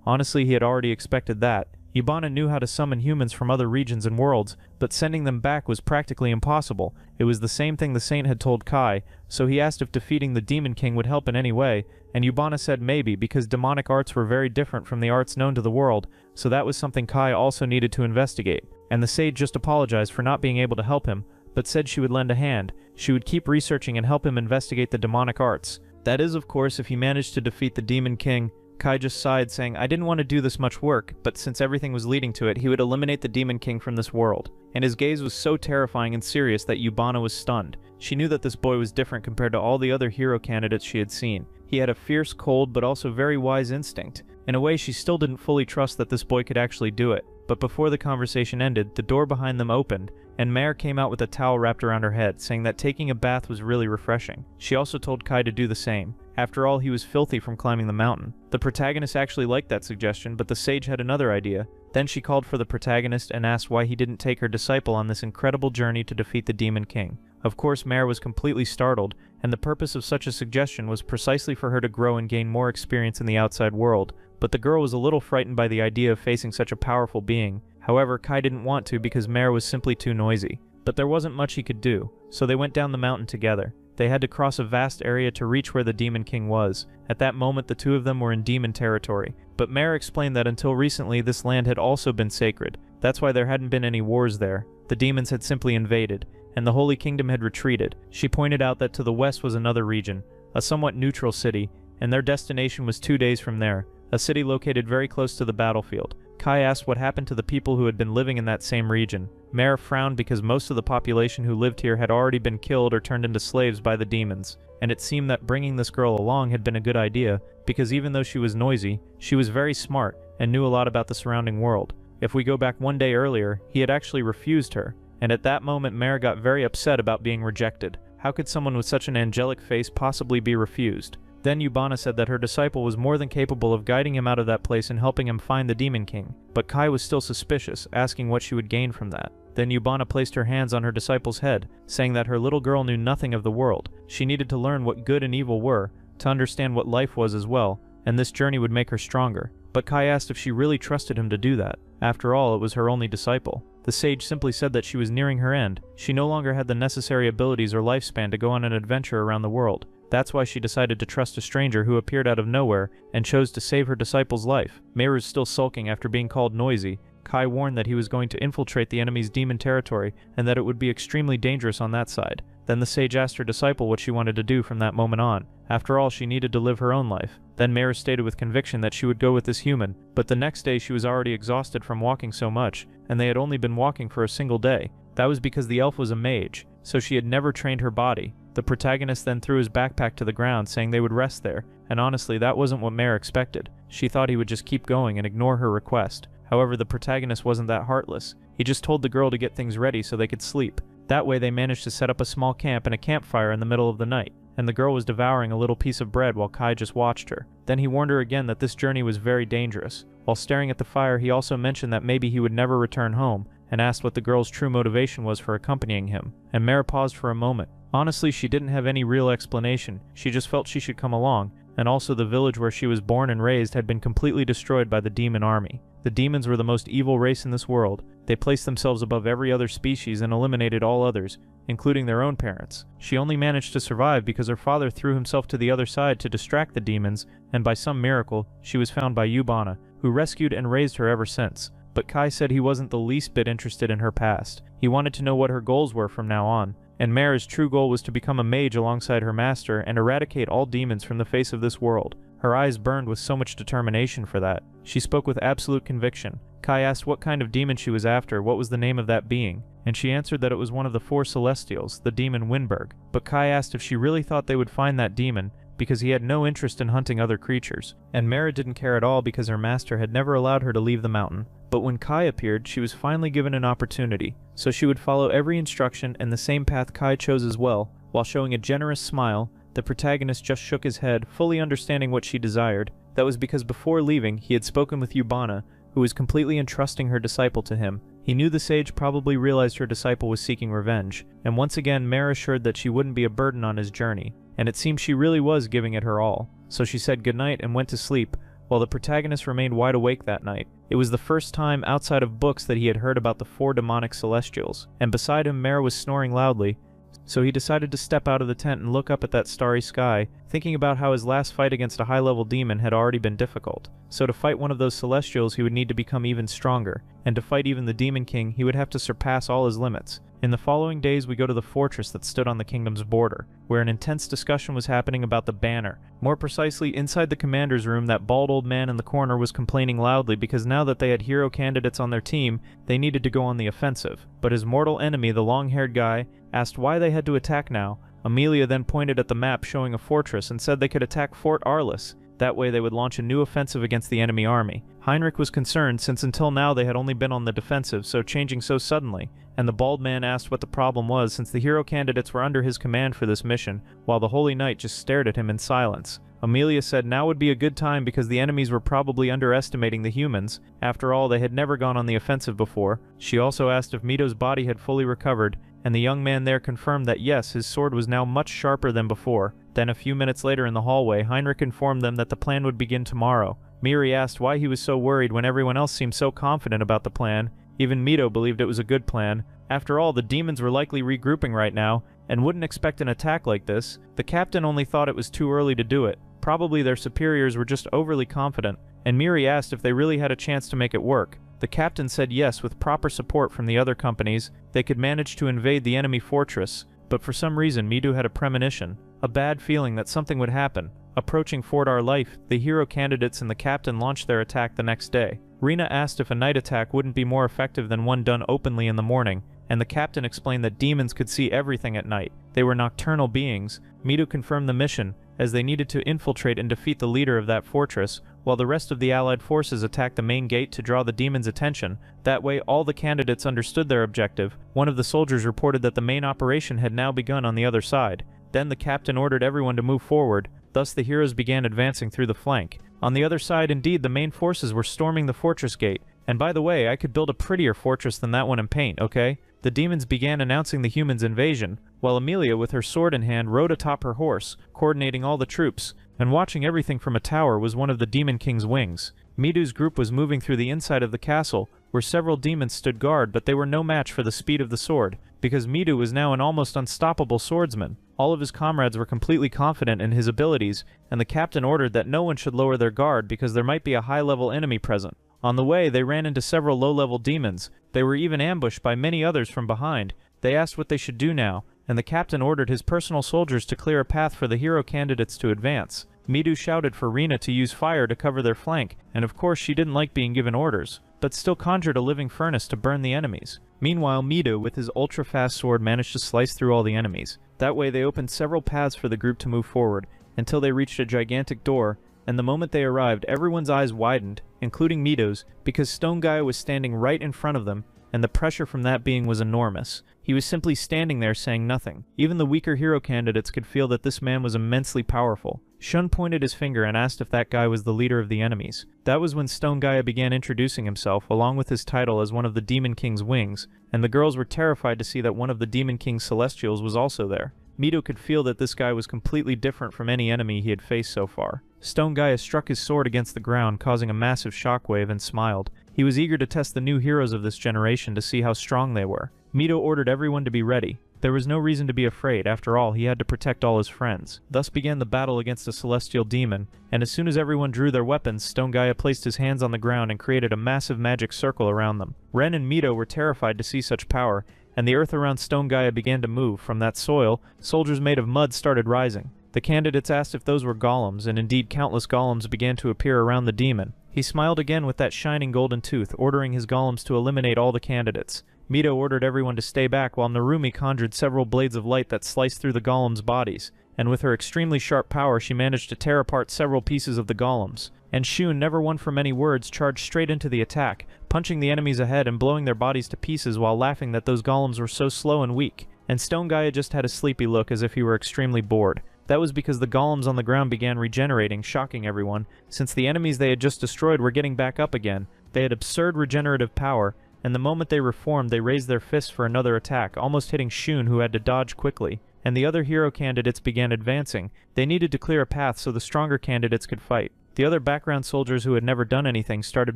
Honestly, he had already expected that. Yubana knew how to summon humans from other regions and worlds, but sending them back was practically impossible. It was the same thing the saint had told Kai, so he asked if defeating the Demon King would help in any way, and Yubana said maybe, because demonic arts were very different from the arts known to the world, so that was something Kai also needed to investigate. And the sage just apologized for not being able to help him, but said she would lend a hand. She would keep researching and help him investigate the demonic arts. That is, of course, if he managed to defeat the Demon King. Kai just sighed, saying, I didn't want to do this much work, but since everything was leading to it, he would eliminate the Demon King from this world. And his gaze was so terrifying and serious that Yubana was stunned. She knew that this boy was different compared to all the other hero candidates she had seen. He had a fierce, cold, but also very wise instinct. In a way, she still didn't fully trust that this boy could actually do it. But before the conversation ended, the door behind them opened, and Mare came out with a towel wrapped around her head, saying that taking a bath was really refreshing. She also told Kai to do the same. After all, he was filthy from climbing the mountain. The protagonist actually liked that suggestion, but the sage had another idea. Then she called for the protagonist and asked why he didn't take her disciple on this incredible journey to defeat the Demon King. Of course, Mare was completely startled, and the purpose of such a suggestion was precisely for her to grow and gain more experience in the outside world. But the girl was a little frightened by the idea of facing such a powerful being. However, Kai didn't want to because Mare was simply too noisy. But there wasn't much he could do, so they went down the mountain together. They had to cross a vast area to reach where the Demon King was. At that moment, the two of them were in demon territory. But Mare explained that until recently, this land had also been sacred. That's why there hadn't been any wars there. The demons had simply invaded, and the Holy Kingdom had retreated. She pointed out that to the west was another region, a somewhat neutral city, and their destination was 2 days from there, a city located very close to the battlefield. Kai asked what happened to the people who had been living in that same region. Mare frowned because most of the population who lived here had already been killed or turned into slaves by the demons, and it seemed that bringing this girl along had been a good idea, because even though she was noisy, she was very smart and knew a lot about the surrounding world. If we go back 1 day earlier, he had actually refused her, and at that moment Mare got very upset about being rejected. How could someone with such an angelic face possibly be refused? Then Yubana said that her disciple was more than capable of guiding him out of that place and helping him find the Demon King, but Kai was still suspicious, asking what she would gain from that. Then Yubana placed her hands on her disciple's head, saying that her little girl knew nothing of the world. She needed to learn what good and evil were, to understand what life was as well, and this journey would make her stronger. But Kai asked if she really trusted him to do that. After all, it was her only disciple. The sage simply said that she was nearing her end. She no longer had the necessary abilities or lifespan to go on an adventure around the world. That's why she decided to trust a stranger who appeared out of nowhere and chose to save her disciple's life. Mare was still sulking after being called noisy. Kai warned that he was going to infiltrate the enemy's demon territory and that it would be extremely dangerous on that side. Then the sage asked her disciple what she wanted to do from that moment on. After all, she needed to live her own life. Then Mare stated with conviction that she would go with this human, but the next day she was already exhausted from walking so much, and they had only been walking for a single day. That was because the elf was a mage, so she had never trained her body. The protagonist then threw his backpack to the ground, saying they would rest there, and honestly, that wasn't what Mare expected. She thought he would just keep going and ignore her request. However, the protagonist wasn't that heartless. He just told the girl to get things ready so they could sleep. That way they managed to set up a small camp and a campfire in the middle of the night, and the girl was devouring a little piece of bread while Kai just watched her. Then he warned her again that this journey was very dangerous. While staring at the fire, he also mentioned that maybe he would never return home, and asked what the girl's true motivation was for accompanying him, and Mare paused for a moment. Honestly, she didn't have any real explanation. She just felt she should come along, and also the village where she was born and raised had been completely destroyed by the demon army. The demons were the most evil race in this world. They placed themselves above every other species and eliminated all others, including their own parents. She only managed to survive because her father threw himself to the other side to distract the demons, and by some miracle, she was found by Yubana, who rescued and raised her ever since. But Kai said he wasn't the least bit interested in her past. He wanted to know what her goals were from now on, and Mare's true goal was to become a mage alongside her master and eradicate all demons from the face of this world. Her eyes burned with so much determination for that. She spoke with absolute conviction. Kai asked what kind of demon she was after, what was the name of that being, and she answered that it was one of the 4 Celestials, the demon Winberg. But Kai asked if she really thought they would find that demon, because he had no interest in hunting other creatures, and Mare didn't care at all because her master had never allowed her to leave the mountain. But when Kai appeared, she was finally given an opportunity, so she would follow every instruction and the same path Kai chose as well. While showing a generous smile, the protagonist just shook his head, fully understanding what she desired. That was because before leaving, he had spoken with Yubana, who was completely entrusting her disciple to him. He knew the sage probably realized her disciple was seeking revenge, and once again Mare assured that she wouldn't be a burden on his journey, and it seemed she really was giving it her all. So she said goodnight and went to sleep, while the protagonist remained wide awake that night. It was the first time outside of books that he had heard about the 4 demonic celestials, and beside him Mare was snoring loudly, so he decided to step out of the tent and look up at that starry sky, thinking about how his last fight against a high-level demon had already been difficult. So to fight one of those celestials he would need to become even stronger, and to fight even the Demon King he would have to surpass all his limits. In the following days we go to the fortress that stood on the kingdom's border, where an intense discussion was happening about the banner. More precisely, inside the commander's room, that bald old man in the corner was complaining loudly because now that they had hero candidates on their team, they needed to go on the offensive. But his mortal enemy, the long-haired guy, asked why they had to attack now. Amelia then pointed at the map showing a fortress and said they could attack Fort Arliss. That way they would launch a new offensive against the enemy army. Heinrich was concerned since until now they had only been on the defensive, so changing so suddenly, and the bald man asked what the problem was since the hero candidates were under his command for this mission, while the Holy Knight just stared at him in silence. Amelia said now would be a good time because the enemies were probably underestimating the humans. After all, they had never gone on the offensive before. She also asked if Mito's body had fully recovered, and the young man there confirmed that yes, his sword was now much sharper than before. Then a few minutes later in the hallway, Heinrich informed them that the plan would begin tomorrow. Miri asked why he was so worried when everyone else seemed so confident about the plan. Even Mito believed it was a good plan. After all, the demons were likely regrouping right now, and wouldn't expect an attack like this. The captain only thought it was too early to do it. Probably their superiors were just overly confident, and Miri asked if they really had a chance to make it work. The captain said yes, with proper support from the other companies, they could manage to invade the enemy fortress, but for some reason Midu had a premonition, a bad feeling that something would happen. Approaching Fort Our Life, the hero candidates and the captain launched their attack the next day. Rina asked if a night attack wouldn't be more effective than one done openly in the morning, and the captain explained that demons could see everything at night. They were nocturnal beings. Midu confirmed the mission, as they needed to infiltrate and defeat the leader of that fortress, while the rest of the allied forces attacked the main gate to draw the demons' attention. That way all the candidates understood their objective. One of the soldiers reported that the main operation had now begun on the other side. Then the captain ordered everyone to move forward, thus the heroes began advancing through the flank. On the other side, indeed, the main forces were storming the fortress gate. And by the way, I could build a prettier fortress than that one in paint, okay? The demons began announcing the humans' invasion, while Amelia with her sword in hand rode atop her horse, coordinating all the troops, and watching everything from a tower was one of the Demon King's wings. Midu's group was moving through the inside of the castle, where several demons stood guard, but they were no match for the speed of the sword, because Midu was now an almost unstoppable swordsman. All of his comrades were completely confident in his abilities, and the captain ordered that no one should lower their guard because there might be a high-level enemy present. On the way, they ran into several low-level demons. They were even ambushed by many others from behind. They asked what they should do now, and the captain ordered his personal soldiers to clear a path for the hero candidates to advance. Midu shouted for Rina to use fire to cover their flank, and of course she didn't like being given orders, but still conjured a living furnace to burn the enemies. Meanwhile, Midu, with his ultra-fast sword, managed to slice through all the enemies. That way they opened several paths for the group to move forward, until they reached a gigantic door, and the moment they arrived, everyone's eyes widened, including Mido's, because Stone Gaia was standing right in front of them, and the pressure from that being was enormous. He was simply standing there saying nothing. Even the weaker hero candidates could feel that this man was immensely powerful. Shun pointed his finger and asked if that guy was the leader of the enemies. That was when Stone Gaia began introducing himself, along with his title as one of the Demon King's wings, and the girls were terrified to see that one of the Demon King's celestials was also there. Mido could feel that this guy was completely different from any enemy he had faced so far. Stone Gaia struck his sword against the ground, causing a massive shockwave, and smiled. He was eager to test the new heroes of this generation to see how strong they were. Mido ordered everyone to be ready. There was no reason to be afraid. After all, he had to protect all his friends. Thus began the battle against a celestial demon, and as soon as everyone drew their weapons, Stone Gaia placed his hands on the ground and created a massive magic circle around them. Ren and Mido were terrified to see such power, and the earth around Stone Gaia began to move. From that soil, soldiers made of mud started rising. The candidates asked if those were golems, and indeed countless golems began to appear around the demon. He smiled again with that shining golden tooth, ordering his golems to eliminate all the candidates. Mido ordered everyone to stay back while Narumi conjured several blades of light that sliced through the golems' bodies, and with her extremely sharp power she managed to tear apart several pieces of the golems. And Shun, never one for many words, charged straight into the attack, punching the enemies ahead and blowing their bodies to pieces while laughing that those golems were so slow and weak. And Stone Gaia just had a sleepy look as if he were extremely bored. That was because the golems on the ground began regenerating, shocking everyone, since the enemies they had just destroyed were getting back up again. They had absurd regenerative power, and the moment they reformed they raised their fists for another attack, almost hitting Shun, who had to dodge quickly. And the other hero candidates began advancing. They needed to clear a path so the stronger candidates could fight. The other background soldiers who had never done anything started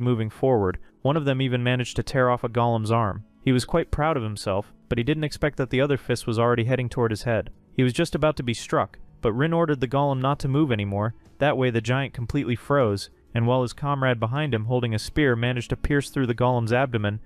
moving forward. One of them even managed to tear off a golem's arm. He was quite proud of himself, but he didn't expect that the other fist was already heading toward his head. He was just about to be struck, but Rin ordered the golem not to move anymore. That way the giant completely froze, and while his comrade behind him holding a spear managed to pierce through the golem's abdomen,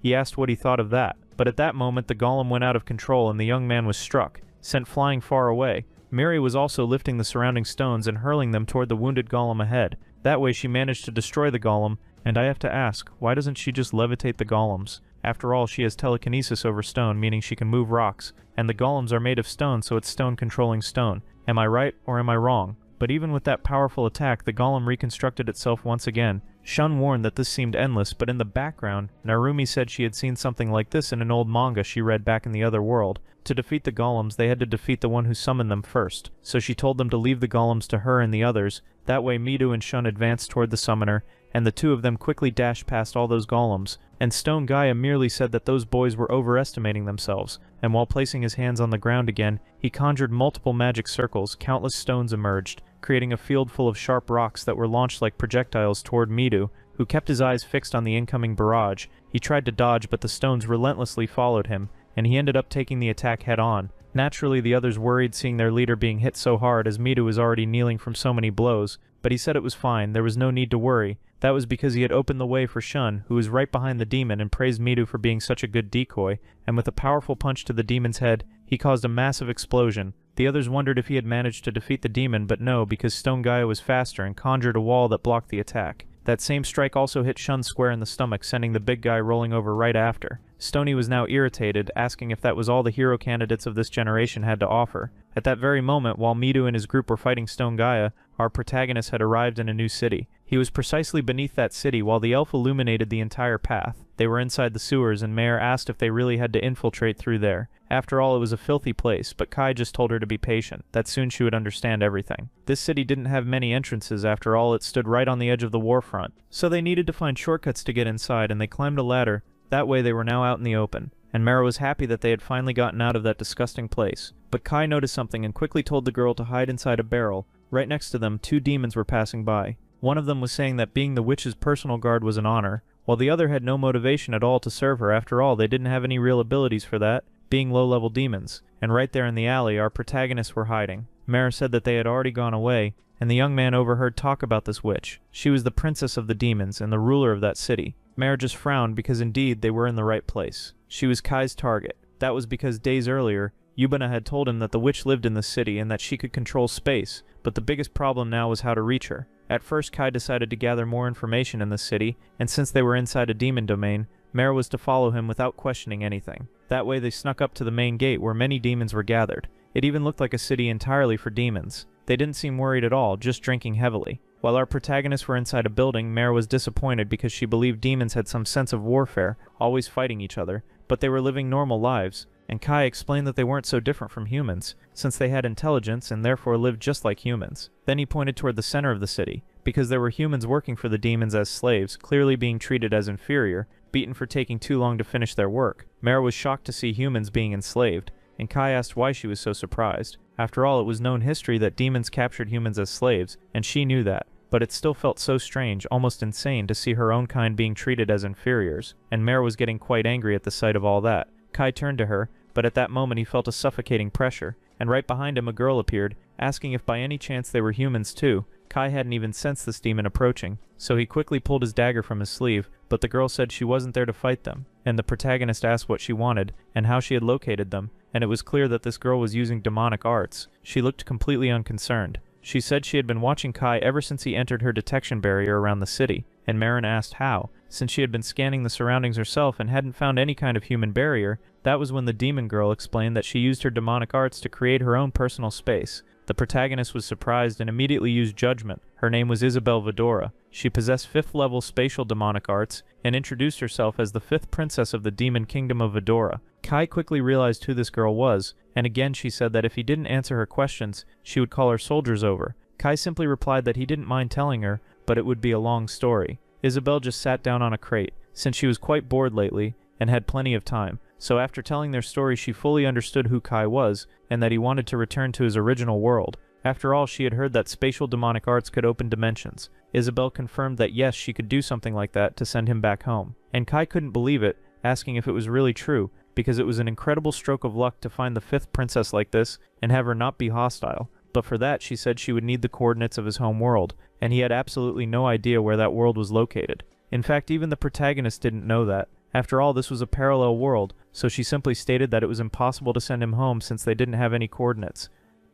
he asked what he thought of that. But at that moment the golem went out of control and the young man was struck, sent flying far away. Mary was also lifting the surrounding stones and hurling them toward the wounded golem ahead. That way she managed to destroy the golem, and I have to ask, why doesn't she just levitate the golems? After all, she has telekinesis over stone, meaning she can move rocks, and the golems are made of stone, so it's stone controlling stone. Am I right or am I wrong? But even with that powerful attack, the golem reconstructed itself once again, Shun warned that this seemed endless, but in the background, Narumi said she had seen something like this in an old manga she read back in the other world. To defeat the golems, they had to defeat the one who summoned them first, so she told them to leave the golems to her and the others. That way Midu and Shun advanced toward the summoner, and the two of them quickly dashed past all those golems, and Stone Gaia merely said that those boys were overestimating themselves, and while placing his hands on the ground again, he conjured multiple magic circles. Countless stones emerged, creating a field full of sharp rocks that were launched like projectiles toward Midu, who kept his eyes fixed on the incoming barrage. He tried to dodge, but the stones relentlessly followed him, and he ended up taking the attack head-on. Naturally, the others worried seeing their leader being hit so hard, as Midu was already kneeling from so many blows, but he said it was fine, there was no need to worry. That was because he had opened the way for Shun, who was right behind the demon, and praised Midu for being such a good decoy, and with a powerful punch to the demon's head, he caused a massive explosion. The others wondered if he had managed to defeat the demon, but no, because Stone Gaia was faster and conjured a wall that blocked the attack. That same strike also hit Shun square in the stomach, sending the big guy rolling over right after. Stony was now irritated, asking if that was all the hero candidates of this generation had to offer. At that very moment, while Midu and his group were fighting Stone Gaia, our protagonist had arrived in a new city. He was precisely beneath that city while the elf illuminated the entire path. They were inside the sewers, and Mare asked if they really had to infiltrate through there. After all, it was a filthy place, but Kai just told her to be patient, that soon she would understand everything. This city didn't have many entrances. After all, it stood right on the edge of the warfront, so they needed to find shortcuts to get inside, and they climbed a ladder. That way they were now out in the open, and Mara was happy that they had finally gotten out of that disgusting place. But Kai noticed something and quickly told the girl to hide inside a barrel. Right next to them, two demons were passing by. One of them was saying that being the witch's personal guard was an honor, while the other had no motivation at all to serve her. After all, they didn't have any real abilities for that, being low-level demons. And right there in the alley, our protagonists were hiding. Mara said that they had already gone away, and the young man overheard talk about this witch. She was the princess of the demons and the ruler of that city. Mare just frowned because indeed they were in the right place. She was Kai's target. That was because days earlier, Yubana had told him that the witch lived in the city and that she could control space, but the biggest problem now was how to reach her. At first, Kai decided to gather more information in the city, and since they were inside a demon domain, Mare was to follow him without questioning anything. That way they snuck up to the main gate where many demons were gathered. It even looked like a city entirely for demons. They didn't seem worried at all, just drinking heavily. While our protagonists were inside a building, Mare was disappointed because she believed demons had some sense of warfare, always fighting each other, but they were living normal lives, and Kai explained that they weren't so different from humans, since they had intelligence and therefore lived just like humans. Then he pointed toward the center of the city, because there were humans working for the demons as slaves, clearly being treated as inferior, beaten for taking too long to finish their work. Mare was shocked to see humans being enslaved, and Kai asked why she was so surprised. After all, it was known history that demons captured humans as slaves, and she knew that. But it still felt so strange, almost insane, to see her own kind being treated as inferiors, and Mare was getting quite angry at the sight of all that. Kai turned to her, but at that moment he felt a suffocating pressure, and right behind him a girl appeared, asking if by any chance they were humans too. Kai hadn't even sensed this demon approaching, so he quickly pulled his dagger from his sleeve, but the girl said she wasn't there to fight them, and the protagonist asked what she wanted, and how she had located them, and it was clear that this girl was using demonic arts. She looked completely unconcerned. She said she had been watching Kai ever since he entered her detection barrier around the city, and Marin asked how. Since she had been scanning the surroundings herself and hadn't found any kind of human barrier, that was when the demon girl explained that she used her demonic arts to create her own personal space. The protagonist was surprised and immediately used judgment. Her name was Isabel Vidora. She possessed 5th level spatial demonic arts and introduced herself as the 5th princess of the demon kingdom of Vidora. Kai quickly realized who this girl was, and again she said that if he didn't answer her questions, she would call her soldiers over. Kai simply replied that he didn't mind telling her, but it would be a long story. Isabel just sat down on a crate, since she was quite bored lately and had plenty of time. So after telling their story, she fully understood who Kai was, and that he wanted to return to his original world. After all, she had heard that spatial demonic arts could open dimensions. Isabel confirmed that yes, she could do something like that to send him back home. And Kai couldn't believe it, asking if it was really true, because it was an incredible stroke of luck to find the 5th princess like this and have her not be hostile. But for that, she said she would need the coordinates of his home world, and he had absolutely no idea where that world was located. In fact, even the protagonist didn't know that. After all, this was a parallel world, so she simply stated that it was impossible to send him home since they didn't have any coordinates.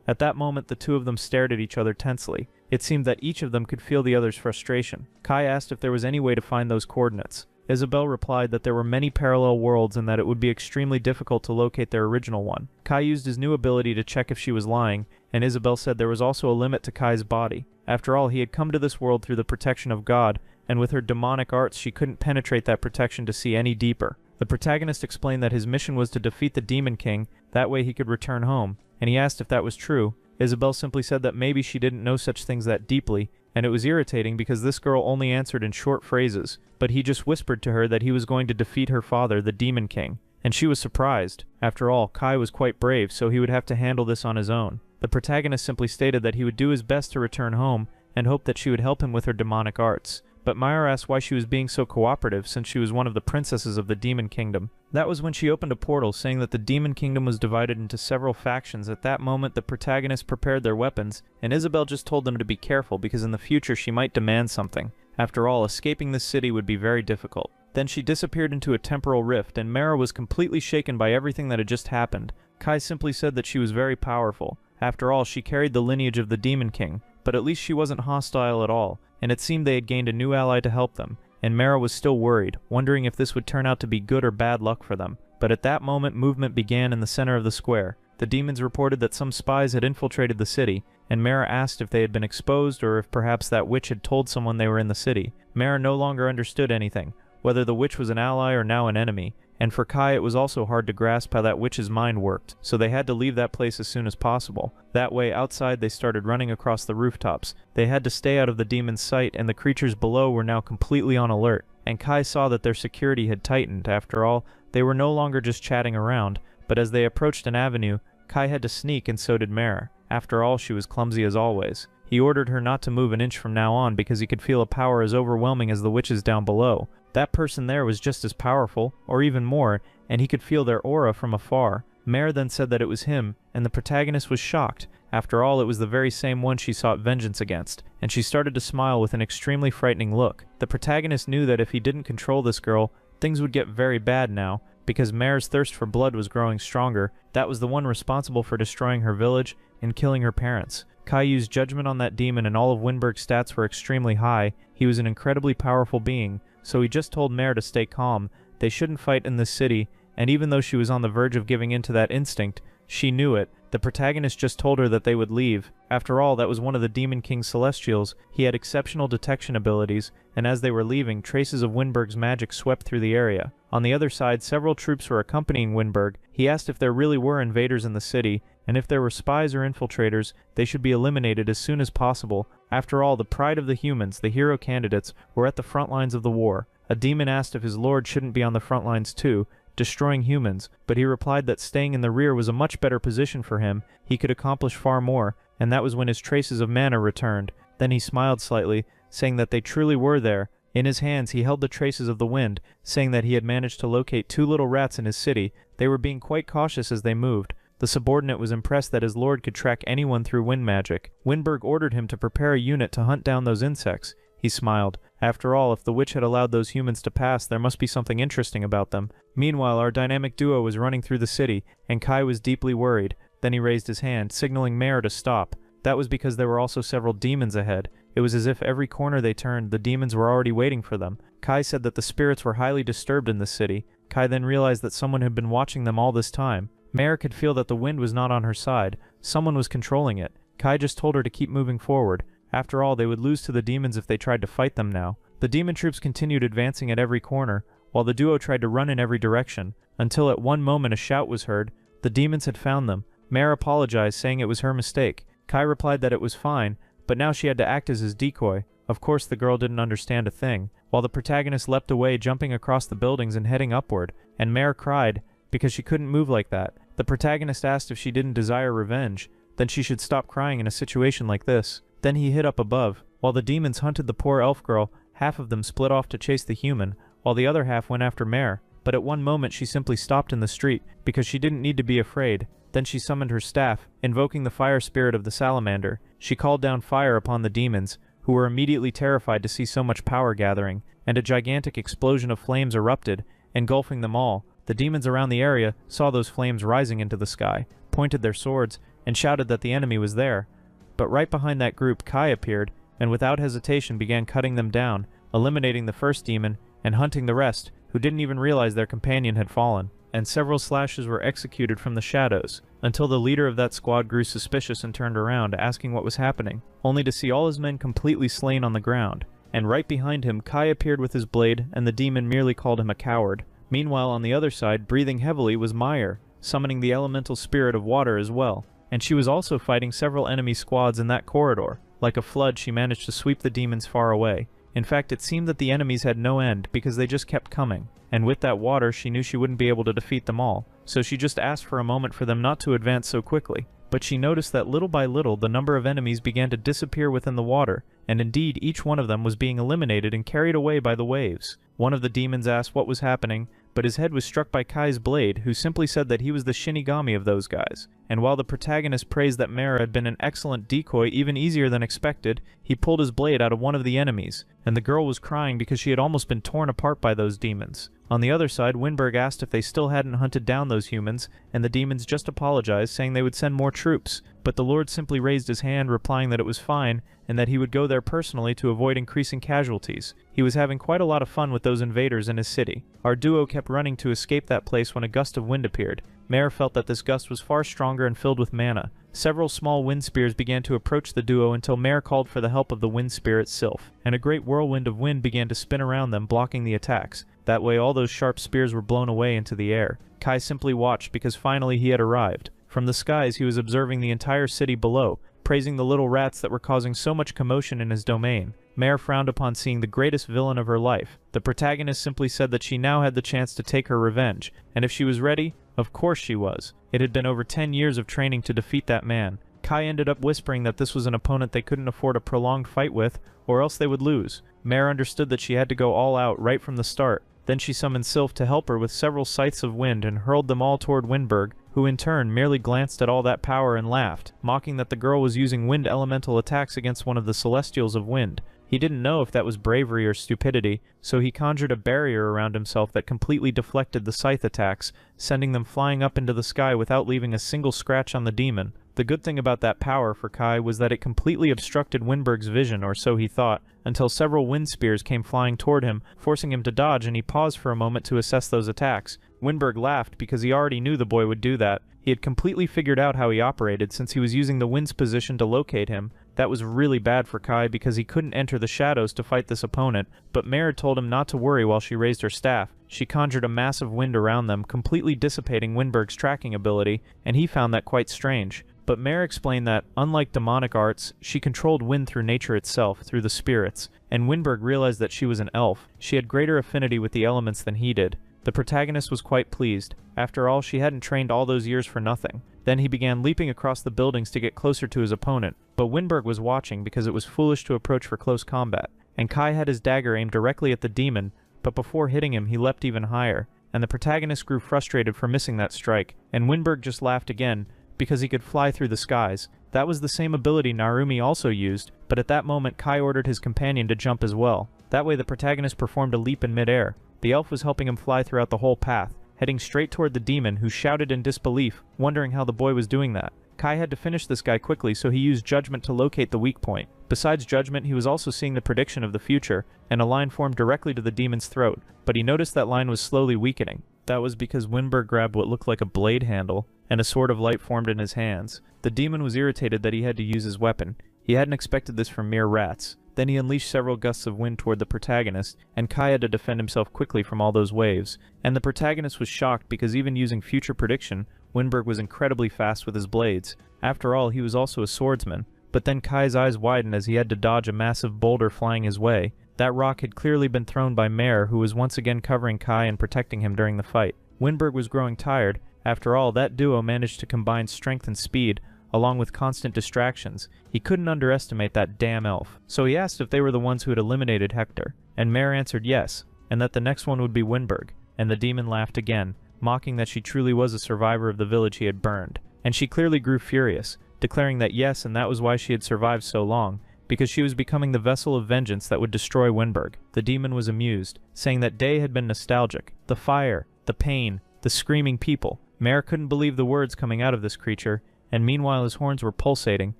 At that moment, the two of them stared at each other tensely. It seemed that each of them could feel the other's frustration. Kai asked if there was any way to find those coordinates. Isabel replied that there were many parallel worlds and that it would be extremely difficult to locate their original one. Kai used his new ability to check if she was lying, and Isabel said there was also a limit to Kai's body. After all, he had come to this world through the protection of God, and with her demonic arts she couldn't penetrate that protection to see any deeper. The protagonist explained that his mission was to defeat the Demon King, that way he could return home, and he asked if that was true. Isabel simply said that maybe she didn't know such things that deeply, and it was irritating because this girl only answered in short phrases, but he just whispered to her that he was going to defeat her father, the Demon King, and she was surprised. After all, Kai was quite brave, so he would have to handle this on his own. The protagonist simply stated that he would do his best to return home, and hoped that she would help him with her demonic arts. But Myra asked why she was being so cooperative since she was one of the princesses of the Demon Kingdom. That was when she opened a portal saying that the Demon Kingdom was divided into several factions. At that moment, the protagonists prepared their weapons, and Isabel just told them to be careful because in the future she might demand something. After all, escaping this city would be very difficult. Then she disappeared into a temporal rift, and Mara was completely shaken by everything that had just happened. Kai simply said that she was very powerful. After all, she carried the lineage of the Demon King, but at least she wasn't hostile at all, and it seemed they had gained a new ally to help them, and Mara was still worried, wondering if this would turn out to be good or bad luck for them. But at that moment, movement began in the center of the square. The demons reported that some spies had infiltrated the city, and Mara asked if they had been exposed or if perhaps that witch had told someone they were in the city. Mara no longer understood anything, whether the witch was an ally or now an enemy, and for Kai it was also hard to grasp how that witch's mind worked, so they had to leave that place as soon as possible. That way, outside they started running across the rooftops. They had to stay out of the demon's sight, and the creatures below were now completely on alert, and Kai saw that their security had tightened. After all, they were no longer just chatting around, but as they approached an avenue, Kai had to sneak and so did Mara. After all, she was clumsy as always. He ordered her not to move an inch from now on because he could feel a power as overwhelming as the witches down below. That person there was just as powerful, or even more, and he could feel their aura from afar. Mare then said that it was him, and the protagonist was shocked. After all, it was the very same one she sought vengeance against, and she started to smile with an extremely frightening look. The protagonist knew that if he didn't control this girl, things would get very bad now, because Mare's thirst for blood was growing stronger. That was the one responsible for destroying her village and killing her parents. Kai used judgment on that demon, and all of Winberg's stats were extremely high. He was an incredibly powerful being, so he just told Mare to stay calm. They shouldn't fight in this city, and even though she was on the verge of giving in to that instinct, she knew it. The protagonist just told her that they would leave. After all, that was one of the Demon King's Celestials. He had exceptional detection abilities, and as they were leaving, traces of Winberg's magic swept through the area. On the other side, several troops were accompanying Winberg. He asked if there really were invaders in the city, and if there were spies or infiltrators, they should be eliminated as soon as possible. After all, the pride of the humans, the hero candidates, were at the front lines of the war. A demon asked if his lord shouldn't be on the front lines too, destroying humans, but he replied that staying in the rear was a much better position for him. He could accomplish far more, and that was when his traces of mana returned. Then he smiled slightly, saying that they truly were there. In his hands he held the traces of the wind, saying that he had managed to locate 2 little rats in his city. They were being quite cautious as they moved. The subordinate was impressed that his lord could track anyone through wind magic. Winberg ordered him to prepare a unit to hunt down those insects. He smiled. After all, if the witch had allowed those humans to pass, there must be something interesting about them. Meanwhile, our dynamic duo was running through the city, and Kai was deeply worried. Then he raised his hand, signaling Mare to stop. That was because there were also several demons ahead. It was as if every corner they turned, the demons were already waiting for them. Kai said that the spirits were highly disturbed in this city. Kai then realized that someone had been watching them all this time. Mare could feel that the wind was not on her side. Someone was controlling it. Kai just told her to keep moving forward. After all, they would lose to the demons if they tried to fight them now. The demon troops continued advancing at every corner, while the duo tried to run in every direction, until at one moment a shout was heard. The demons had found them. Mare apologized, saying it was her mistake. Kai replied that it was fine, but now she had to act as his decoy. Of course, the girl didn't understand a thing, while the protagonist leapt away, jumping across the buildings and heading upward, and Mare cried because she couldn't move like that. The protagonist asked if she didn't desire revenge, then she should stop crying in a situation like this. Then he hid up above. While the demons hunted the poor elf girl, half of them split off to chase the human, while the other half went after Mare. But at one moment she simply stopped in the street, because she didn't need to be afraid. Then she summoned her staff, invoking the fire spirit of the salamander. She called down fire upon the demons, who were immediately terrified to see so much power gathering, and a gigantic explosion of flames erupted, engulfing them all. The demons around the area saw those flames rising into the sky, pointed their swords, and shouted that the enemy was there. But right behind that group, Kai appeared, and without hesitation began cutting them down, eliminating the first demon, and hunting the rest, who didn't even realize their companion had fallen. And several slashes were executed from the shadows, until the leader of that squad grew suspicious and turned around, asking what was happening, only to see all his men completely slain on the ground. and right behind him Kai appeared with his blade, and the demon merely called him a coward. Meanwhile, on the other side, breathing heavily, was Meyer, summoning the elemental spirit of water as well, and she was also fighting several enemy squads in that corridor. Like a flood, she managed to sweep the demons far away. In fact, it seemed that the enemies had no end because they just kept coming, and with that water she knew she wouldn't be able to defeat them all, so she just asked for a moment for them not to advance so quickly. But she noticed that little by little the number of enemies began to disappear within the water, and indeed each one of them was being eliminated and carried away by the waves. One of the demons asked what was happening, but his head was struck by Kai's blade, who simply said that he was the Shinigami of those guys. And while the protagonist praised that Mera had been an excellent decoy, even easier than expected, he pulled his blade out of one of the enemies, and the girl was crying because she had almost been torn apart by those demons. On the other side, Winberg asked if they still hadn't hunted down those humans, and the demons just apologized, saying they would send more troops, but the Lord simply raised his hand, replying that it was fine, and that he would go there personally to avoid increasing casualties. He was having quite a lot of fun with those invaders in his city. Our duo kept running to escape that place when a gust of wind appeared. Mare felt that this gust was far stronger and filled with mana. Several small wind spears began to approach the duo until Mare called for the help of the wind spirit Sylph, and a great whirlwind of wind began to spin around them, blocking the attacks. That way all those sharp spears were blown away into the air. Kai simply watched because finally he had arrived. From the skies he was observing the entire city below, praising the little rats that were causing so much commotion in his domain. Mare frowned upon seeing the greatest villain of her life. The protagonist simply said that she now had the chance to take her revenge, and if she was ready, of course she was. It had been over 10 years of training to defeat that man. Kai ended up whispering that this was an opponent they couldn't afford a prolonged fight with, or else they would lose. Mare understood that she had to go all out right from the start. Then she summoned Sylph to help her with several scythes of wind and hurled them all toward Winberg, who in turn merely glanced at all that power and laughed, mocking that the girl was using wind elemental attacks against one of the celestials of wind. He didn't know if that was bravery or stupidity, so he conjured a barrier around himself that completely deflected the scythe attacks, sending them flying up into the sky without leaving a single scratch on the demon. The good thing about that power for Kai was that it completely obstructed Winberg's vision, or so he thought, until several wind spears came flying toward him, forcing him to dodge, and he paused for a moment to assess those attacks. Winberg laughed because he already knew the boy would do that. He had completely figured out how he operated since he was using the wind's position to locate him. That was really bad for Kai because he couldn't enter the shadows to fight this opponent, but Mare told him not to worry while she raised her staff. She conjured a massive wind around them, completely dissipating Winberg's tracking ability, and he found that quite strange. But Mare explained that, unlike demonic arts, she controlled wind through nature itself, through the spirits, and Winberg realized that she was an elf. She had greater affinity with the elements than he did. The protagonist was quite pleased. After all, she hadn't trained all those years for nothing. Then he began leaping across the buildings to get closer to his opponent, but Winberg was watching because it was foolish to approach for close combat, and Kai had his dagger aimed directly at the demon, but before hitting him he leapt even higher, and the protagonist grew frustrated for missing that strike, and Winberg just laughed again, because he could fly through the skies. That was the same ability Narumi also used, but at that moment Kai ordered his companion to jump as well. That way the protagonist performed a leap in midair. The elf was helping him fly throughout the whole path, heading straight toward the demon, who shouted in disbelief, wondering how the boy was doing that. Kai had to finish this guy quickly, so he used Judgment to locate the weak point. Besides Judgment, he was also seeing the prediction of the future, and a line formed directly to the demon's throat, but he noticed that line was slowly weakening. That was because Winberg grabbed what looked like a blade handle, and a sword of light formed in his hands. The demon was irritated that he had to use his weapon. He hadn't expected this from mere rats. Then he unleashed several gusts of wind toward the protagonist, and Kai had to defend himself quickly from all those waves. And the protagonist was shocked because even using future prediction, Winberg was incredibly fast with his blades. After all, he was also a swordsman. But then Kai's eyes widened as he had to dodge a massive boulder flying his way. That rock had clearly been thrown by Mare, who was once again covering Kai and protecting him during the fight. Winberg was growing tired. After all, that duo managed to combine strength and speed, along with constant distractions. He couldn't underestimate that damn elf. So he asked if they were the ones who had eliminated Hector, and Mare answered yes, and that the next one would be Winberg, and the demon laughed again, mocking that she truly was a survivor of the village he had burned. And she clearly grew furious, declaring that yes, and that was why she had survived so long, because she was becoming the vessel of vengeance that would destroy Winberg. The demon was amused, saying that Day had been nostalgic. The fire, the pain, the screaming people. Mare couldn't believe the words coming out of this creature, and meanwhile his horns were pulsating.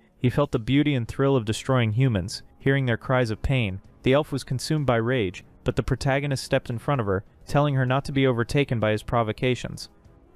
He felt the beauty and thrill of destroying humans, hearing their cries of pain. The elf was consumed by rage, but the protagonist stepped in front of her, telling her not to be overtaken by his provocations.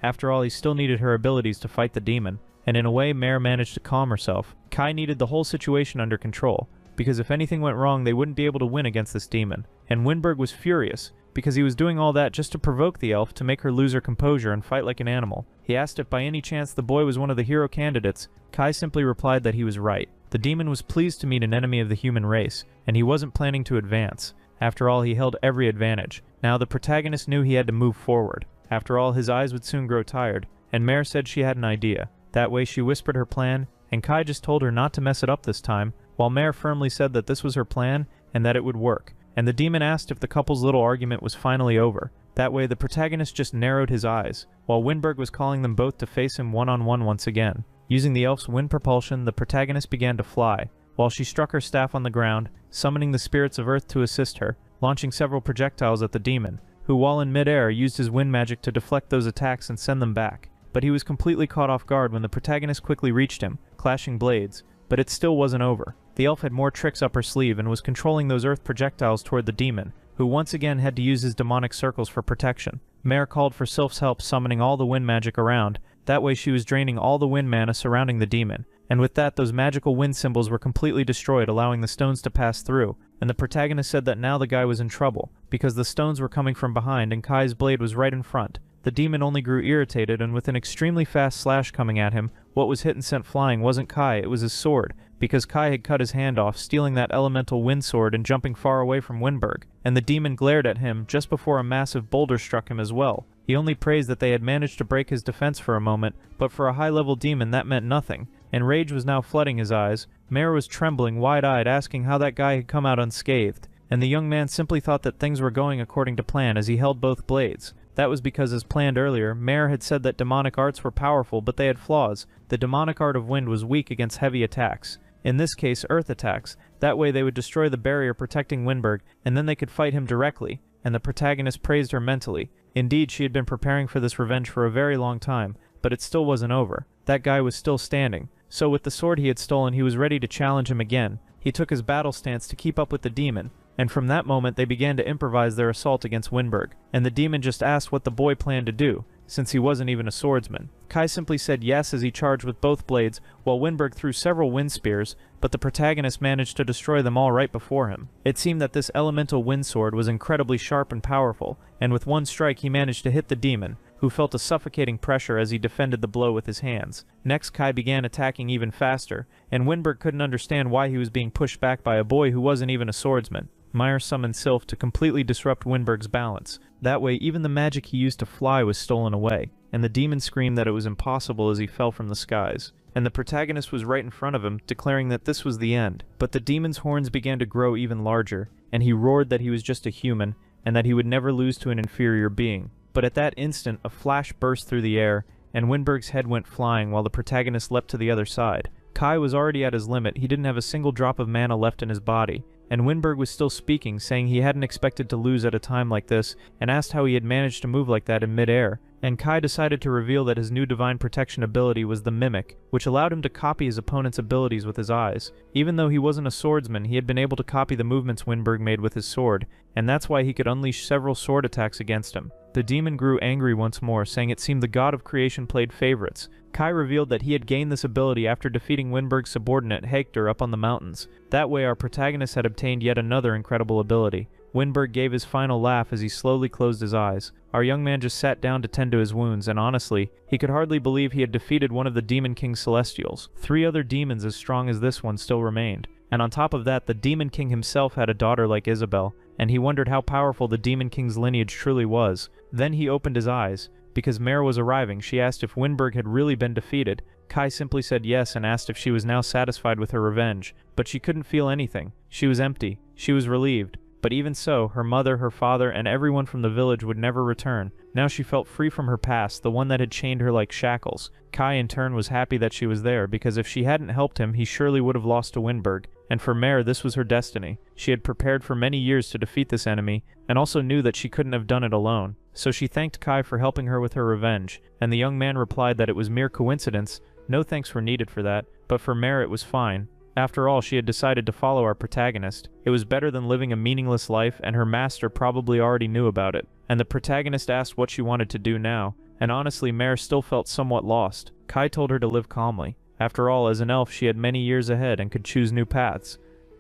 After all, he still needed her abilities to fight the demon, and in a way Mare managed to calm herself. Kai needed the whole situation under control, because if anything went wrong they wouldn't be able to win against this demon. And Winberg was furious, because he was doing all that just to provoke the elf to make her lose her composure and fight like an animal. He asked if by any chance the boy was one of the hero candidates. Kai simply replied that he was right. The demon was pleased to meet an enemy of the human race, and he wasn't planning to advance. After all, he held every advantage. Now the protagonist knew he had to move forward. After all, his eyes would soon grow tired, and Mare said she had an idea. That way she whispered her plan, and Kai just told her not to mess it up this time, while Mare firmly said that this was her plan and that it would work. And the demon asked if the couple's little argument was finally over. That way the protagonist just narrowed his eyes, while Winberg was calling them both to face him one-on-one once again. Using the elf's wind propulsion, the protagonist began to fly, while she struck her staff on the ground, summoning the spirits of earth to assist her, launching several projectiles at the demon, who while in mid-air used his wind magic to deflect those attacks and send them back. But he was completely caught off guard when the protagonist quickly reached him, clashing blades, but it still wasn't over. The elf had more tricks up her sleeve and was controlling those earth projectiles toward the demon, who once again had to use his demonic circles for protection. Mare called for Sylph's help, summoning all the wind magic around. That way she was draining all the wind mana surrounding the demon, and with that those magical wind symbols were completely destroyed, allowing the stones to pass through. And the protagonist said that now the guy was in trouble, because the stones were coming from behind and Kai's blade was right in front. The demon only grew irritated, and with an extremely fast slash coming at him, what was hit and sent flying wasn't Kai, it was his sword, because Kai had cut his hand off, stealing that elemental wind sword and jumping far away from Winberg, and the demon glared at him just before a massive boulder struck him as well. He only praised that they had managed to break his defense for a moment, but for a high-level demon that meant nothing, and rage was now flooding his eyes. Mare was trembling, wide-eyed, asking how that guy had come out unscathed, and the young man simply thought that things were going according to plan as he held both blades. That was because, as planned earlier, Mare had said that demonic arts were powerful, but they had flaws. The demonic art of wind was weak against heavy attacks. In this case, earth attacks. That way they would destroy the barrier protecting Winberg, and then they could fight him directly, and the protagonist praised her mentally. Indeed, she had been preparing for this revenge for a very long time, but it still wasn't over. That guy was still standing. So with the sword he had stolen, he was ready to challenge him again. He took his battle stance to keep up with the demon, and from that moment they began to improvise their assault against Winberg, and the demon just asked what the boy planned to do, since he wasn't even a swordsman. Kai simply said yes as he charged with both blades, while Winberg threw several wind spears, but the protagonist managed to destroy them all right before him. It seemed that this elemental wind sword was incredibly sharp and powerful, and with one strike he managed to hit the demon, who felt a suffocating pressure as he defended the blow with his hands. Next, Kai began attacking even faster, and Winberg couldn't understand why he was being pushed back by a boy who wasn't even a swordsman. Meyer summoned Sylph to completely disrupt Winberg's balance. That way, even the magic he used to fly was stolen away, and the demon screamed that it was impossible as he fell from the skies. And the protagonist was right in front of him, declaring that this was the end. But the demon's horns began to grow even larger, and he roared that he was just a human, and that he would never lose to an inferior being. But at that instant, a flash burst through the air, and Winberg's head went flying while the protagonist leapt to the other side. Kai was already at his limit, he didn't have a single drop of mana left in his body, and Winberg was still speaking, saying he hadn't expected to lose at a time like this, and asked how he had managed to move like that in mid-air. And Kai decided to reveal that his new divine protection ability was the Mimic, which allowed him to copy his opponent's abilities with his eyes. Even though he wasn't a swordsman, he had been able to copy the movements Winberg made with his sword, and that's why he could unleash several sword attacks against him. The demon grew angry once more, saying it seemed the god of creation played favorites. Kai revealed that he had gained this ability after defeating Winberg's subordinate Hector up on the mountains. That way our protagonist had obtained yet another incredible ability. Winberg gave his final laugh as he slowly closed his eyes. Our young man just sat down to tend to his wounds, and honestly, he could hardly believe he had defeated one of the Demon King's Celestials. 3 other demons as strong as this one still remained. And on top of that, the Demon King himself had a daughter like Isabel, and he wondered how powerful the Demon King's lineage truly was. Then he opened his eyes. Because Mare was arriving, she asked if Winberg had really been defeated. Kai simply said yes and asked if she was now satisfied with her revenge, but she couldn't feel anything. She was empty. She was relieved. But even so, her mother, her father, and everyone from the village would never return. Now she felt free from her past, the one that had chained her like shackles. Kai in turn was happy that she was there, because if she hadn't helped him, he surely would have lost to Winberg. And for Mare, this was her destiny. She had prepared for many years to defeat this enemy, and also knew that she couldn't have done it alone. So she thanked Kai for helping her with her revenge, and the young man replied that it was mere coincidence. No thanks were needed for that, but for Mare it was fine. After all, she had decided to follow our protagonist. It was better than living a meaningless life, and her master probably already knew about it. And the protagonist asked what she wanted to do now, and honestly, Mare still felt somewhat lost. Kai told her to live calmly. After all, as an elf, she had many years ahead and could choose new paths.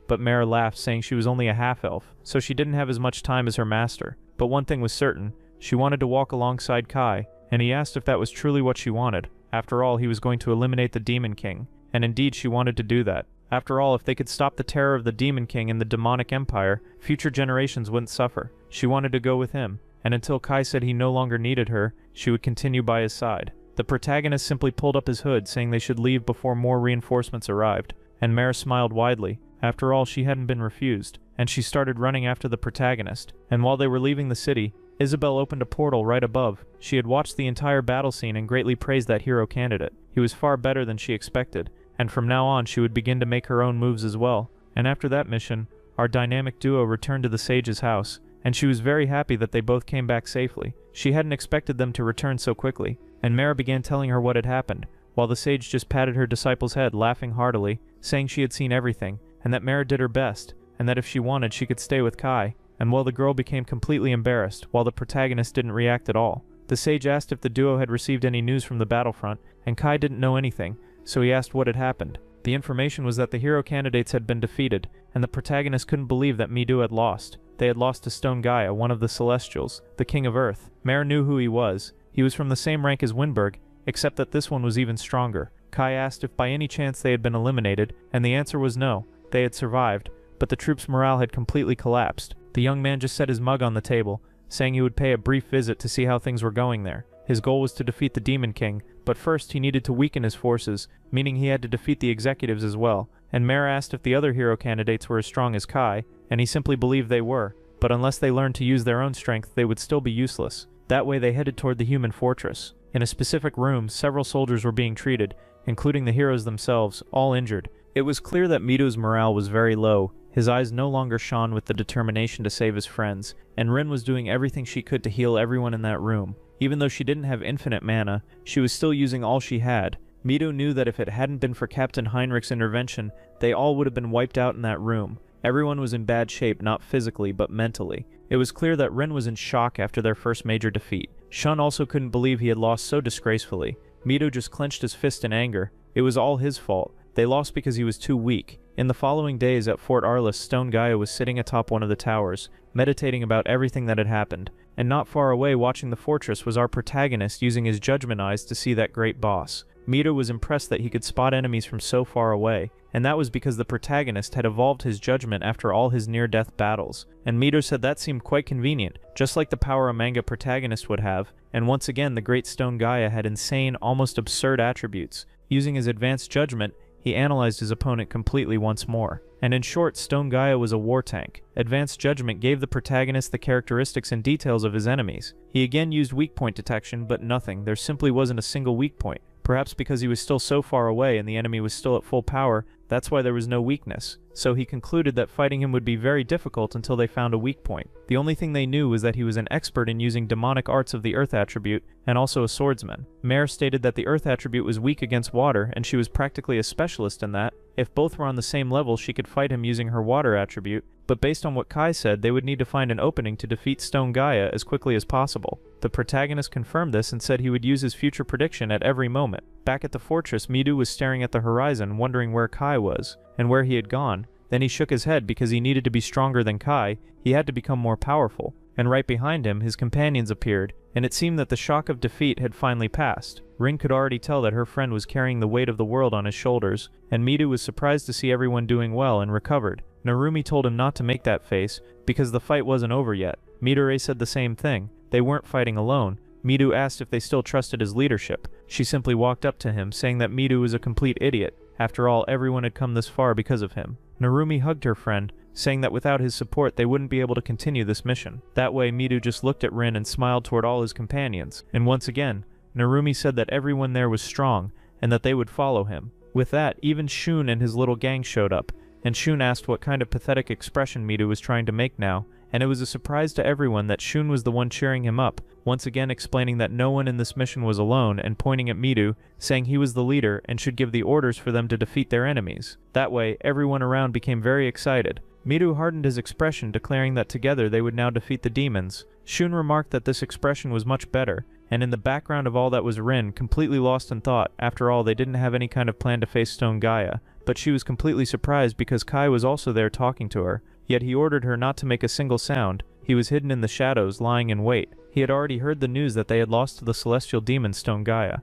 but Mare laughed, saying she was only a half-elf, so she didn't have as much time as her master. But one thing was certain, she wanted to walk alongside Kai, and he asked if that was truly what she wanted. After all, he was going to eliminate the Demon King, and indeed she wanted to do that. After all, if they could stop the terror of the Demon King and the demonic empire, future generations wouldn't suffer. She wanted to go with him, and until Kai said he no longer needed her, she would continue by his side. The protagonist simply pulled up his hood, saying they should leave before more reinforcements arrived, and Mare smiled widely. After all, she hadn't been refused, and she started running after the protagonist. And while they were leaving the city, Isabel opened a portal right above. She had watched the entire battle scene and greatly praised that hero candidate. He was far better than she expected, and from now on she would begin to make her own moves as well. And after that mission, our dynamic duo returned to the sage's house, and she was very happy that they both came back safely. She hadn't expected them to return so quickly, and Mara began telling her what had happened, while the sage just patted her disciple's head, laughing heartily, saying she had seen everything, and that Mara did her best, and that if she wanted she could stay with Kai. And while the girl became completely embarrassed, while the protagonist didn't react at all. The sage asked if the duo had received any news from the battlefront, and Kai didn't know anything, so he asked what had happened. The information was that the hero candidates had been defeated, and the protagonist couldn't believe that Midu had lost. They had lost to Stone Gaia, one of the Celestials, the King of Earth. Mare knew who he was. He was from the same rank as Winberg, except that this one was even stronger. Kai asked if by any chance they had been eliminated, and the answer was no. They had survived, but the troops' morale had completely collapsed. The young man just set his mug on the table, saying he would pay a brief visit to see how things were going there. His goal was to defeat the Demon King, but first he needed to weaken his forces, meaning he had to defeat the executives as well. And Mare asked if the other hero candidates were as strong as Kai, and he simply believed they were, but unless they learned to use their own strength, they would still be useless. That way they headed toward the human fortress. In a specific room, several soldiers were being treated, including the heroes themselves, all injured. It was clear that Mido's morale was very low. His eyes no longer shone with the determination to save his friends, and Rin was doing everything she could to heal everyone in that room. Even though she didn't have infinite mana, she was still using all she had. Mido knew that if it hadn't been for Captain Heinrich's intervention, they all would have been wiped out in that room. Everyone was in bad shape, not physically, but mentally. It was clear that Rin was in shock after their first major defeat. Shun also couldn't believe he had lost so disgracefully. Mido just clenched his fist in anger. It was all his fault. They lost because he was too weak. In the following days at Fort Arliss, Stone Gaia was sitting atop one of the towers, meditating about everything that had happened. And not far away watching the fortress was our protagonist using his judgment eyes to see that great boss. Mido was impressed that he could spot enemies from so far away, and that was because the protagonist had evolved his judgment after all his near-death battles. And Mido said that seemed quite convenient, just like the power a manga protagonist would have, and once again the great Stone Gaia had insane, almost absurd attributes. Using his advanced judgment, he analyzed his opponent completely once more. And in short, Stone Gaia was a war tank. Advanced judgment gave the protagonist the characteristics and details of his enemies. He again used weak point detection, but nothing. There simply wasn't a single weak point. Perhaps because he was still so far away and the enemy was still at full power, that's why there was no weakness. So he concluded that fighting him would be very difficult until they found a weak point. The only thing they knew was that he was an expert in using demonic arts of the Earth attribute, and also a swordsman. Mare stated that the Earth attribute was weak against water, and she was practically a specialist in that. If both were on the same level, she could fight him using her water attribute, but based on what Kai said, they would need to find an opening to defeat Stone Gaia as quickly as possible. The protagonist confirmed this and said he would use his future prediction at every moment. Back at the fortress, Midu was staring at the horizon, wondering where Kai was, and where he had gone. Then he shook his head because he needed to be stronger than Kai, he had to become more powerful. And right behind him, his companions appeared, and it seemed that the shock of defeat had finally passed. Rin could already tell that her friend was carrying the weight of the world on his shoulders, and Midu was surprised to see everyone doing well and recovered. Narumi told him not to make that face, because the fight wasn't over yet. Midori said the same thing. They weren't fighting alone. Midu asked if they still trusted his leadership. She simply walked up to him, saying that Midu was a complete idiot. After all, everyone had come this far because of him. Narumi hugged her friend, saying that without his support they wouldn't be able to continue this mission. That way, Midu just looked at Rin and smiled toward all his companions. And once again, Narumi said that everyone there was strong, and that they would follow him. With that, even Shun and his little gang showed up, and Shun asked what kind of pathetic expression Midu was trying to make now, and it was a surprise to everyone that Shun was the one cheering him up, once again explaining that no one in this mission was alone and pointing at Midu, saying he was the leader and should give the orders for them to defeat their enemies. That way, everyone around became very excited. Midu hardened his expression, declaring that together they would now defeat the demons. Shun remarked that this expression was much better, and in the background of all that was Rin, completely lost in thought. After all, they didn't have any kind of plan to face Stone Gaia, but she was completely surprised because Kai was also there talking to her, yet he ordered her not to make a single sound. He was hidden in the shadows, lying in wait. He had already heard the news that they had lost to the celestial demon Stone Gaia.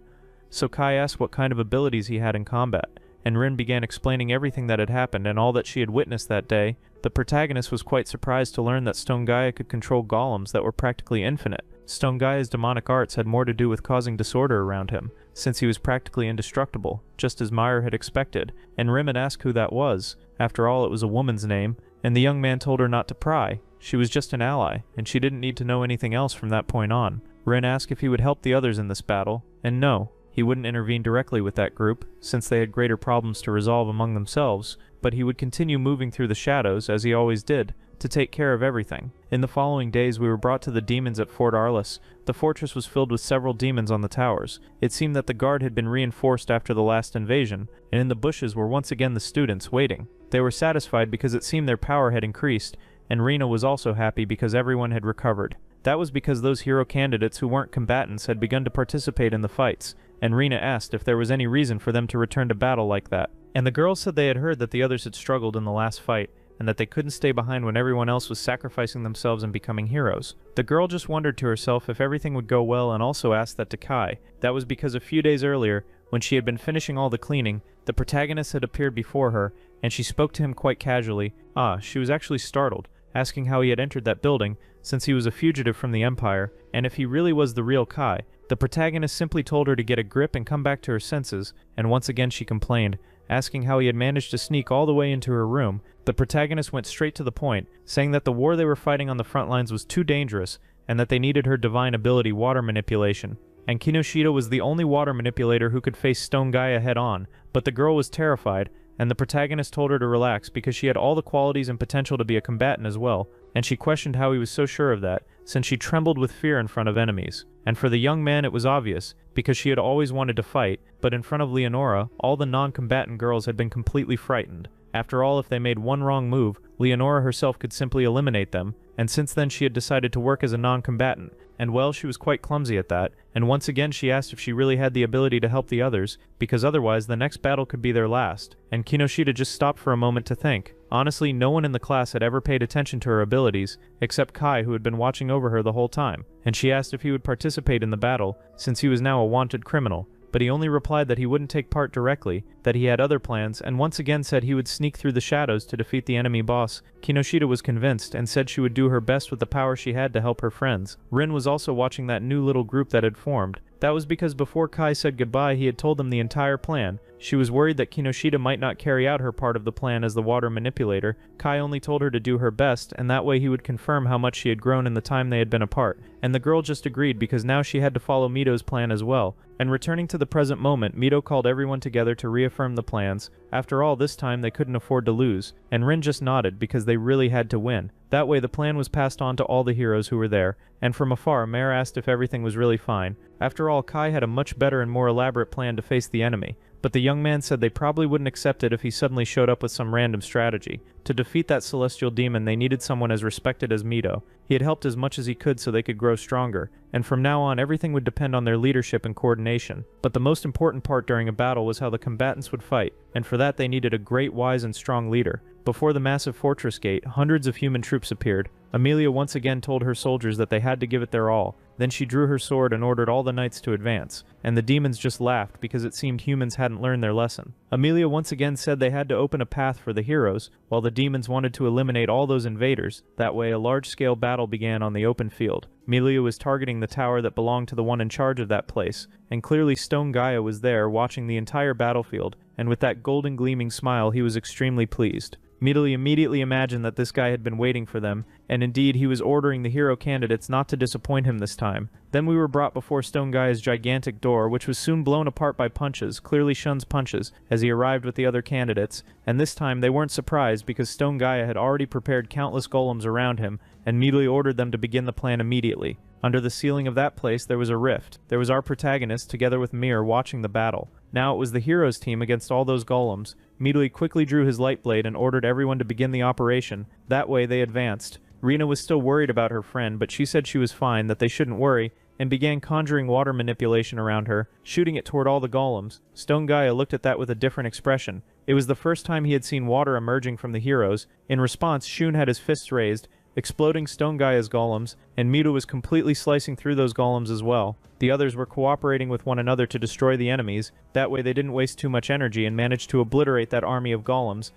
So Kai asked what kind of abilities he had in combat, and Rin began explaining everything that had happened and all that she had witnessed that day. The protagonist was quite surprised to learn that Stone Gaia could control golems that were practically infinite. Stone Gaia's demonic arts had more to do with causing disorder around him, since he was practically indestructible, just as Meyer had expected, and Rin had asked who that was. After all, it was a woman's name, and the young man told her not to pry. She was just an ally, and she didn't need to know anything else from that point on. Rin asked if he would help the others in this battle, and no, he wouldn't intervene directly with that group, since they had greater problems to resolve among themselves, but he would continue moving through the shadows, as he always did, to take care of everything. In the following days we were brought to the demons at Fort Arliss. The fortress was filled with several demons on the towers. It seemed that the guard had been reinforced after the last invasion, and in the bushes were once again the students waiting. They were satisfied because it seemed their power had increased, and Rena was also happy because everyone had recovered. That was because those hero candidates who weren't combatants had begun to participate in the fights, and Rena asked if there was any reason for them to return to battle like that. And the girls said they had heard that the others had struggled in the last fight, and that they couldn't stay behind when everyone else was sacrificing themselves and becoming heroes. The girl just wondered to herself if everything would go well and also asked that to Kai. That was because a few days earlier, when she had been finishing all the cleaning, the protagonist had appeared before her, and she spoke to him quite casually. She was actually startled, asking how he had entered that building, since he was a fugitive from the Empire, and if he really was the real Kai. The protagonist simply told her to get a grip and come back to her senses, and once again she complained, asking how he had managed to sneak all the way into her room. The protagonist went straight to the point, saying that the war they were fighting on the front lines was too dangerous, and that they needed her divine ability, water manipulation. And Kinoshita was the only water manipulator who could face Stone Gaia head-on, but the girl was terrified, and the protagonist told her to relax because she had all the qualities and potential to be a combatant as well, and she questioned how he was so sure of that, since she trembled with fear in front of enemies. And for the young man it was obvious, because she had always wanted to fight, but in front of Leonora, all the non-combatant girls had been completely frightened. After all, if they made one wrong move, Leonora herself could simply eliminate them, and since then she had decided to work as a non-combatant, and well, she was quite clumsy at that, and once again she asked if she really had the ability to help the others, because otherwise the next battle could be their last, and Kinoshita just stopped for a moment to think. Honestly, no one in the class had ever paid attention to her abilities, except Kai, who had been watching over her the whole time, and she asked if he would participate in the battle, since he was now a wanted criminal. But he only replied that he wouldn't take part directly, that he had other plans, and once again said he would sneak through the shadows to defeat the enemy boss. Kinoshita was convinced, and said she would do her best with the power she had to help her friends. Rin was also watching that new little group that had formed. That was because before Kai said goodbye he had told them the entire plan. She was worried that Kinoshita might not carry out her part of the plan as the water manipulator. Kai only told her to do her best, and that way he would confirm how much she had grown in the time they had been apart. And the girl just agreed because now she had to follow Mito's plan as well. And returning to the present moment, Mito called everyone together to reaffirm the plans. After all, this time they couldn't afford to lose, and Rin just nodded because they really had to win. That way the plan was passed on to all the heroes who were there, and from afar Mare asked if everything was really fine. After all, Kai had a much better and more elaborate plan to face the enemy, but the young man said they probably wouldn't accept it if he suddenly showed up with some random strategy. To defeat that celestial demon they needed someone as respected as Mito. He had helped as much as he could so they could grow stronger, and from now on everything would depend on their leadership and coordination. But the most important part during a battle was how the combatants would fight, and for that they needed a great, wise, and strong leader. Before the massive fortress gate, hundreds of human troops appeared. Amelia once again told her soldiers that they had to give it their all. Then she drew her sword and ordered all the knights to advance, and the demons just laughed because it seemed humans hadn't learned their lesson. Amelia once again said they had to open a path for the heroes, while the demons wanted to eliminate all those invaders. That way a large-scale battle began on the open field. Amelia was targeting the tower that belonged to the one in charge of that place, and clearly Stone Gaia was there watching the entire battlefield, and with that golden gleaming smile he was extremely pleased. Mito immediately imagined that this guy had been waiting for them, and indeed he was ordering the hero candidates not to disappoint him this time. Then we were brought before Stone Gaia's gigantic door, which was soon blown apart by punches, clearly Shun's punches, as he arrived with the other candidates, and this time they weren't surprised because Stone Gaia had already prepared countless golems around him, and immediately ordered them to begin the plan immediately. Under the ceiling of that place there was a rift. There was our protagonist together with Mir watching the battle. Now it was the heroes team against all those golems. Midori quickly drew his light blade and ordered everyone to begin the operation. That way they advanced. Rina was still worried about her friend, but she said she was fine, that they shouldn't worry, and began conjuring water manipulation around her, shooting it toward all the golems. Stone Gaia looked at that with a different expression. It was the first time he had seen water emerging from the heroes. In response, Shun had his fists raised, exploding Stone Gaia's golems, and Mido was completely slicing through those golems as well. The others were cooperating with one another to destroy the enemies. That way they didn't waste too much energy and managed to obliterate that army of golems.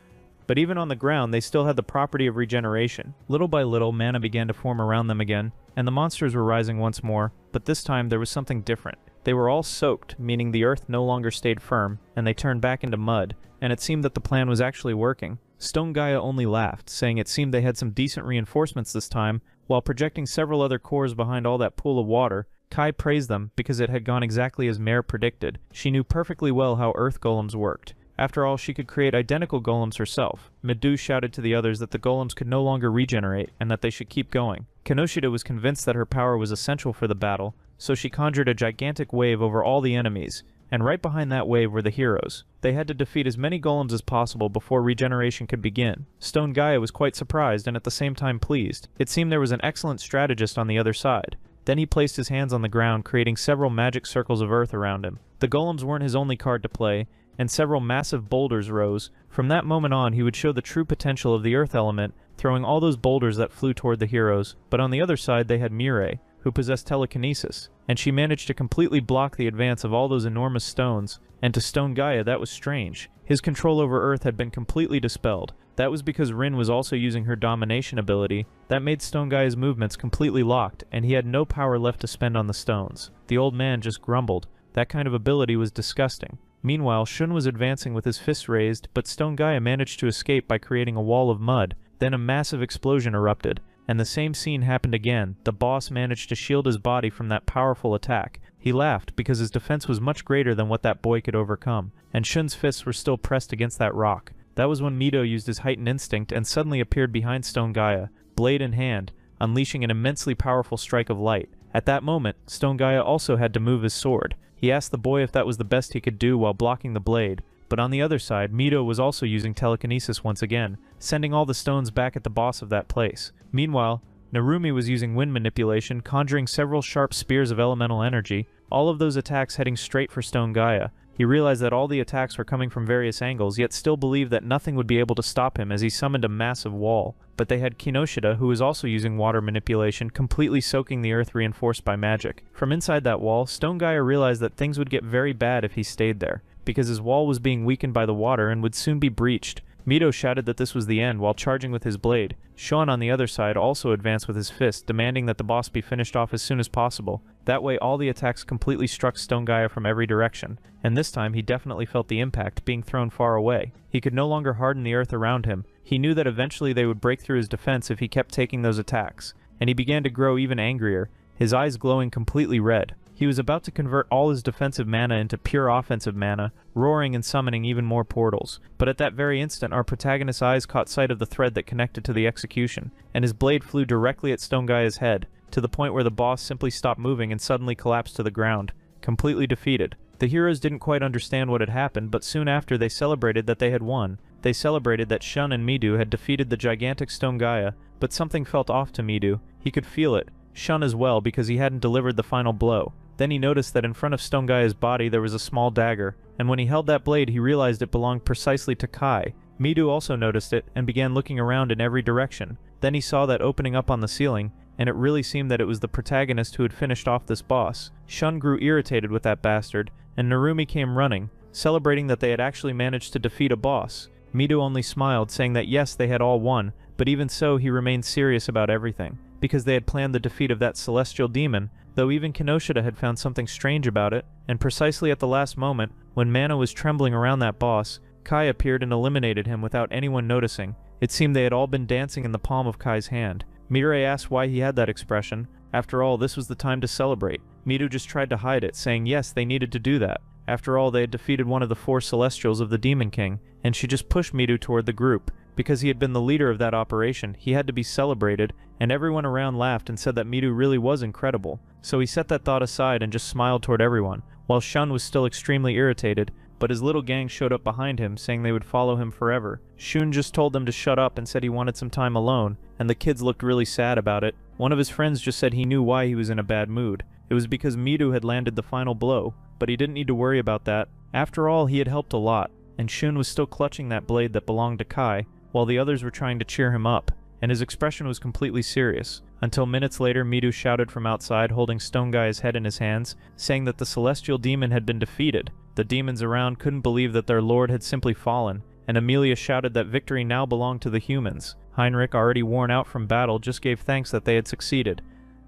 But even on the ground, they still had the property of regeneration. Little by little, mana began to form around them again, and the monsters were rising once more, but this time there was something different. They were all soaked, meaning the earth no longer stayed firm, and they turned back into mud, and it seemed that the plan was actually working. Stone Gaia only laughed, saying it seemed they had some decent reinforcements this time. While projecting several other cores behind all that pool of water, Kai praised them because it had gone exactly as Mare predicted. She knew perfectly well how earth golems worked. After all, she could create identical golems herself. Midu shouted to the others that the golems could no longer regenerate, and that they should keep going. Kinoshita was convinced that her power was essential for the battle, so she conjured a gigantic wave over all the enemies, and right behind that wave were the heroes. They had to defeat as many golems as possible before regeneration could begin. Stone Gaia was quite surprised and at the same time pleased. It seemed there was an excellent strategist on the other side. Then he placed his hands on the ground, creating several magic circles of earth around him. The golems weren't his only card to play, and several massive boulders rose. From that moment on, he would show the true potential of the earth element, throwing all those boulders that flew toward the heroes. But on the other side, they had Mirai, who possessed telekinesis, and she managed to completely block the advance of all those enormous stones. And to Stone Gaia, that was strange. His control over Earth had been completely dispelled. That was because Rin was also using her domination ability. That made Stone Gaia's movements completely locked, and he had no power left to spend on the stones. The old man just grumbled. That kind of ability was disgusting. Meanwhile, Shun was advancing with his fists raised, but Stone Gaia managed to escape by creating a wall of mud. Then a massive explosion erupted, and the same scene happened again. The boss managed to shield his body from that powerful attack. He laughed because his defense was much greater than what that boy could overcome, and Shun's fists were still pressed against that rock. That was when Mido used his heightened instinct and suddenly appeared behind Stone Gaia, blade in hand, unleashing an immensely powerful strike of light. At that moment, Stone Gaia also had to move his sword. He asked the boy if that was the best he could do while blocking the blade. But on the other side, Mido was also using telekinesis once again, sending all the stones back at the boss of that place. Meanwhile, Narumi was using wind manipulation, conjuring several sharp spears of elemental energy, all of those attacks heading straight for Stone Gaia. He realized that all the attacks were coming from various angles, yet still believed that nothing would be able to stop him as he summoned a massive wall. But they had Kinoshita, who was also using water manipulation, completely soaking the earth reinforced by magic. From inside that wall, Stone Gaia realized that things would get very bad if he stayed there, because his wall was being weakened by the water and would soon be breached. Mido shouted that this was the end while charging with his blade. Shun on the other side also advanced with his fist, demanding that the boss be finished off as soon as possible. That way all the attacks completely struck Stone Gaia from every direction, and this time he definitely felt the impact, being thrown far away. He could no longer harden the earth around him. He knew that eventually they would break through his defense if he kept taking those attacks, and he began to grow even angrier, his eyes glowing completely red. He was about to convert all his defensive mana into pure offensive mana, roaring and summoning even more portals. But at that very instant, our protagonist's eyes caught sight of the thread that connected to the execution, and his blade flew directly at Stone Gaia's head, to the point where the boss simply stopped moving and suddenly collapsed to the ground, completely defeated. The heroes didn't quite understand what had happened, but soon after they celebrated that they had won. They celebrated that Shun and Midu had defeated the gigantic Stone Gaia, but something felt off to Midu. He could feel it. Shun as well, because he hadn't delivered the final blow. Then he noticed that in front of Stone Gaia's body there was a small dagger, and when he held that blade he realized it belonged precisely to Kai. Midu also noticed it, and began looking around in every direction. Then he saw that opening up on the ceiling, and it really seemed that it was the protagonist who had finished off this boss. Shun grew irritated with that bastard, and Narumi came running, celebrating that they had actually managed to defeat a boss. Midu only smiled, saying that yes, they had all won, but even so he remained serious about everything, because they had planned the defeat of that celestial demon, though even Kinoshita had found something strange about it, and precisely at the last moment, when mana was trembling around that boss, Kai appeared and eliminated him without anyone noticing. It seemed they had all been dancing in the palm of Kai's hand. Mirai asked why he had that expression. After all, this was the time to celebrate. Midu just tried to hide it, saying yes, they needed to do that. After all, they had defeated one of the 4 Celestials of the Demon King, and she just pushed Midu toward the group. Because he had been the leader of that operation, he had to be celebrated, and everyone around laughed and said that Midu really was incredible. So he set that thought aside and just smiled toward everyone, while Shun was still extremely irritated, but his little gang showed up behind him, saying they would follow him forever. Shun just told them to shut up and said he wanted some time alone, and the kids looked really sad about it. One of his friends just said he knew why he was in a bad mood. It was because Midu had landed the final blow, but he didn't need to worry about that. After all, he had helped a lot, and Shun was still clutching that blade that belonged to Kai, while the others were trying to cheer him up, and his expression was completely serious. Until minutes later, Midu shouted from outside, holding Stone Guy's head in his hands, saying that the celestial demon had been defeated. The demons around couldn't believe that their lord had simply fallen, and Amelia shouted that victory now belonged to the humans. Heinrich, already worn out from battle, just gave thanks that they had succeeded.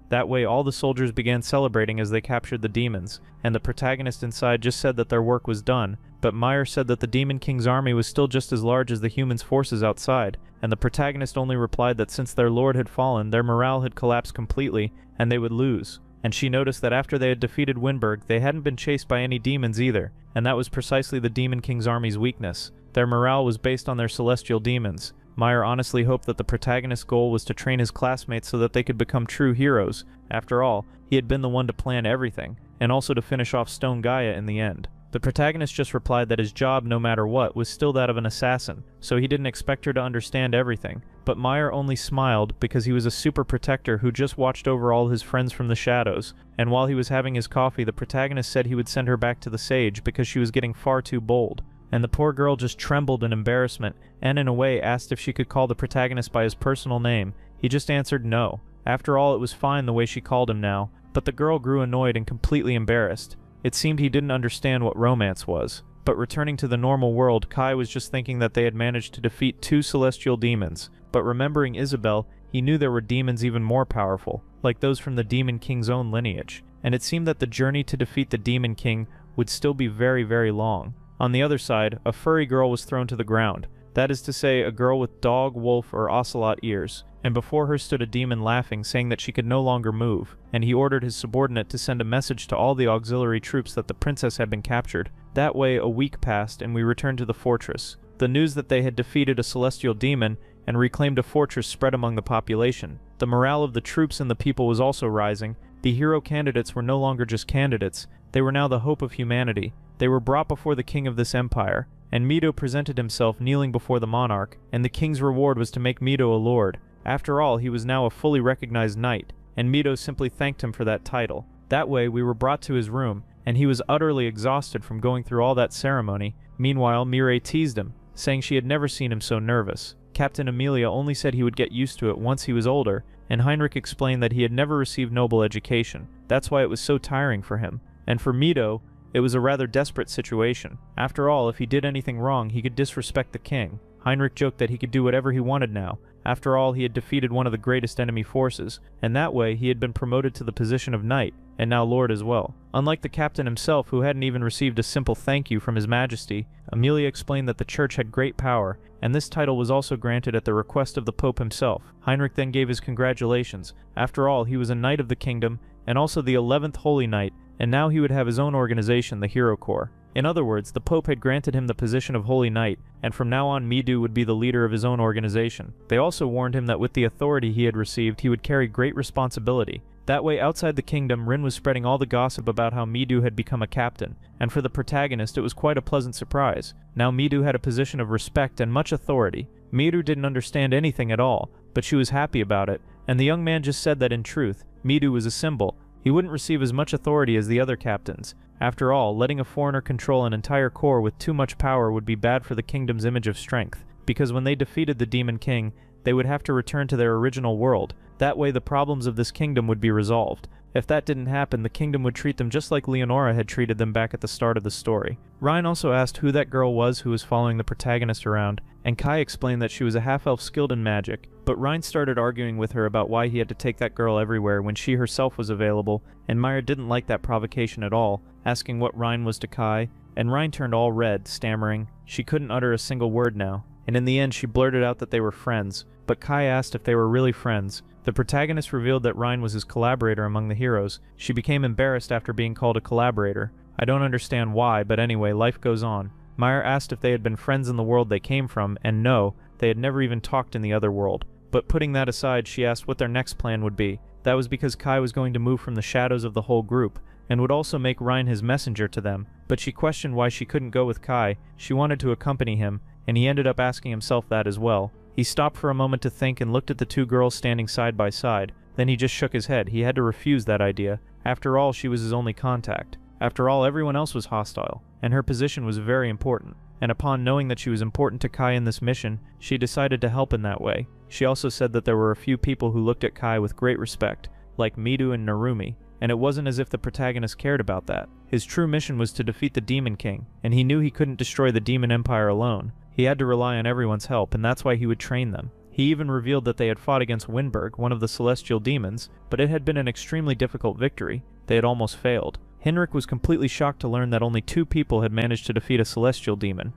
That way, all the soldiers began celebrating as they captured the demons, and the protagonist inside just said that their work was done, but Meyer said that the Demon King's army was still just as large as the humans' forces outside, and the protagonist only replied that since their lord had fallen, their morale had collapsed completely, and they would lose. And she noticed that after they had defeated Winberg, they hadn't been chased by any demons either, and that was precisely the Demon King's army's weakness. Their morale was based on their celestial demons. Meyer honestly hoped that the protagonist's goal was to train his classmates so that they could become true heroes. After all, he had been the one to plan everything, and also to finish off Stone Gaia in the end. The protagonist just replied that his job, no matter what, was still that of an assassin, so he didn't expect her to understand everything. But Meyer only smiled because he was a super protector who just watched over all his friends from the shadows, and while he was having his coffee, the protagonist said he would send her back to the sage because she was getting far too bold. And the poor girl just trembled in embarrassment, and in a way asked if she could call the protagonist by his personal name. He just answered no. After all, it was fine the way she called him now, but the girl grew annoyed and completely embarrassed. It seemed he didn't understand what romance was. But returning to the normal world, Kai was just thinking that they had managed to defeat 2 celestial demons. But remembering Isabel, he knew there were demons even more powerful, like those from the Demon King's own lineage. And it seemed that the journey to defeat the Demon King would still be very, very long. On the other side, a furry girl was thrown to the ground. That is to say, a girl with dog, wolf, or ocelot ears. And before her stood a demon laughing, saying that she could no longer move, and he ordered his subordinate to send a message to all the auxiliary troops that the princess had been captured. That way, a week passed, and we returned to the fortress. The news that they had defeated a celestial demon and reclaimed a fortress spread among the population. The morale of the troops and the people was also rising. The hero candidates were no longer just candidates, they were now the hope of humanity. They were brought before the king of this empire, and Mido presented himself kneeling before the monarch, and the king's reward was to make Mido a lord. After all, he was now a fully recognized knight, and Mido simply thanked him for that title. That way, we were brought to his room, and he was utterly exhausted from going through all that ceremony. Meanwhile, Mireille teased him, saying she had never seen him so nervous. Captain Amelia only said he would get used to it once he was older, and Heinrich explained that he had never received noble education. That's why it was so tiring for him. And for Mido, it was a rather desperate situation. After all, if he did anything wrong, he could disrespect the king. Heinrich joked that he could do whatever he wanted now. After all, he had defeated one of the greatest enemy forces, and that way he had been promoted to the position of knight, and now lord as well. Unlike the captain himself, who hadn't even received a simple thank you from his majesty, Amelia explained that the church had great power, and this title was also granted at the request of the pope himself. Heinrich then gave his congratulations. After all, he was a knight of the kingdom, and also the 11th holy knight, and now he would have his own organization, the Hero Corps. In other words, the Pope had granted him the position of Holy Knight, and from now on Midu would be the leader of his own organization. They also warned him that with the authority he had received, he would carry great responsibility. That way, outside the kingdom, Rin was spreading all the gossip about how Midu had become a captain, and for the protagonist it was quite a pleasant surprise. Now Midu had a position of respect and much authority. Midu didn't understand anything at all, but she was happy about it, and the young man just said that in truth, Midu was a symbol. He wouldn't receive as much authority as the other captains. After all, letting a foreigner control an entire corps with too much power would be bad for the kingdom's image of strength, because when they defeated the Demon King, they would have to return to their original world. That way the problems of this kingdom would be resolved. If that didn't happen, the kingdom would treat them just like Leonora had treated them back at the start of the story. Ryan also asked who that girl was who was following the protagonist around, and Kai explained that she was a half-elf skilled in magic, but Ryan started arguing with her about why he had to take that girl everywhere when she herself was available, and Meyer didn't like that provocation at all, asking what Ryan was to Kai, and Ryan turned all red, stammering. She couldn't utter a single word now, and in the end she blurted out that they were friends, but Kai asked if they were really friends. The protagonist revealed that Ryan was his collaborator among the heroes. She became embarrassed after being called a collaborator. I don't understand why, but anyway, life goes on. Meyer asked if they had been friends in the world they came from, and no, they had never even talked in the other world. But putting that aside, she asked what their next plan would be. That was because Kai was going to move from the shadows of the whole group, and would also make Ryan his messenger to them. But she questioned why she couldn't go with Kai. She wanted to accompany him, and he ended up asking himself that as well. He stopped for a moment to think and looked at the two girls standing side by side. Then he just shook his head. He had to refuse that idea. After all, she was his only contact. After all, everyone else was hostile, and her position was very important. And upon knowing that she was important to Kai in this mission, she decided to help in that way. She also said that there were a few people who looked at Kai with great respect, like Midu and Narumi, and it wasn't as if the protagonist cared about that. His true mission was to defeat the Demon King, and he knew he couldn't destroy the Demon Empire alone. He had to rely on everyone's help, and that's why he would train them. He even revealed that they had fought against Winberg, one of the celestial demons, but it had been an extremely difficult victory. They had almost failed. Henrik was completely shocked to learn that only 2 people had managed to defeat a celestial demon.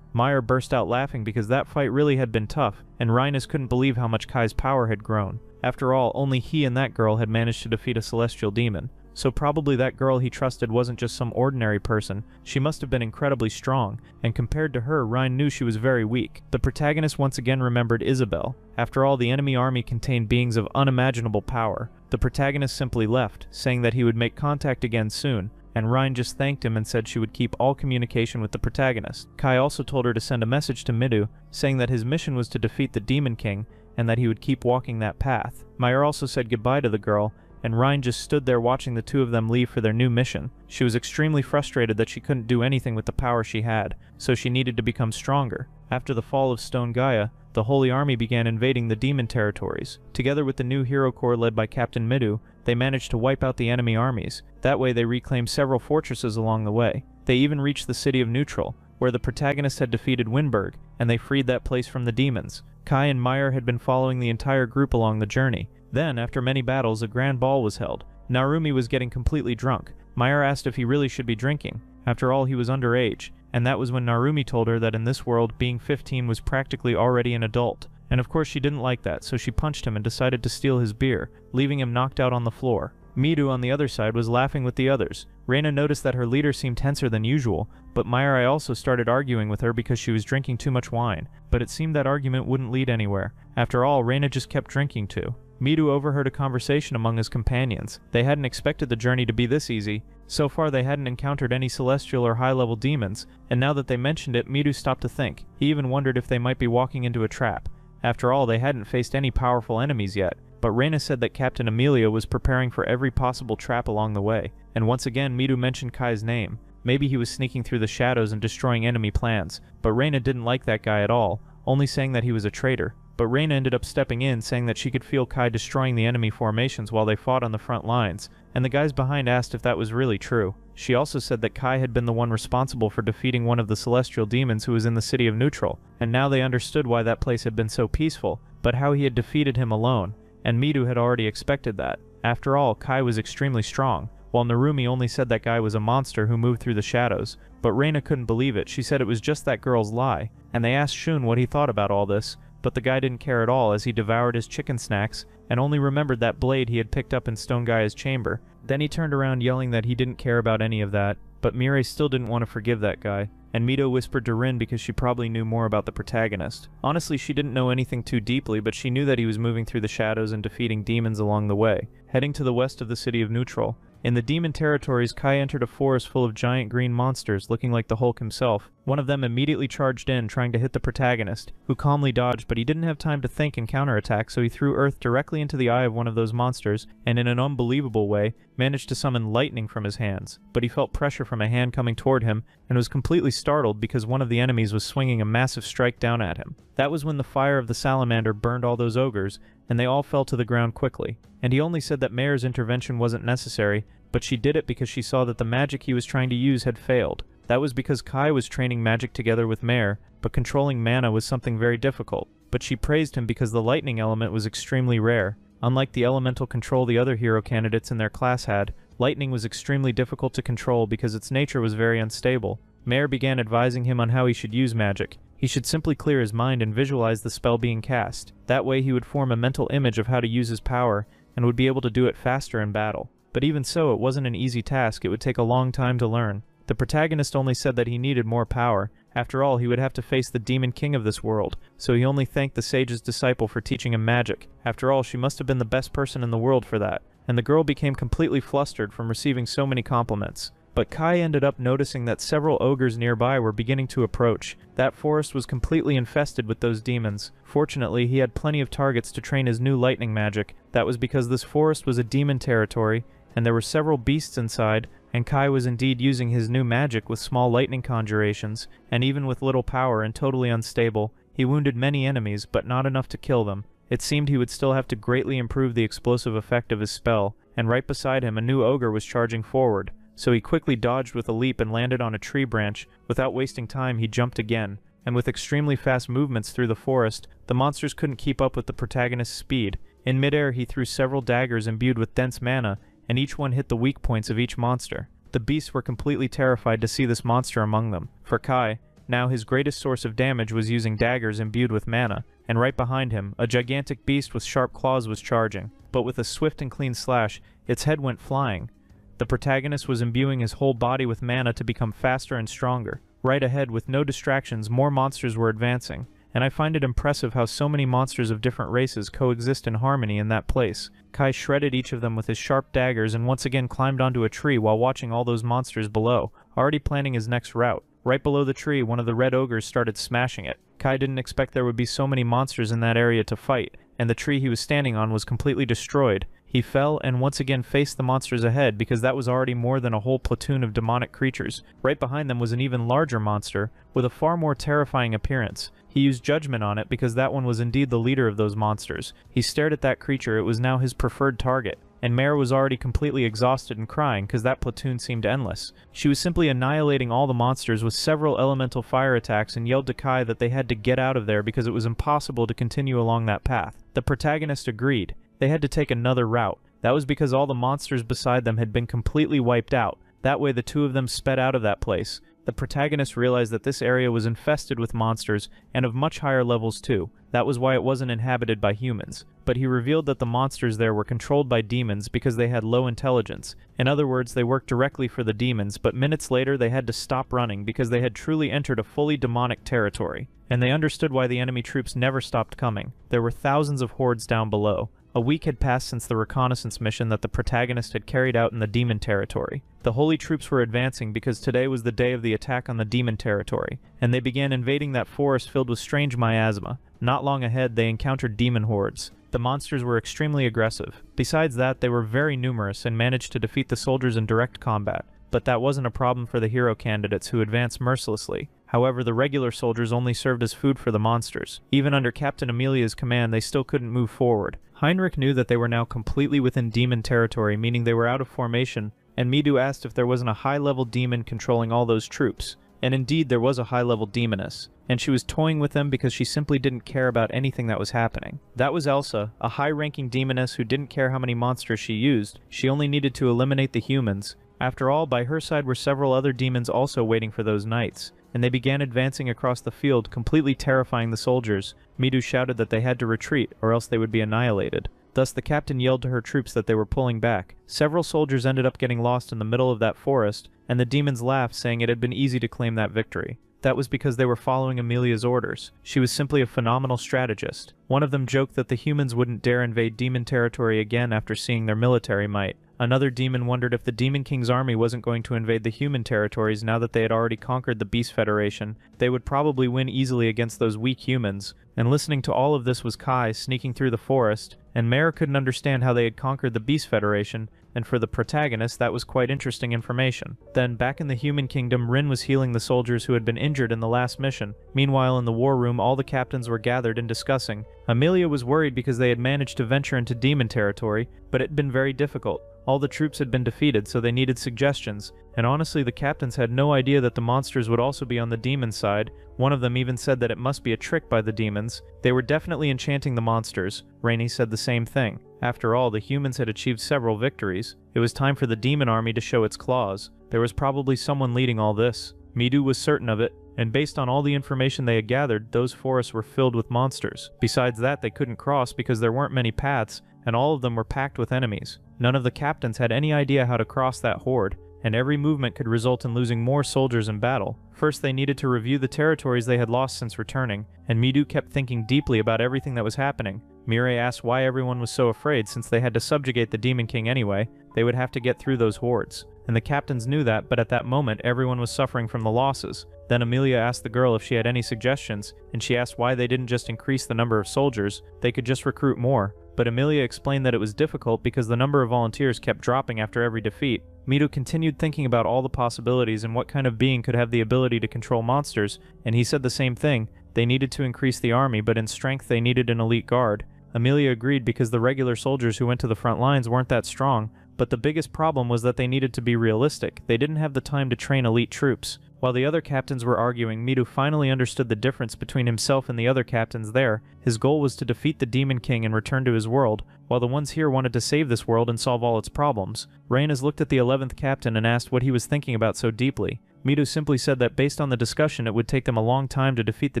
Meyer burst out laughing because that fight really had been tough, and Rhinus couldn't believe how much Kai's power had grown. After all, only he and that girl had managed to defeat a celestial demon. So probably that girl he trusted wasn't just some ordinary person. She must have been incredibly strong, and compared to her, Rhine knew she was very weak. The protagonist once again remembered Isabel. After all, the enemy army contained beings of unimaginable power. The protagonist simply left, saying that he would make contact again soon, and Rhine just thanked him and said she would keep all communication with the protagonist. Kai also told her to send a message to Midu, saying that his mission was to defeat the Demon King, and that he would keep walking that path. Meyer also said goodbye to the girl, and Rhine just stood there watching the 2 of them leave for their new mission. She was extremely frustrated that she couldn't do anything with the power she had, so she needed to become stronger. After the fall of Stone Gaia, the Holy Army began invading the demon territories. Together with the new hero corps led by Captain Midu, they managed to wipe out the enemy armies. That way they reclaimed several fortresses along the way. They even reached the city of Neutral, where the protagonist had defeated Winberg, and they freed that place from the demons. Kai and Meyer had been following the entire group along the journey. Then, after many battles, a grand ball was held. Narumi was getting completely drunk. Meyer asked if he really should be drinking. After all, he was underage, and that was when Narumi told her that in this world, being 15 was practically already an adult. And of course she didn't like that, so she punched him and decided to steal his beer, leaving him knocked out on the floor. Midu on the other side was laughing with the others. Reina noticed that her leader seemed tenser than usual, but Mayuri also started arguing with her because she was drinking too much wine. But it seemed that argument wouldn't lead anywhere. After all, Reina just kept drinking too. Midu overheard a conversation among his companions. They hadn't expected the journey to be this easy. So far they hadn't encountered any celestial or high-level demons, and now that they mentioned it, Midu stopped to think. He even wondered if they might be walking into a trap. After all, they hadn't faced any powerful enemies yet, but Reina said that Captain Amelia was preparing for every possible trap along the way, and once again Midu mentioned Kai's name. Maybe he was sneaking through the shadows and destroying enemy plans, but Reina didn't like that guy at all, only saying that he was a traitor. But Reina ended up stepping in, saying that she could feel Kai destroying the enemy formations while they fought on the front lines, and the guys behind asked if that was really true. She also said that Kai had been the one responsible for defeating one of the celestial demons who was in the city of Neutral, and now they understood why that place had been so peaceful, but how he had defeated him alone, and Midu had already expected that. After all, Kai was extremely strong, while Narumi only said that guy was a monster who moved through the shadows. But Reina couldn't believe it. She said it was just that girl's lie, and they asked Shun what he thought about all this, but the guy didn't care at all as he devoured his chicken snacks and only remembered that blade he had picked up in Stone Gaia's chamber. Then he turned around yelling that he didn't care about any of that, but Mirai still didn't want to forgive that guy, and Mito whispered to Rin because she probably knew more about the protagonist. Honestly, she didn't know anything too deeply, but she knew that he was moving through the shadows and defeating demons along the way, heading to the west of the city of Neutral. In the demon territories, Kai entered a forest full of giant green monsters looking like the Hulk himself. One of them immediately charged in, trying to hit the protagonist, who calmly dodged, but he didn't have time to think and counterattack, so he threw earth directly into the eye of one of those monsters, and in an unbelievable way, managed to summon lightning from his hands. But he felt pressure from a hand coming toward him, and was completely startled because one of the enemies was swinging a massive strike down at him. That was when the fire of the salamander burned all those ogres, and they all fell to the ground quickly. And he only said that Mayor's intervention wasn't necessary, but she did it because she saw that the magic he was trying to use had failed. That was because Kai was training magic together with Mayor, but controlling mana was something very difficult. But she praised him because the lightning element was extremely rare. Unlike the elemental control the other hero candidates in their class had, lightning was extremely difficult to control because its nature was very unstable. Mayor began advising him on how he should use magic. He should simply clear his mind and visualize the spell being cast. That way he would form a mental image of how to use his power, and would be able to do it faster in battle. But even so, it wasn't an easy task. It would take a long time to learn. The protagonist only said that he needed more power. After all, he would have to face the demon king of this world, so he only thanked the sage's disciple for teaching him magic. After all, she must have been the best person in the world for that, and the girl became completely flustered from receiving so many compliments. But Kai ended up noticing that several ogres nearby were beginning to approach. That forest was completely infested with those demons. Fortunately, he had plenty of targets to train his new lightning magic. That was because this forest was a demon territory, and there were several beasts inside, and Kai was indeed using his new magic with small lightning conjurations, and even with little power and totally unstable, he wounded many enemies, but not enough to kill them. It seemed he would still have to greatly improve the explosive effect of his spell, and right beside him a new ogre was charging forward, so he quickly dodged with a leap and landed on a tree branch. Without wasting time, he jumped again, and with extremely fast movements through the forest, the monsters couldn't keep up with the protagonist's speed. In midair, he threw several daggers imbued with dense mana, and each one hit the weak points of each monster. The beasts were completely terrified to see this monster among them. For Kai, now his greatest source of damage was using daggers imbued with mana, and right behind him, a gigantic beast with sharp claws was charging, but with a swift and clean slash, its head went flying. The protagonist was imbuing his whole body with mana to become faster and stronger. Right ahead, with no distractions, more monsters were advancing, and I find it impressive how so many monsters of different races coexist in harmony in that place. Kai shredded each of them with his sharp daggers and once again climbed onto a tree while watching all those monsters below, already planning his next route. Right below the tree, one of the red ogres started smashing it. Kai didn't expect there would be so many monsters in that area to fight, and the tree he was standing on was completely destroyed. He fell and once again faced the monsters ahead because that was already more than a whole platoon of demonic creatures. Right behind them was an even larger monster with a far more terrifying appearance. He used judgment on it because that one was indeed the leader of those monsters. He stared at that creature, it was now his preferred target. And Mare was already completely exhausted and crying because that platoon seemed endless. She was simply annihilating all the monsters with several elemental fire attacks and yelled to Kai that they had to get out of there because it was impossible to continue along that path. The protagonist agreed. They had to take another route. That was because all the monsters beside them had been completely wiped out. That way the two of them sped out of that place. The protagonist realized that this area was infested with monsters, and of much higher levels too. That was why it wasn't inhabited by humans. But he revealed that the monsters there were controlled by demons because they had low intelligence. In other words, they worked directly for the demons, but minutes later they had to stop running because they had truly entered a fully demonic territory. And they understood why the enemy troops never stopped coming. There were thousands of hordes down below. A week had passed since the reconnaissance mission that the protagonist had carried out in the demon territory. The holy troops were advancing because today was the day of the attack on the demon territory, and they began invading that forest filled with strange miasma. Not long ahead, they encountered demon hordes. The monsters were extremely aggressive. Besides that, they were very numerous and managed to defeat the soldiers in direct combat. But that wasn't a problem for the hero candidates who advanced mercilessly. However, the regular soldiers only served as food for the monsters. Even under Captain Amelia's command, they still couldn't move forward. Heinrich knew that they were now completely within demon territory, meaning they were out of formation, and Midu asked if there wasn't a high-level demon controlling all those troops. And indeed, there was a high-level demoness, and she was toying with them because she simply didn't care about anything that was happening. That was Elsa, a high-ranking demoness who didn't care how many monsters she used. She only needed to eliminate the humans. After all, by her side were several other demons also waiting for those knights, and they began advancing across the field, completely terrifying the soldiers. Midu shouted that they had to retreat, or else they would be annihilated. Thus the captain yelled to her troops that they were pulling back. Several soldiers ended up getting lost in the middle of that forest, and the demons laughed, saying it had been easy to claim that victory. That was because they were following Amelia's orders. She was simply a phenomenal strategist. One of them joked that the humans wouldn't dare invade demon territory again after seeing their military might. Another demon wondered if the Demon King's army wasn't going to invade the human territories now that they had already conquered the Beast Federation. They would probably win easily against those weak humans. And listening to all of this was Kai, sneaking through the forest, and Mare couldn't understand how they had conquered the Beast Federation, and for the protagonist that was quite interesting information. Then, back in the human kingdom, Rin was healing the soldiers who had been injured in the last mission. Meanwhile, in the war room, all the captains were gathered and discussing. Amelia was worried because they had managed to venture into demon territory, but it had been very difficult. All the troops had been defeated, so they needed suggestions, and honestly the captains had no idea that the monsters would also be on the demon side. One of them even said that it must be a trick by the demons. They were definitely enchanting the monsters. Rainey said the same thing. After all, the humans had achieved several victories. It was time for the demon army to show its claws. There was probably someone leading all this. Midu was certain of it, and based on all the information they had gathered, those forests were filled with monsters. Besides that, they couldn't cross because there weren't many paths, and all of them were packed with enemies. None of the captains had any idea how to cross that horde, and every movement could result in losing more soldiers in battle. First, they needed to review the territories they had lost since returning, and Midu kept thinking deeply about everything that was happening. Mireille asked why everyone was so afraid since they had to subjugate the Demon King anyway. They would have to get through those hordes. And the captains knew that, but at that moment everyone was suffering from the losses. Then Amelia asked the girl if she had any suggestions, and she asked why they didn't just increase the number of soldiers. They could just recruit more. but Emilia explained that it was difficult because the number of volunteers kept dropping after every defeat. Mido continued thinking about all the possibilities and what kind of being could have the ability to control monsters, and he said the same thing. They needed to increase the army, but in strength they needed an elite guard. Emilia agreed because the regular soldiers who went to the front lines weren't that strong, but the biggest problem was that they needed to be realistic. They didn't have the time to train elite troops. While the other captains were arguing, Mido finally understood the difference between himself and the other captains there. His goal was to defeat the Demon King and return to his world, while the ones here wanted to save this world and solve all its problems. Reynes looked at the 11th captain and asked what he was thinking about so deeply. Mido simply said that based on the discussion it would take them a long time to defeat the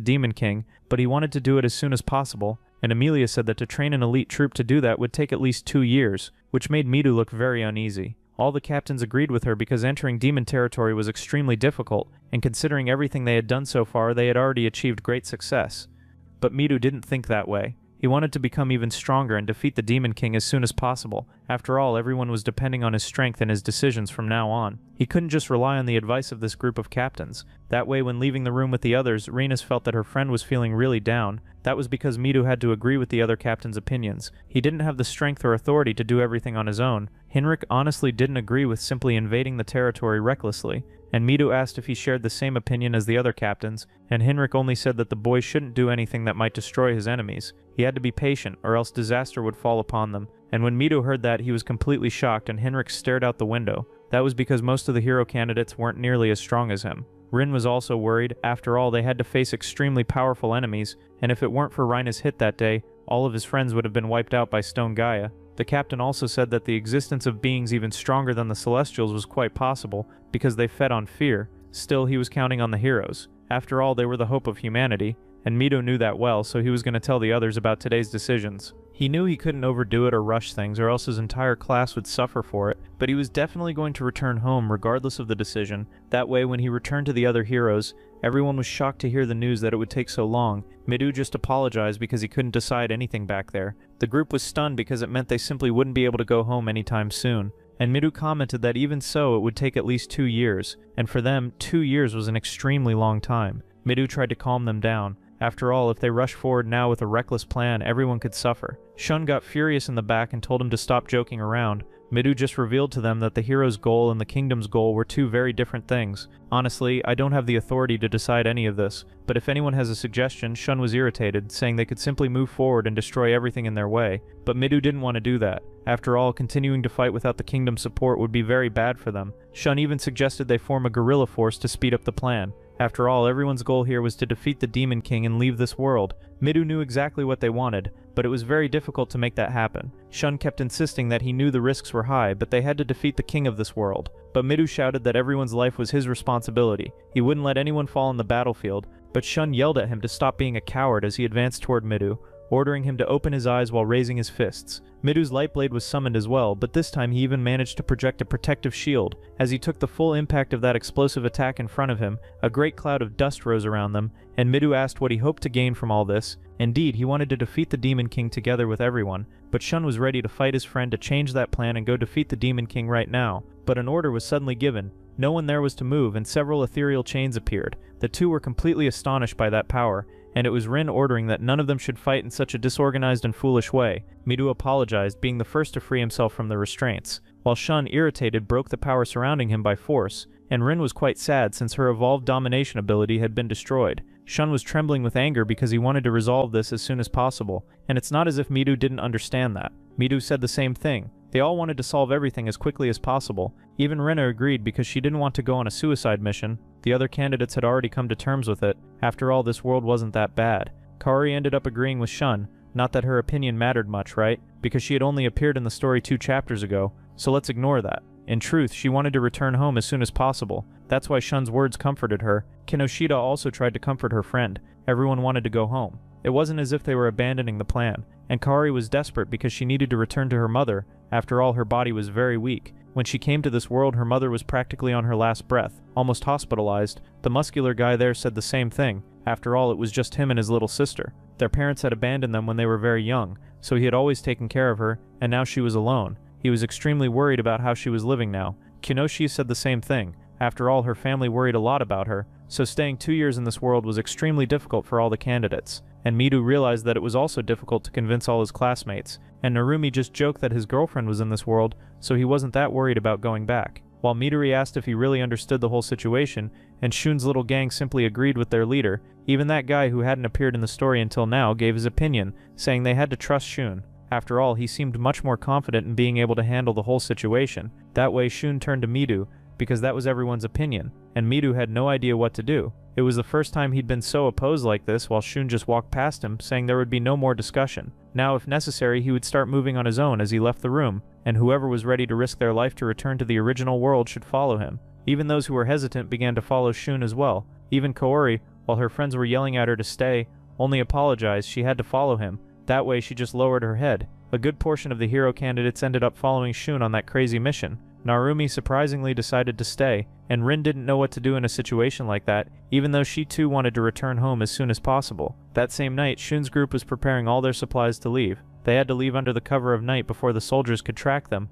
Demon King, but he wanted to do it as soon as possible, and Emilia said that to train an elite troop to do that would take at least 2 years, which made Mido look very uneasy. All the captains agreed with her because entering demon territory was extremely difficult, and considering everything they had done so far, they had already achieved great success. But Mido didn't think that way. He wanted to become even stronger and defeat the Demon King as soon as possible. After all, everyone was depending on his strength and his decisions from now on. He couldn't just rely on the advice of this group of captains. That way, when leaving the room with the others, Reynes felt that her friend was feeling really down. That was because Mido had to agree with the other captains' opinions. He didn't have the strength or authority to do everything on his own. Henrik honestly didn't agree with simply invading the territory recklessly, and Mido asked if he shared the same opinion as the other captains, and Henrik only said that the boy shouldn't do anything that might destroy his enemies. He had to be patient, or else disaster would fall upon them. And when Mido heard that, he was completely shocked, and Henrik stared out the window. That was because most of the hero candidates weren't nearly as strong as him. Rin was also worried. After all, they had to face extremely powerful enemies, and if it weren't for Reynes' hit that day, all of his friends would have been wiped out by Stone Gaia. The captain also said that the existence of beings even stronger than the Celestials was quite possible, because they fed on fear. Still, he was counting on the heroes. After all, they were the hope of humanity, and Mido knew that well, so he was going to tell the others about today's decisions. He knew he couldn't overdo it or rush things, or else his entire class would suffer for it, but he was definitely going to return home regardless of the decision. That way, when he returned to the other heroes, everyone was shocked to hear the news that it would take so long. Mido just apologized because he couldn't decide anything back there. The group was stunned because it meant they simply wouldn't be able to go home anytime soon. And Mido commented that even so, it would take at least 2 years, and for them, 2 years was an extremely long time. Mido tried to calm them down. After all, if they rushed forward now with a reckless plan, everyone could suffer. Shun got furious in the back and told him to stop joking around. Mido just revealed to them that the hero's goal and the kingdom's goal were two very different things. Honestly, I don't have the authority to decide any of this, but if anyone has a suggestion, Shun was irritated, saying they could simply move forward and destroy everything in their way. But Mido didn't want to do that. After all, continuing to fight without the kingdom's support would be very bad for them. Shun even suggested they form a guerrilla force to speed up the plan. After all, everyone's goal here was to defeat the Demon King and leave this world. Mido knew exactly what they wanted, but it was very difficult to make that happen. Shun kept insisting that he knew the risks were high, but they had to defeat the king of this world. But Mido shouted that everyone's life was his responsibility. He wouldn't let anyone fall on the battlefield, but Shun yelled at him to stop being a coward as he advanced toward Mido, ordering him to open his eyes while raising his fists. Mido's light blade was summoned as well, but this time he even managed to project a protective shield. As he took the full impact of that explosive attack in front of him, a great cloud of dust rose around them, and Mido asked what he hoped to gain from all this. Indeed, he wanted to defeat the Demon King together with everyone, but Shun was ready to fight his friend to change that plan and go defeat the Demon King right now. But an order was suddenly given. No one there was to move, and several ethereal chains appeared. The two were completely astonished by that power, and it was Rin ordering that none of them should fight in such a disorganized and foolish way. Mido apologized, being the first to free himself from the restraints, while Shun, irritated, broke the power surrounding him by force, and Rin was quite sad since her evolved domination ability had been destroyed. Shun was trembling with anger because he wanted to resolve this as soon as possible, and it's not as if Mido didn't understand that. Mido said the same thing. They all wanted to solve everything as quickly as possible. Even Rena agreed because she didn't want to go on a suicide mission. The other candidates had already come to terms with it. After all, this world wasn't that bad. Kaori ended up agreeing with Shun. Not that her opinion mattered much, right? Because she had only appeared in the story 2 chapters ago, so let's ignore that. In truth, she wanted to return home as soon as possible. That's why Shun's words comforted her. Kinoshita also tried to comfort her friend. Everyone wanted to go home. It wasn't as if they were abandoning the plan, and Kaori was desperate because she needed to return to her mother. After all, her body was very weak. When she came to this world, her mother was practically on her last breath, almost hospitalized. The muscular guy there said the same thing. After all, it was just him and his little sister. Their parents had abandoned them when they were very young, so he had always taken care of her, and now she was alone. He was extremely worried about how she was living now. Kinoshi said the same thing. After all, her family worried a lot about her, so staying 2 years in this world was extremely difficult for all the candidates, and Midu realized that it was also difficult to convince all his classmates, and Narumi just joked that his girlfriend was in this world, so he wasn't that worried about going back. While Midori asked if he really understood the whole situation, and Shun's little gang simply agreed with their leader, even that guy who hadn't appeared in the story until now gave his opinion, saying they had to trust Shun. After all, he seemed much more confident in being able to handle the whole situation. That way Shun turned to Midu, because that was everyone's opinion, and Midu had no idea what to do. It was the first time he'd been so opposed like this, while Shun just walked past him, saying there would be no more discussion. Now, if necessary, he would start moving on his own as he left the room, and whoever was ready to risk their life to return to the original world should follow him. Even those who were hesitant began to follow Shun as well. Even Kaori, while her friends were yelling at her to stay, only apologized she had to follow him. That way she just lowered her head. A good portion of the hero candidates ended up following Shun on that crazy mission. Narumi surprisingly decided to stay, and Rin didn't know what to do in a situation like that, even though she too wanted to return home as soon as possible. That same night, Shun's group was preparing all their supplies to leave. They had to leave under the cover of night before the soldiers could track them.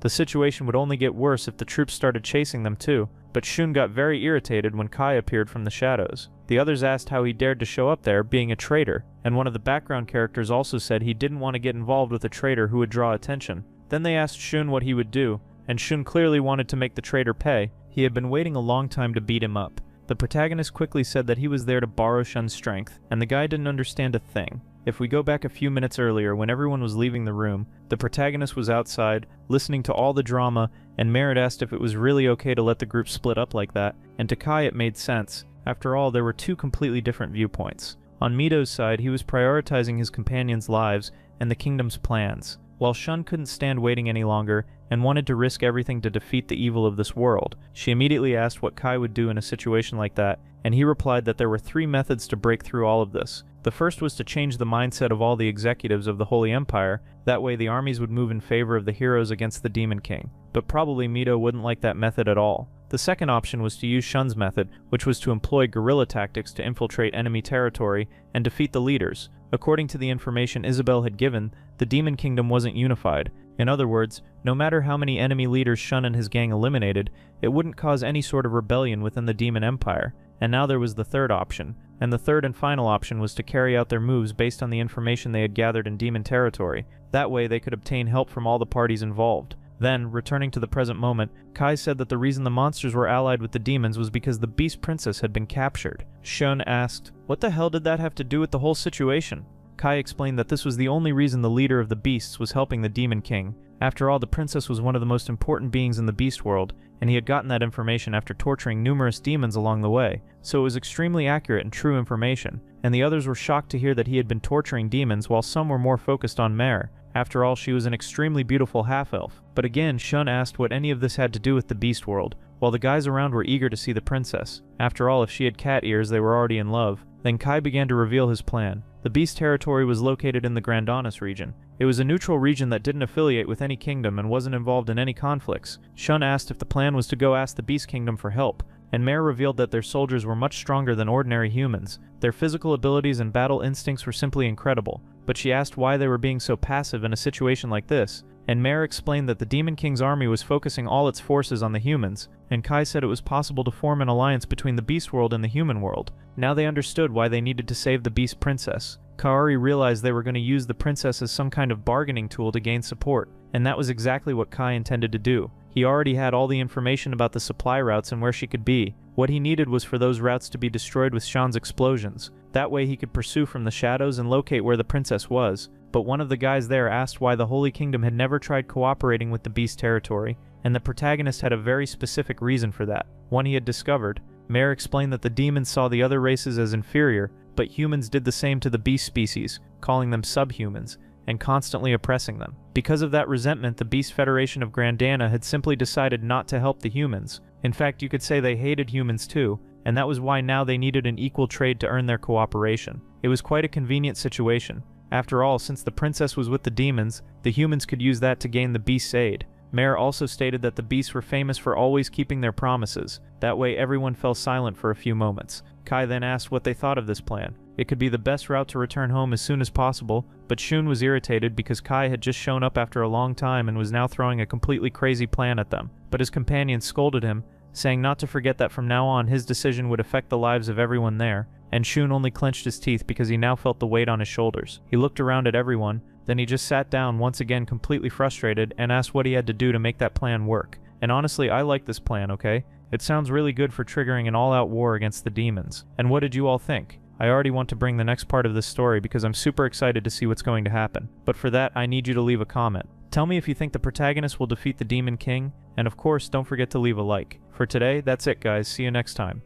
The situation would only get worse if the troops started chasing them too, but Shun got very irritated when Kai appeared from the shadows. The others asked how he dared to show up there, being a traitor, and one of the background characters also said he didn't want to get involved with a traitor who would draw attention. Then they asked Shun what he would do, and Shun clearly wanted to make the traitor pay. He had been waiting a long time to beat him up. The protagonist quickly said that he was there to borrow Shun's strength, and the guy didn't understand a thing. If we go back a few minutes earlier, when everyone was leaving the room, the protagonist was outside, listening to all the drama, and Merritt asked if it was really okay to let the group split up like that, and to Kai it made sense. After all, there were two completely different viewpoints. On Mido's side, he was prioritizing his companions' lives and the kingdom's plans, while Shun couldn't stand waiting any longer and wanted to risk everything to defeat the evil of this world. She immediately asked what Kai would do in a situation like that, and he replied that there were 3 methods to break through all of this. The first was to change the mindset of all the executives of the Holy Empire, that way the armies would move in favor of the heroes against the Demon King. But probably Mido wouldn't like that method at all. The second option was to use Shun's method, which was to employ guerrilla tactics to infiltrate enemy territory and defeat the leaders. According to the information Isabel had given, the Demon Kingdom wasn't unified. In other words, no matter how many enemy leaders Shun and his gang eliminated, it wouldn't cause any sort of rebellion within the Demon Empire. And now there was the third option, and the third and final option was to carry out their moves based on the information they had gathered in Demon territory. That way they could obtain help from all the parties involved. Then, returning to the present moment, Kai said that the reason the monsters were allied with the demons was because the Beast Princess had been captured. Shun asked, "What the hell did that have to do with the whole situation?" Kai explained that this was the only reason the leader of the beasts was helping the Demon King. After all, the princess was one of the most important beings in the beast world, and he had gotten that information after torturing numerous demons along the way, so it was extremely accurate and true information, and the others were shocked to hear that he had been torturing demons while some were more focused on Mare. After all, she was an extremely beautiful half-elf. But again, Shun asked what any of this had to do with the beast world, while the guys around were eager to see the princess. After all, if she had cat ears, they were already in love. Then Kai began to reveal his plan. The beast territory was located in the Grandanis region. It was a neutral region that didn't affiliate with any kingdom and wasn't involved in any conflicts. Shun asked if the plan was to go ask the Beast Kingdom for help, and Mare revealed that their soldiers were much stronger than ordinary humans. Their physical abilities and battle instincts were simply incredible, but she asked why they were being so passive in a situation like this, and Mare explained that the Demon King's army was focusing all its forces on the humans, and Kai said it was possible to form an alliance between the beast world and the human world. Now they understood why they needed to save the Beast Princess. Kaori realized they were going to use the princess as some kind of bargaining tool to gain support, and that was exactly what Kai intended to do. He already had all the information about the supply routes and where she could be. What he needed was for those routes to be destroyed with Shan's explosions. That way he could pursue from the shadows and locate where the princess was. But one of the guys there asked why the Holy Kingdom had never tried cooperating with the Beast territory, and the protagonist had a very specific reason for that, one he had discovered. Mare explained that the demons saw the other races as inferior, but humans did the same to the beast species, calling them subhumans, and constantly oppressing them. Because of that resentment, the Beast Federation of Grandana had simply decided not to help the humans. In fact, you could say they hated humans too, and that was why now they needed an equal trade to earn their cooperation. It was quite a convenient situation. After all, since the princess was with the demons, the humans could use that to gain the beast's aid. Mare also stated that the beasts were famous for always keeping their promises. That way everyone fell silent for a few moments. Kai then asked what they thought of this plan. It could be the best route to return home as soon as possible, but Shun was irritated because Kai had just shown up after a long time and was now throwing a completely crazy plan at them. But his companions scolded him, saying not to forget that from now on his decision would affect the lives of everyone there, and Shun only clenched his teeth because he now felt the weight on his shoulders. He looked around at everyone, then he just sat down once again completely frustrated and asked what he had to do to make that plan work. And honestly, I like this plan, okay? It sounds really good for triggering an all-out war against the demons. And what did you all think? I already want to bring the next part of this story because I'm super excited to see what's going to happen. But for that, I need you to leave a comment. Tell me if you think the protagonist will defeat the Demon King, and of course, don't forget to leave a like. For today, that's it guys, see you next time.